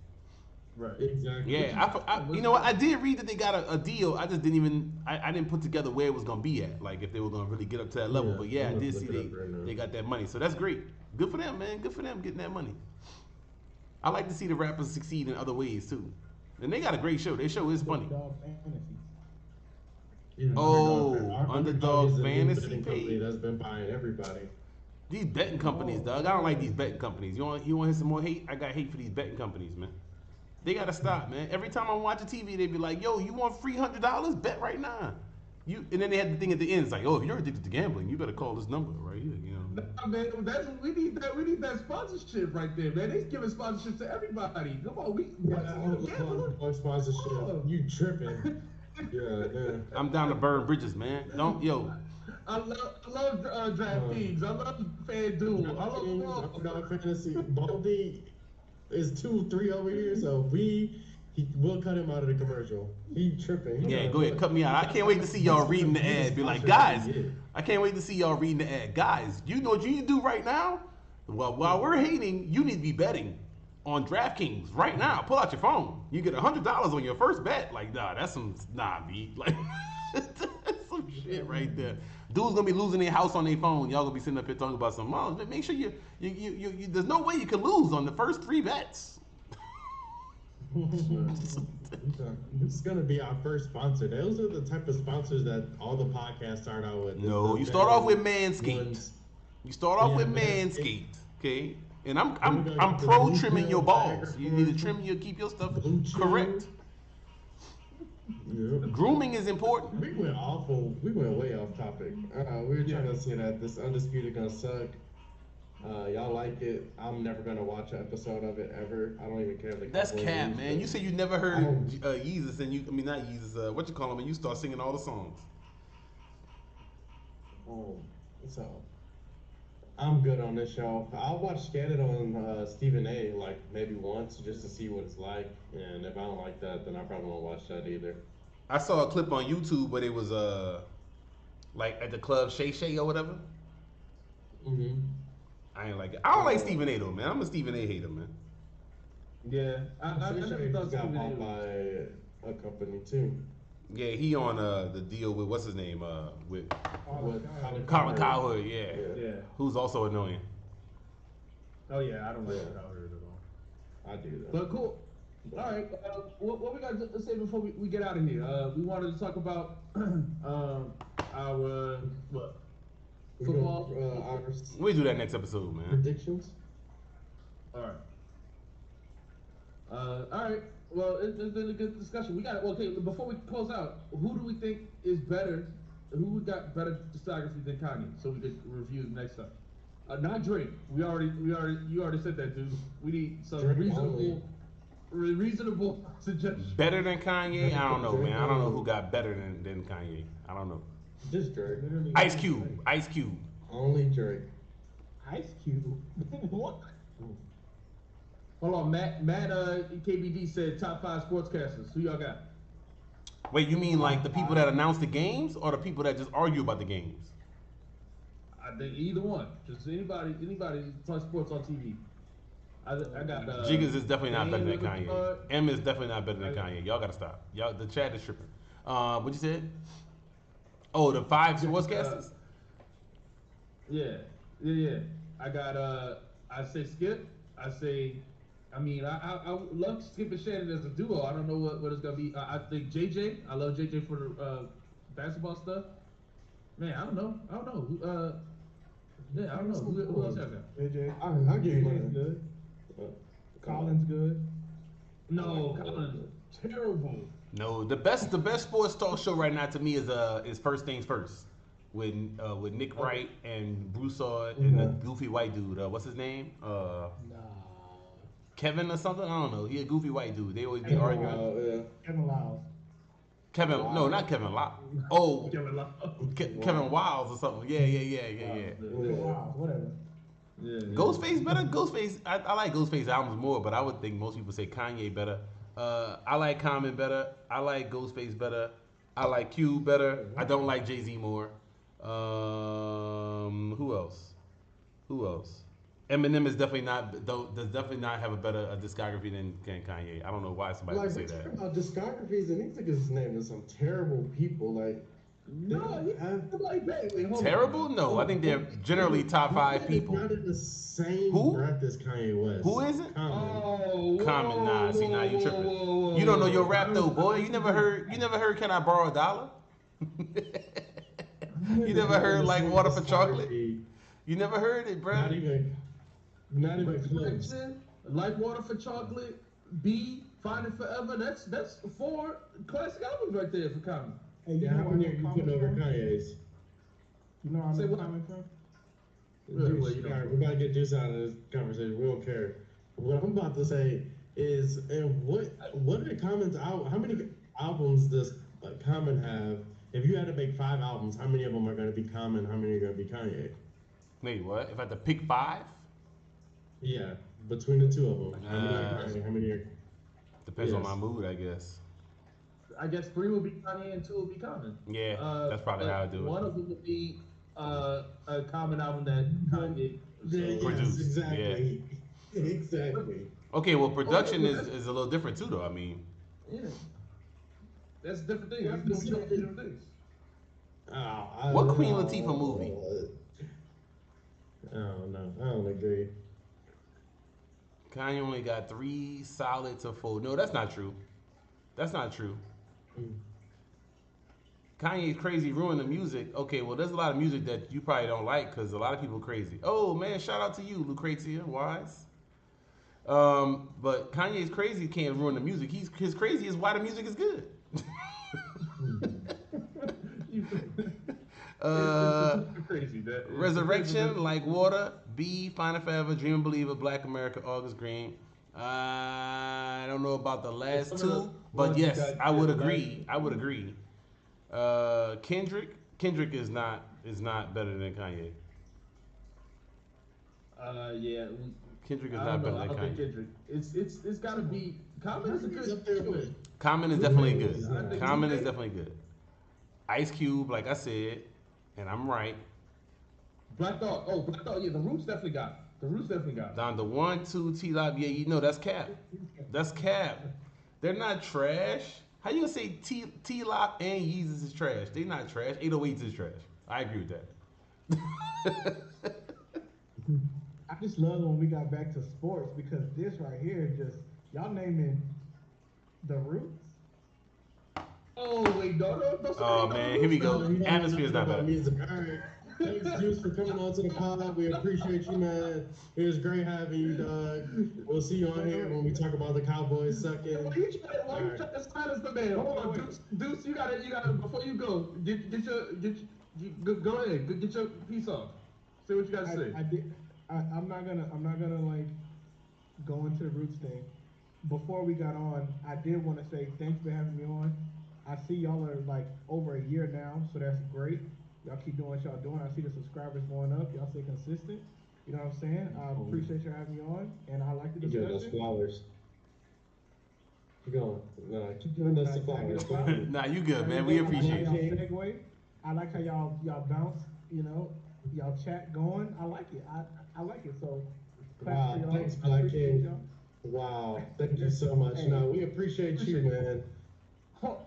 Speaker 1: Right.
Speaker 3: Exactly.
Speaker 2: Yeah, you know what? I did read that they got a deal. I just didn't even I didn't put together where it was gonna be at, like if they were gonna really get up to that level.
Speaker 3: Yeah,
Speaker 2: But yeah, I
Speaker 3: I'm
Speaker 2: did
Speaker 3: gonna
Speaker 2: see
Speaker 3: look it up right now.
Speaker 2: they got that money, so that's great. Good for them, man. Good for them getting that money. I like to see the rappers succeed in other ways too, and they got a great show. Their show is funny.
Speaker 4: Dog fantasy.
Speaker 3: Yeah,
Speaker 2: Oh, Underdog
Speaker 3: is a new
Speaker 2: Fantasy
Speaker 3: betting
Speaker 2: page.
Speaker 3: company that's been buying everybody.
Speaker 2: These betting companies, dog. I don't like these betting companies. You want to hear some more hate? I got hate for these betting companies, man. They gotta stop, man. Every time I'm watching TV, they be like, "Yo, you want free $100? Bet right now." And then they had the thing at the end. It's like, "Oh, if you're addicted to gambling, you better call this number right here." You know.
Speaker 1: Nah, man, we need that. We need that sponsorship right there, man. They giving sponsorship to everybody. Come on,
Speaker 3: Sponsorship. You tripping? Yeah.
Speaker 2: I'm down to burn bridges, man.
Speaker 1: I love DraftKings. I love FanDuel. I love
Speaker 3: Underdog Fantasy. Baldy is 2-3 over here, so we'll cut him out of the commercial. He tripping.
Speaker 2: Yeah, go ahead, cut me out. I can't wait to see y'all reading the ad. Be like, guys, I can't wait to see y'all reading the ad. Guys, you know what you need to do right now? Well, while we're hating, you need to be betting on DraftKings right now. Pull out your phone. You get $100 on your first bet. Like, B. Like, that's some shit right there. Dudes gonna be losing their house on their phone. Y'all gonna be sitting up here talking about some moms. Make sure you there's no way you can lose on the first 3 bets.
Speaker 3: It's gonna be our first sponsor. Those are the type of sponsors that all the podcasts start out with.
Speaker 2: No, you start off with Manscaped. You start off with Manscaped, okay? And I'm pro trimming your balls. You need to keep your stuff correct.
Speaker 3: Yeah.
Speaker 2: Grooming is important.
Speaker 3: We went way off topic. We were trying to say that this Undisputed gonna suck. Y'all like it. I'm never gonna watch an episode of it ever. I don't even care if they
Speaker 2: That's
Speaker 3: couple
Speaker 2: cap,
Speaker 3: lose,
Speaker 2: man.
Speaker 3: but
Speaker 2: You say you never heard Yeezus, and not Yeezus. What you call him? And you start singing all the songs.
Speaker 3: So I'm good on this show. I'll watch Scandal on Stephen A. like maybe once just to see what it's like, and if I don't like that, then I probably won't watch that either.
Speaker 2: I saw a clip on YouTube, but it was like at the club Shay Shay or whatever.
Speaker 3: Mm-hmm.
Speaker 2: I ain't like it. I don't like Stephen A. though, man. I'm a Stephen A. hater, man.
Speaker 1: Yeah, I never thought
Speaker 3: got
Speaker 1: Stephen A.
Speaker 3: bought by a company too.
Speaker 2: Yeah, he on the deal with what's his name with
Speaker 3: Colin
Speaker 2: Cowherd, yeah.
Speaker 1: Yeah.
Speaker 2: Who's also annoying.
Speaker 1: Oh yeah, I don't like Cowherd at all.
Speaker 3: I do though.
Speaker 1: But cool. All right. What we got to say before we get out of here? We wanted to talk about our football.
Speaker 3: Our
Speaker 2: We do that next episode, man.
Speaker 3: predictions.
Speaker 1: All right. All right. Well, it's been a good discussion. We got okay. Before we close out, who do we think is better? Who got better discography than Kanye? So we could review next time. Not Drake. You already said that, dude. We need some
Speaker 3: Drake
Speaker 1: reasonable suggestions.
Speaker 2: Better than Kanye? I don't know, man. I don't know who got better than Kanye. I don't know.
Speaker 3: Just Drake.
Speaker 2: Ice Cube.
Speaker 3: Only Drake.
Speaker 4: Ice Cube. What?
Speaker 1: Hold on, Matt. KBD said top 5 sportscasters. Who y'all got?
Speaker 2: Wait, you mean like the people that announce the games, or the people that just argue about the games?
Speaker 1: I think either one. Just anybody talk sports on TV. I got.
Speaker 2: Jiggers is definitely not better than
Speaker 1: Kanye.
Speaker 2: Kanye. M is definitely not better than Kanye. Y'all gotta stop. Y'all, the chat is tripping. What you said? Oh, the 5 sportscasters.
Speaker 1: Yeah. I got. I say Skip. I love Skip and Shannon as a duo. I don't know what it's gonna be. I think JJ. I love JJ for the basketball stuff. Man, I don't know. I don't know. Who else y'all got?
Speaker 4: AJ.
Speaker 3: I'll give you
Speaker 4: AJ's
Speaker 3: mine.
Speaker 4: good. Colin's good.
Speaker 1: No, Colin's terrible.
Speaker 2: No, the best sports talk show right now to me is First Things First with Nick Wright and Broussard and the goofy white dude. What's his name?
Speaker 4: Nah.
Speaker 2: Kevin or something. I don't know. He a goofy white dude. They always be
Speaker 3: Kevin
Speaker 2: arguing.
Speaker 3: Lyle,
Speaker 4: Kevin Lyles.
Speaker 2: Kevin,
Speaker 3: Wow.
Speaker 2: no, not Kevin Locke. Oh,
Speaker 1: Kevin Love.
Speaker 2: Kevin Wiles or something. Yeah.
Speaker 4: Kevin Lyles, whatever.
Speaker 1: Yeah.
Speaker 2: Ghostface better. Ghostface. I like Ghostface albums more, but I would think most people say Kanye better. I like Common better. I like Ghostface better. I like Cube better. I don't like Jay-Z more. Who else? Eminem is definitely not. Does definitely not have a better discography than Kanye. I don't know why somebody would say
Speaker 3: Like,
Speaker 2: that.
Speaker 3: about discographies, and these niggas naming some terrible people. Like,
Speaker 1: No, you like that. Wait, hold on.
Speaker 2: Terrible? No, I think they're generally top 5 people.
Speaker 3: Not in the same
Speaker 2: Who?
Speaker 3: breath as Kanye West.
Speaker 2: Who is it?
Speaker 3: Common.
Speaker 1: Oh,
Speaker 2: Common, nah. See, now you tripping. You don't know your rap though, boy. You never heard. Can I borrow $1? You never heard like Water for Chocolate? You never heard it, bro.
Speaker 3: Not even close.
Speaker 1: Like Water for Chocolate, B, Find It Forever. That's 4 classic albums right there for Common.
Speaker 4: Hey, you
Speaker 3: Yeah,
Speaker 4: know
Speaker 3: how
Speaker 4: where
Speaker 3: many
Speaker 4: I
Speaker 3: are you
Speaker 4: know
Speaker 3: putting over
Speaker 4: Common from?
Speaker 3: Kanye's?
Speaker 4: You know where I
Speaker 1: Say
Speaker 4: know
Speaker 1: what?
Speaker 4: Common from?
Speaker 3: Juice,
Speaker 1: you know.
Speaker 3: all right, we're about to get juice out of this conversation. We don't care. What I'm about to say is, and what are the comments out? How many albums does Common have? If you had to make 5 albums, how many of them are going to be Common? How many are going to be Kanye?
Speaker 2: Wait, what? If I had to pick 5?
Speaker 3: Yeah, between the two of them. How many are Kanye? How many are?
Speaker 2: Depends on
Speaker 3: Yes.
Speaker 2: my mood, I guess.
Speaker 1: I guess 3 will be Kanye and 2 will be Common.
Speaker 2: Yeah, that's probably
Speaker 1: but
Speaker 2: how I do it.
Speaker 1: One of them would be a Common album that Kanye.
Speaker 3: Yes,
Speaker 2: Produced,
Speaker 3: exactly. Exactly.
Speaker 2: Okay, well, production is a little different too, though. I mean,
Speaker 1: Yeah. That's a different thing. That's different things.
Speaker 2: What Queen Latifah movie?
Speaker 3: I don't know. I don't agree.
Speaker 2: Kanye only got 3 solid to 4. No, that's not true. That's not true. Kanye's Crazy ruined the music. Okay, well, there's a lot of music that you probably don't like because a lot of people crazy. Oh, man, shout out to you, Lucrezia Wise. But Kanye's Crazy can't ruin the music. His crazy is why the music is good.
Speaker 1: Crazy.
Speaker 2: Resurrection, Like Water, B, Find It Forever, Dream and Believer, Black America, August Green. I don't know about the last 2, but yes, I would agree. Kendrick is not better than Kanye.
Speaker 1: Yeah.
Speaker 2: Kendrick is
Speaker 1: I
Speaker 2: not
Speaker 1: don't
Speaker 2: better
Speaker 1: know. I
Speaker 2: than
Speaker 1: don't think
Speaker 2: Kanye.
Speaker 1: Kendrick. It's gotta be. Common is a
Speaker 3: He's up there
Speaker 1: good
Speaker 3: with-
Speaker 2: Common is definitely good.
Speaker 1: I think
Speaker 2: Common is
Speaker 1: Tupac-
Speaker 2: definitely good. Ice Cube, like I said, and I'm right.
Speaker 1: Black Thought. Oh, Black Thought. Yeah, the Roots definitely got.
Speaker 2: Down to 1, 2, T-Lop. Yeah, you know that's cap. That's cap. They're not trash. How you gonna say T-Lop and Yeezus is trash? They not trash. 808s is trash. I agree with that.
Speaker 4: I just love when we got back to sports because this right here just y'all naming the Roots.
Speaker 1: Oh wait, no.
Speaker 2: Oh man, here we go. Atmosphere's not better.
Speaker 3: Music. All right. Thanks, Juice, for coming on to the pod. We appreciate you, man. It was great having you, Doug. We'll see you on here when we talk about the Cowboys sucking.
Speaker 1: Why you trying to silence the man? Hold on, Deuce. You gotta. Before you go, go ahead. Get your piece off. Say what you gotta say.
Speaker 4: I'm not gonna like go into the Roots thing. Before we got on, I did want to say thanks for having me on. I see y'all are like over a year now, so that's great. Y'all keep doing what y'all doing. I see the subscribers going up. Y'all stay consistent. You know what I'm saying? I appreciate you having me on, and I like the
Speaker 3: Keep doing those
Speaker 4: discussion.
Speaker 3: flowers. Keep going. No, keep doing those
Speaker 4: Can I get
Speaker 3: flowers.
Speaker 4: a flower?
Speaker 2: Nah, you good, man. We appreciate
Speaker 4: y'all
Speaker 2: you.
Speaker 4: segue. I like how y'all bounce. You know, y'all chat going. I like it. I like it. So, clap
Speaker 3: Wow,
Speaker 4: for y'all.
Speaker 3: thanks,
Speaker 4: I
Speaker 3: Black
Speaker 4: appreciate
Speaker 3: King.
Speaker 4: y'all.
Speaker 3: Wow, thank you so much.
Speaker 1: Hey.
Speaker 3: No, we appreciate you, man.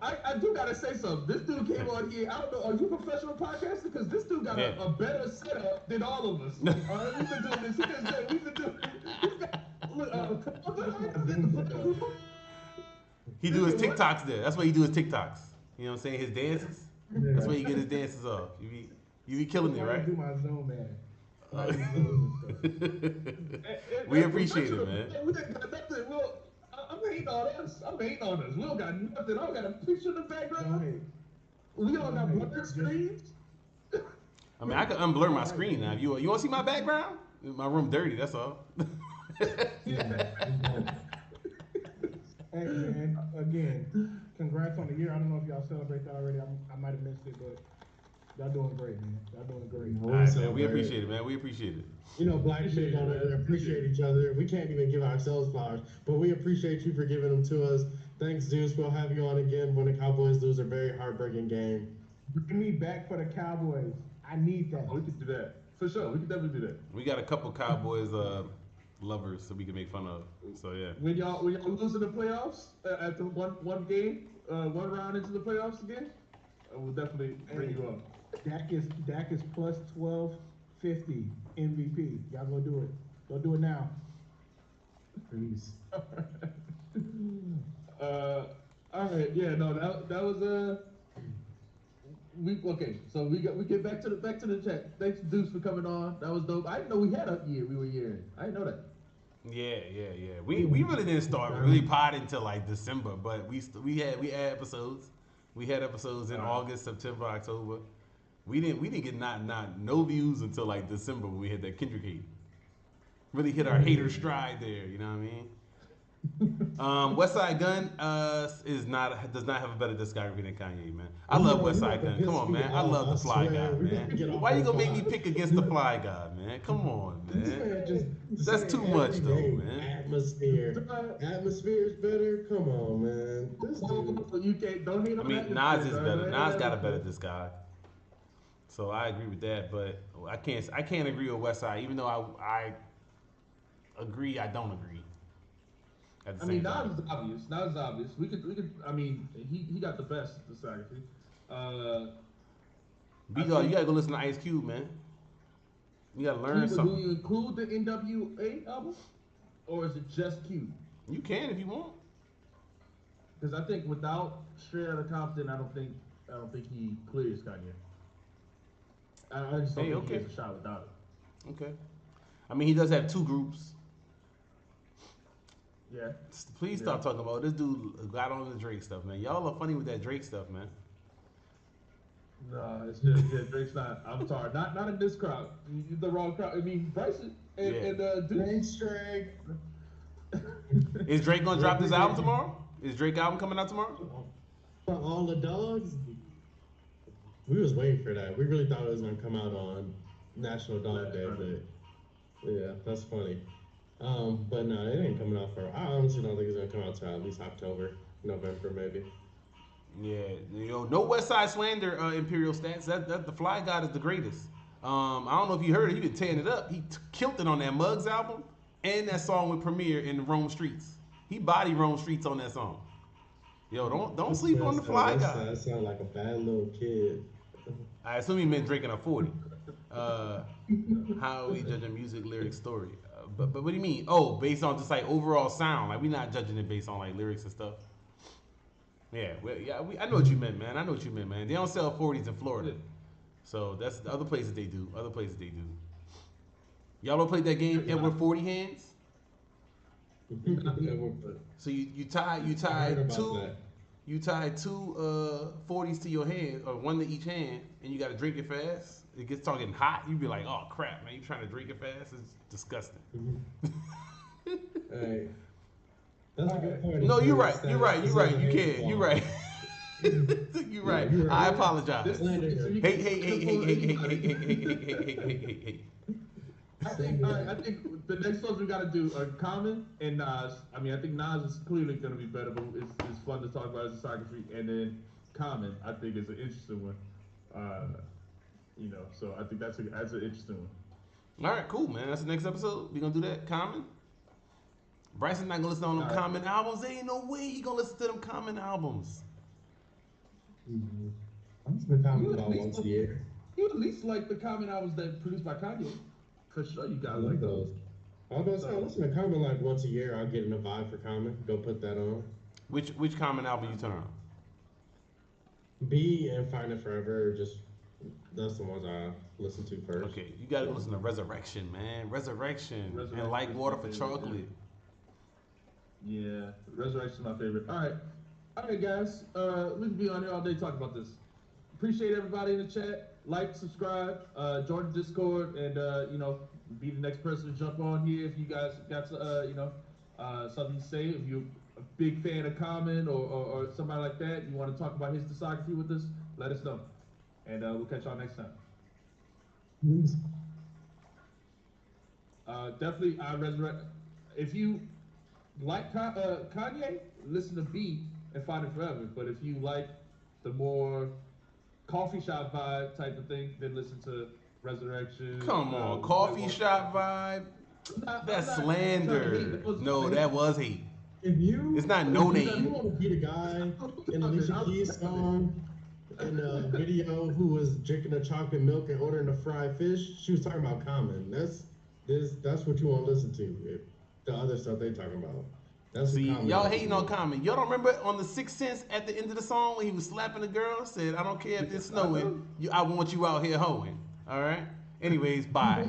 Speaker 1: I do gotta say something. This dude came on here. I don't know. Are you a professional podcaster? Because this dude got
Speaker 2: Yeah.
Speaker 1: a better setup than all of us. All right, we've been doing this. We've been doing.
Speaker 2: He do his TikToks there. That's what he do his TikToks. You know what I'm saying? His dances. That's where he get his dances off. You be killing it,
Speaker 4: I
Speaker 2: right?
Speaker 4: do my Zoom, man. I do Zoom and stuff.
Speaker 2: We appreciate it, man.
Speaker 1: Well, I'm hating on us. I'm hating on us. We don't got nothing. I don't got a picture in the
Speaker 4: Go
Speaker 1: background.
Speaker 4: ahead.
Speaker 1: We all got
Speaker 4: Hey,
Speaker 1: blurred
Speaker 4: just-
Speaker 1: screens.
Speaker 2: I mean, I can unblur my screen now. You want to see my background? My room dirty. That's all.
Speaker 4: Hey man, again, congrats on the year. I don't know if y'all celebrate that already. I might have missed it, but y'all doing great, man. Y'all doing great.
Speaker 2: All right, man. We appreciate it, man. We appreciate it.
Speaker 3: You know, black people don't appreciate each other. We can't even give ourselves flowers, but we appreciate you for giving them to us. Thanks, Zeus. We'll have you on again when the Cowboys lose a very heartbreaking game.
Speaker 4: Bring me back for the Cowboys. I need that.
Speaker 1: Oh, we can do that for sure. We can definitely do that.
Speaker 2: We got a couple Cowboys lovers so we can make fun of. So yeah.
Speaker 1: When y'all losing the playoffs after one game, one round into the playoffs again, I will definitely bring you up.
Speaker 4: Dak is plus 1250 MVP. Y'all go do it. Go do it now.
Speaker 3: Please.
Speaker 1: All right, yeah, no, that was okay. So we get back to the chat. Thanks, Deuce, for coming on. That was dope. I didn't know we had a year. We were yearing. I didn't know that.
Speaker 2: Yeah. We really didn't start really potting until like December, but we had episodes. We had episodes in August, September, October. We didn't get not no views until like December when we had that Kendrick hate. Really hit our hater stride there. You know what I mean? Westside Gunn does not have a better discography than Kanye, man. I love Westside Gunn. Come on, man. I love the Fly Guy, man. Why you gonna make me pick against the Fly Guy, man? Come on, man. That's too much, though, man.
Speaker 3: Atmosphere is better. Come on, man. This dude.
Speaker 1: You can't don't hate on
Speaker 2: I mean,
Speaker 1: that.
Speaker 2: Nas is better. Nas got a better discog. So I agree with that, but I can't agree with Westside, even though I agree. I don't agree. At the
Speaker 1: I
Speaker 2: same
Speaker 1: mean,
Speaker 2: time.
Speaker 1: Nas is obvious. We could. I mean, he got the best discography.
Speaker 2: B-Dog, you gotta go listen to Ice Cube, man. You gotta learn
Speaker 1: Do
Speaker 2: something.
Speaker 1: you include the NWA album, or is it just Cube?
Speaker 2: You can if you want.
Speaker 1: Because I think without Straight Outta Compton, I don't think he clears Kanye. I just don't think he has a shot without it.
Speaker 2: Okay. I mean, he does have two groups.
Speaker 1: Yeah.
Speaker 2: Please stop talking about this dude got on the Drake stuff, man. Y'all are funny with that Drake stuff, man.
Speaker 1: No, it's just Drake's not. I'm sorry, not in this crowd. You're the wrong crowd. I mean, Bryson and Duke.
Speaker 3: Thanks, Drake.
Speaker 2: Is Drake gonna drop this album tomorrow? Is Drake album coming out tomorrow?
Speaker 3: For all the dogs, we was waiting for that. We really thought it was gonna come out on National Dog Day, but yeah, that's funny. But no, it ain't coming out for. I honestly don't think it's gonna come out till at least October, November, maybe.
Speaker 2: Yeah, no West Side Slander Imperial Stats. That the Fly God is the greatest. I don't know if you heard it. He been tearing it up. He killed it on that Muggs album and that song with Premier in the Rome Streets. He body Rome Streets on that song. Yo, don't sleep on the Fly God.
Speaker 3: That sound like a bad little kid.
Speaker 2: I assume he meant drinking a 40. How are we judging music lyric story? But what do you mean? Oh, based on just like overall sound. Like we're not judging it based on like lyrics and stuff. Yeah, I know what you meant, man. They don't sell 40s in Florida. So that's the other places they do. Y'all don't play that game Edward 40 Hands? So you tie two 40s to your hand, or one to each hand, and you got to drink it fast. It gets getting hot. You be like, oh crap, man! You trying to drink it fast? It's disgusting.
Speaker 3: Hey, that's a good point.
Speaker 2: No, you're right. You can. You're right. You're right. I apologize. Hey.
Speaker 1: I think the next ones we gotta do are Common and Nas. I mean, I think Nas is clearly gonna be better, but it's fun to talk about his discography. And then Common, I think, is an interesting one. So I think that's an interesting one.
Speaker 2: All right, cool, man. That's the next episode. We gonna do that. Common. Bryson not gonna listen to them Common albums. There ain't no way he gonna listen to them Common albums.
Speaker 3: I'm listening to Common about once a year.
Speaker 1: You at least like the Common albums that produced by Kanye. For sure, you gotta like those.
Speaker 3: I was about to say, I listen to Common like once a year. I'll get in a vibe for Common. Go put that on.
Speaker 2: Which Common album you turn on?
Speaker 3: B and Find It Forever. That's the ones I listen to first.
Speaker 2: Okay, you gotta listen to Resurrection, man. Resurrection. And Like Water for Chocolate.
Speaker 1: Yeah, Resurrection's my favorite. All right, guys. We can be on here all day talking about this. Appreciate everybody in the chat. Like, subscribe, join the Discord, and be the next person to jump on here if you guys got something to say. If you're a big fan of Common or somebody like that, you want to talk about his discography with us, let us know, and we'll catch y'all next time. Definitely, I resurrect. If you like Kanye, listen to B and Find It Forever. But if you like the more coffee shop vibe type of thing, then listen to Resurrection.
Speaker 2: Come on, coffee shop vibe. That's slander. No, that was hate. It's not no
Speaker 3: If you
Speaker 2: name.
Speaker 3: want to be the guy in Alicia Keys song in a video who was drinking a chocolate milk and ordering a fried fish, she was talking about Common. That's what you want to listen to. The other stuff they talking about. That's
Speaker 2: See,
Speaker 3: Common
Speaker 2: y'all
Speaker 3: does.
Speaker 2: hating on Common. Y'all don't remember on the Sixth Sense at the end of the song when he was slapping the girl? Said, I don't care if it's snowing. I want you out here hoeing. All right? Anyways, bye.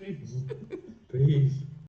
Speaker 3: Peace.